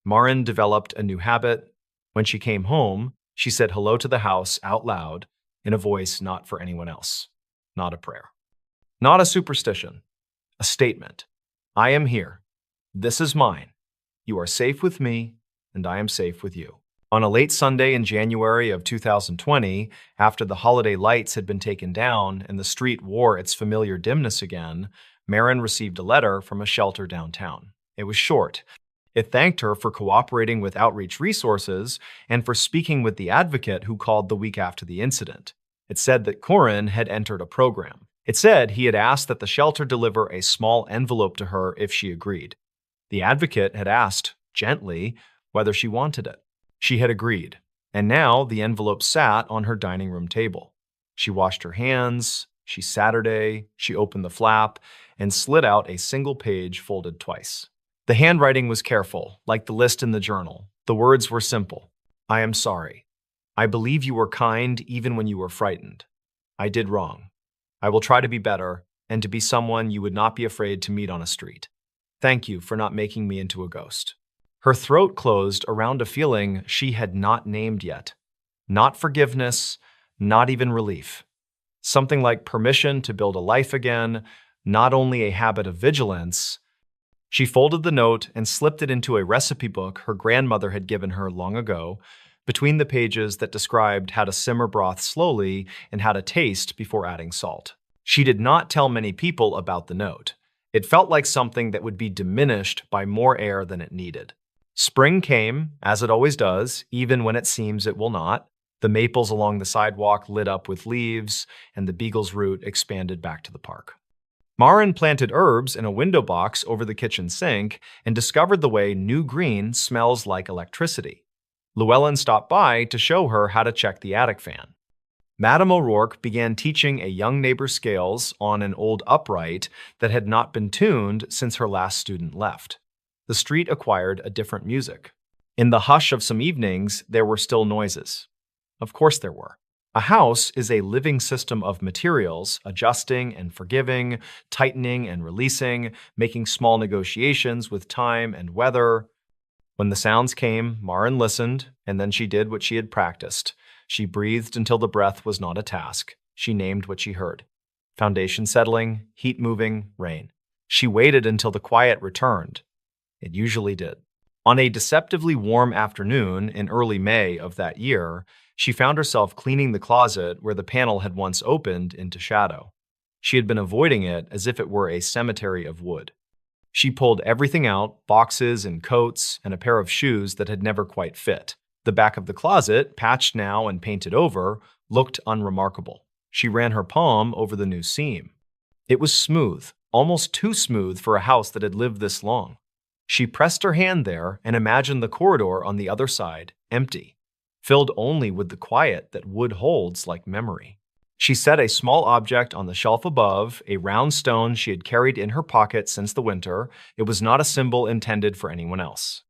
Marin developed a new habit. When she came home, she said hello to the house out loud in a voice not for anyone else. Not a prayer. Not a superstition. A statement. I am here. This is mine. You are safe with me, and I am safe with you. On a late Sunday in January of 2020, after the holiday lights had been taken down and the street wore its familiar dimness again, Marin received a letter from a shelter downtown. It was short. It thanked her for cooperating with outreach resources and for speaking with the advocate who called the week after the incident. It said that Corin had entered a program. It said he had asked that the shelter deliver a small envelope to her if she agreed. The advocate had asked, gently, whether she wanted it. She had agreed, and now the envelope sat on her dining room table. She washed her hands, she opened the flap, and slid out a single page folded twice. The handwriting was careful, like the list in the journal. The words were simple. I am sorry. I believe you were kind even when you were frightened. I did wrong. I will try to be better and to be someone you would not be afraid to meet on a street. Thank you for not making me into a ghost. Her throat closed around a feeling she had not named yet. Not forgiveness, not even relief. Something like permission to build a life again, not only a habit of vigilance. She folded the note and slipped it into a recipe book her grandmother had given her long ago, between the pages that described how to simmer broth slowly and how to taste before adding salt. She did not tell many people about the note. It felt like something that would be diminished by more air than it needed. Spring came, as it always does, even when it seems it will not. The maples along the sidewalk lit up with leaves, and the beagle's route expanded back to the park. Maren planted herbs in a window box over the kitchen sink and discovered the way new green smells like electricity. Llewellyn stopped by to show her how to check the attic fan. Madame O'Rourke began teaching a young neighbor scales on an old upright that had not been tuned since her last student left. The street acquired a different music. In the hush of some evenings, there were still noises. Of course there were. A house is a living system of materials, adjusting and forgiving, tightening and releasing, making small negotiations with time and weather. When the sounds came, Maren listened, and then she did what she had practiced. She breathed until the breath was not a task. She named what she heard. Foundation settling, heat moving, rain. She waited until the quiet returned. It usually did. On a deceptively warm afternoon in early May of that year, she found herself cleaning the closet where the panel had once opened into shadow. She had been avoiding it as if it were a cemetery of wood. She pulled everything out, boxes and coats and a pair of shoes that had never quite fit. The back of the closet, patched now and painted over, looked unremarkable. She ran her palm over the new seam. It was smooth, almost too smooth for a house that had lived this long. She pressed her hand there and imagined the corridor on the other side, empty, filled only with the quiet that wood holds like memory. She set a small object on the shelf above, a round stone she had carried in her pocket since the winter. It was not a symbol intended for anyone else.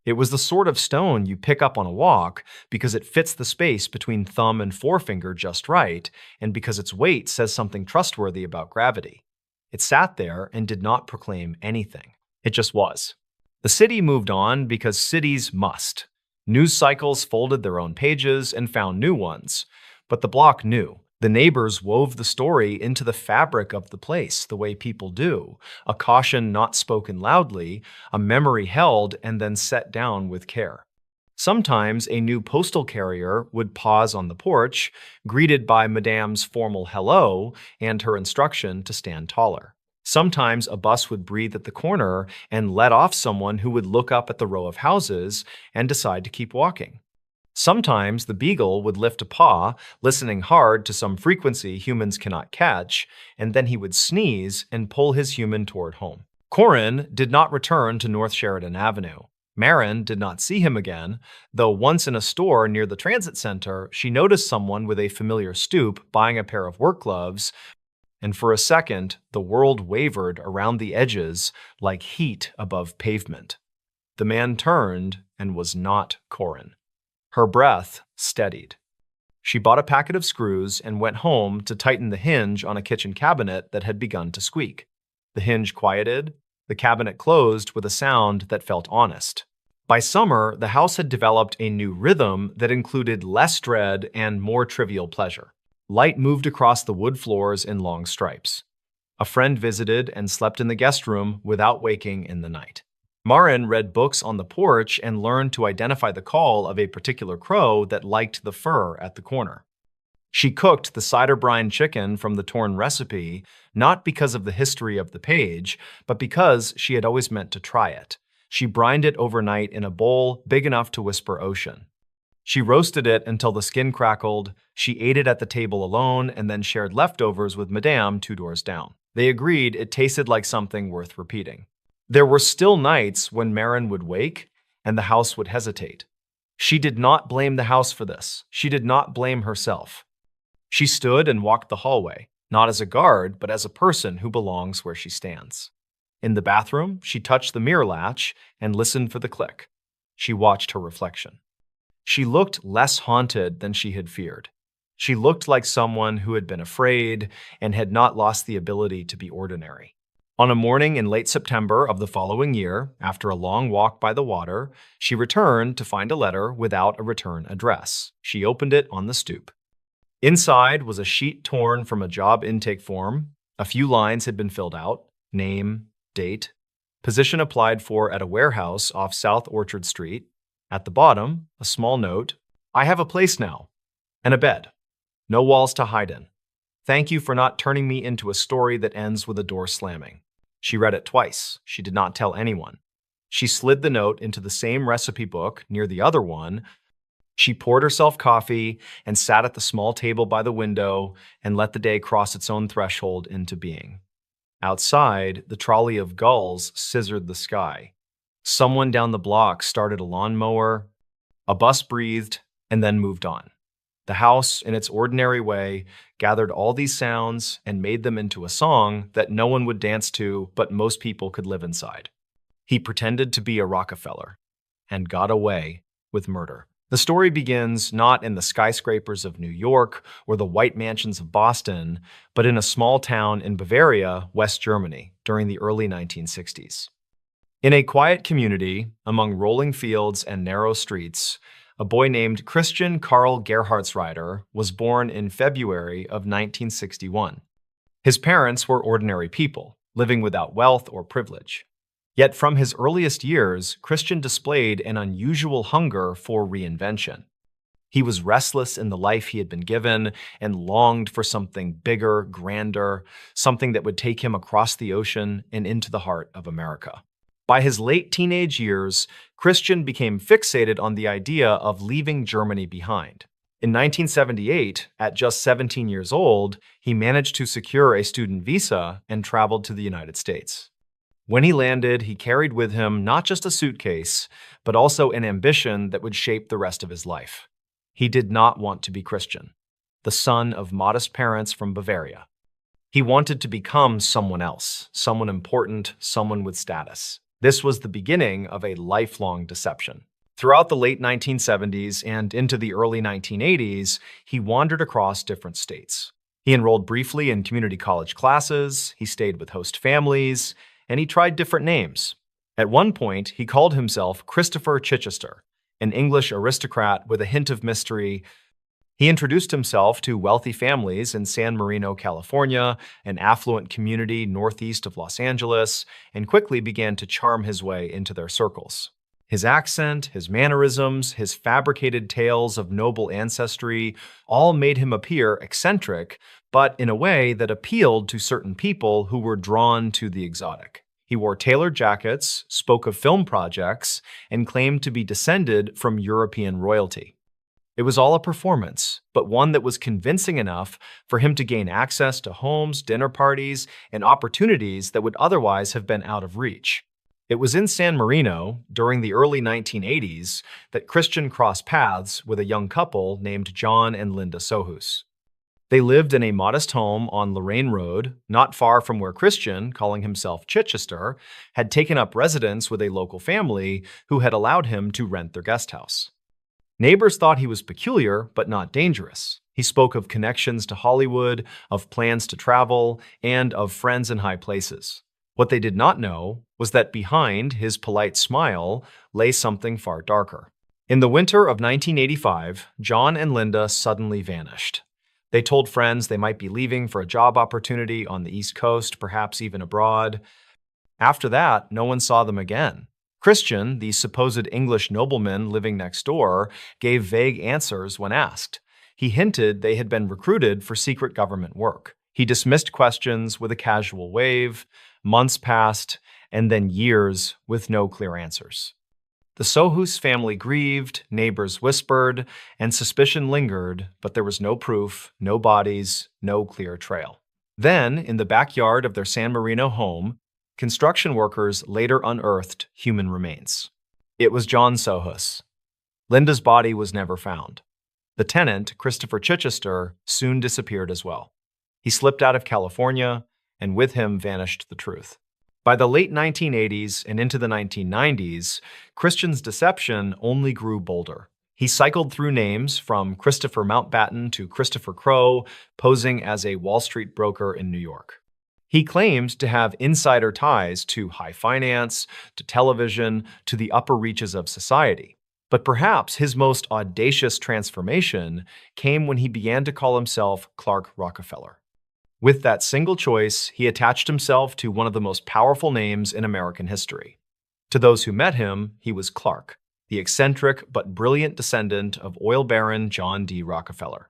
It was the sort of stone you pick up on a walk because it fits the space between thumb and forefinger just right, and because its weight says something trustworthy about gravity. It sat there and did not proclaim anything. It just was. The city moved on because cities must. News cycles folded their own pages and found new ones. But the block knew. The neighbors wove the story into the fabric of the place, the way people do. A caution not spoken loudly, a memory held and then set down with care. Sometimes a new postal carrier would pause on the porch, greeted by Madame's formal hello and her instruction to stand taller. Sometimes a bus would breathe at the corner and let off someone who would look up at the row of houses and decide to keep walking. Sometimes the beagle would lift a paw, listening hard to some frequency humans cannot catch, and then he would sneeze and pull his human toward home. Corin did not return to North Sheridan Avenue. Maren did not see him again, though once in a store near the transit center, she noticed someone with a familiar stoop buying a pair of work gloves, and for a second, the world wavered around the edges like heat above pavement. The man turned and was not Corin. Her breath steadied. She bought a packet of screws and went home to tighten the hinge on a kitchen cabinet that had begun to squeak. The hinge quieted. The cabinet closed with a sound that felt honest. By summer, the house had developed a new rhythm that included less dread and more trivial pleasure. Light moved across the wood floors in long stripes. A friend visited and slept in the guest room without waking in the night. Maren read books on the porch and learned to identify the call of a particular crow that liked the fur at the corner. She cooked the cider brine chicken from the torn recipe, not because of the history of the page, but because she had always meant to try it. She brined it overnight in a bowl big enough to whisper ocean. She roasted it until the skin crackled. She ate it at the table alone and then shared leftovers with Madame 2 doors down. They agreed it tasted like something worth repeating. There were still nights when Marin would wake and the house would hesitate. She did not blame the house for this. She did not blame herself. She stood and walked the hallway, not as a guard, but as a person who belongs where she stands. In the bathroom, she touched the mirror latch and listened for the click. She watched her reflection. She looked less haunted than she had feared. She looked like someone who had been afraid and had not lost the ability to be ordinary. On a morning in late September of the following year, after a long walk by the water, she returned to find a letter without a return address. She opened it on the stoop. Inside was a sheet torn from a job intake form. A few lines had been filled out: name, date, position applied for at a warehouse off South Orchard Street. At the bottom, a small note: I have a place now, and a bed. No walls to hide in. Thank you for not turning me into a story that ends with a door slamming. She read it twice. She did not tell anyone. She slid the note into the same recipe book near the other one. She poured herself coffee and sat at the small table by the window and let the day cross its own threshold into being. Outside, the trolley of gulls scissored the sky. Someone down the block started a lawnmower. A bus breathed and then moved on. The house, in its ordinary way, gathered all these sounds and made them into a song that no one would dance to, but most people could live inside. He pretended to be a Rockefeller and got away with murder. The story begins not in the skyscrapers of New York or the white mansions of Boston, but in a small town in Bavaria, West Germany, during the early 1960s. In a quiet community, among rolling fields and narrow streets, a boy named Christian Karl Gerhardsreiter was born in February of 1961. His parents were ordinary people, living without wealth or privilege. Yet from his earliest years, Christian displayed an unusual hunger for reinvention. He was restless in the life he had been given and longed for something bigger, grander, something that would take him across the ocean and into the heart of America. By his late teenage years, Christian became fixated on the idea of leaving Germany behind. In 1978, at just 17 years old, he managed to secure a student visa and traveled to the United States. When he landed, he carried with him not just a suitcase, but also an ambition that would shape the rest of his life. He did not want to be Christian, the son of modest parents from Bavaria. He wanted to become someone else, someone important, someone with status. This was the beginning of a lifelong deception. Throughout the late 1970s and into the early 1980s, he wandered across different states. He enrolled briefly in community college classes, he stayed with host families, and he tried different names. At one point, he called himself Christopher Chichester, an English aristocrat with a hint of mystery. He introduced himself to wealthy families in San Marino, California, an affluent community northeast of Los Angeles, and quickly began to charm his way into their circles. His accent, his mannerisms, his fabricated tales of noble ancestry all made him appear eccentric, but in a way that appealed to certain people who were drawn to the exotic. He wore tailored jackets, spoke of film projects, and claimed to be descended from European royalty. It was all a performance, but one that was convincing enough for him to gain access to homes, dinner parties, and opportunities that would otherwise have been out of reach. It was in San Marino, during the early 1980s, that Christian crossed paths with a young couple named John and Linda Sohus. They lived in a modest home on Lorraine Road, not far from where Christian, calling himself Chichester, had taken up residence with a local family who had allowed him to rent their guest house. Neighbors thought he was peculiar, but not dangerous. He spoke of connections to Hollywood, of plans to travel, and of friends in high places. What they did not know was that behind his polite smile lay something far darker. In the winter of 1985, John and Linda suddenly vanished. They told friends they might be leaving for a job opportunity on the East Coast, perhaps even abroad. After that, no one saw them again. Christian, the supposed English nobleman living next door, gave vague answers when asked. He hinted they had been recruited for secret government work. He dismissed questions with a casual wave. Months passed, and then years with no clear answers. The Sohus family grieved, neighbors whispered, and suspicion lingered, but there was no proof, no bodies, no clear trail. Then, in the backyard of their San Marino home, construction workers later unearthed human remains. It was John Sohus. Linda's body was never found. The tenant, Christopher Chichester, soon disappeared as well. He slipped out of California, and with him vanished the truth. By the late 1980s and into the 1990s, Christian's deception only grew bolder. He cycled through names from Christopher Mountbatten to Christopher Crowe, posing as a Wall Street broker in New York. He claimed to have insider ties to high finance, to television, to the upper reaches of society. But perhaps his most audacious transformation came when he began to call himself Clark Rockefeller. With that single choice, he attached himself to one of the most powerful names in American history. To those who met him, he was Clark, the eccentric but brilliant descendant of oil baron John D. Rockefeller.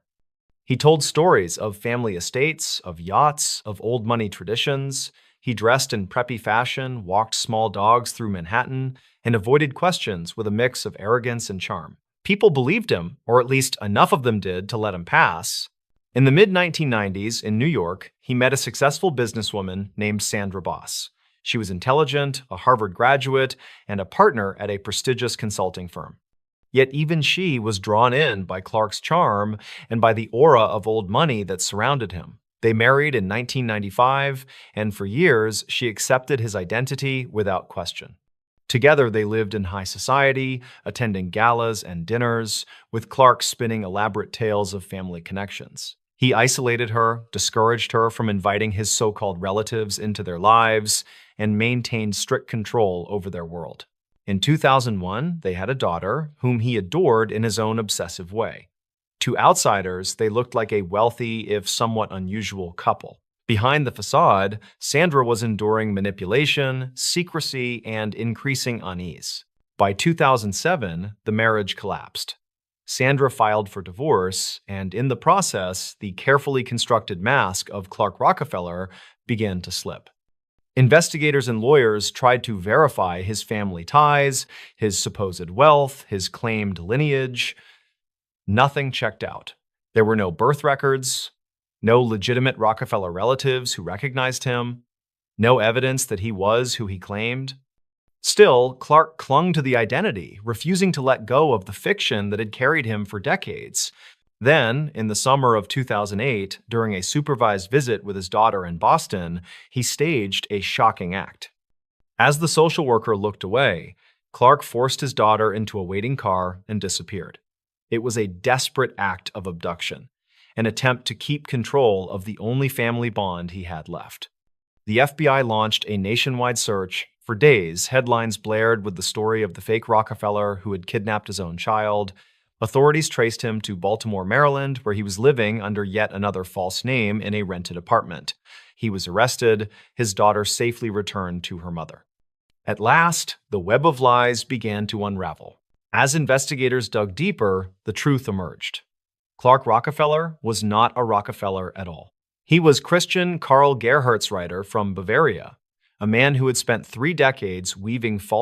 He told stories of family estates, of yachts, of old money traditions. He dressed in preppy fashion, walked small dogs through Manhattan, and avoided questions with a mix of arrogance and charm. People believed him, or at least enough of them did to let him pass. In the mid-1990s, in New York, he met a successful businesswoman named Sandra Boss. She was intelligent, a Harvard graduate, and a partner at a prestigious consulting firm. Yet even she was drawn in by Clark's charm and by the aura of old money that surrounded him. They married in 1995, and for years, she accepted his identity without question. Together, they lived in high society, attending galas and dinners, with Clark spinning elaborate tales of family connections. He isolated her, discouraged her from inviting his so-called relatives into their lives, and maintained strict control over their world. In 2001, they had a daughter, whom he adored in his own obsessive way. To outsiders, they looked like a wealthy, if somewhat unusual, couple. Behind the facade, Sandra was enduring manipulation, secrecy, and increasing unease. By 2007, the marriage collapsed. Sandra filed for divorce, and in the process, the carefully constructed mask of Clark Rockefeller began to slip. Investigators and lawyers tried to verify his family ties, his supposed wealth, his claimed lineage. Nothing checked out. There were no birth records, no legitimate Rockefeller relatives who recognized him, no evidence that he was who he claimed. Still, Clark clung to the identity, refusing to let go of the fiction that had carried him for decades. Then, in the summer of 2008, during a supervised visit with his daughter in Boston, he staged a shocking act. As the social worker looked away, Clark forced his daughter into a waiting car and disappeared. It was a desperate act of abduction, an attempt to keep control of the only family bond he had left. The FBI launched a nationwide search. For days, headlines blared with the story of the fake Rockefeller who had kidnapped his own child. Authorities traced him to Baltimore, Maryland, where he was living under yet another false name in a rented apartment. He was arrested, his daughter safely returned to her mother. At last, the web of lies began to unravel. As investigators dug deeper, the truth emerged. Clark Rockefeller was not a Rockefeller at all. He was Christian Karl Gerhardsreiter from Bavaria, a man who had spent 3 decades weaving false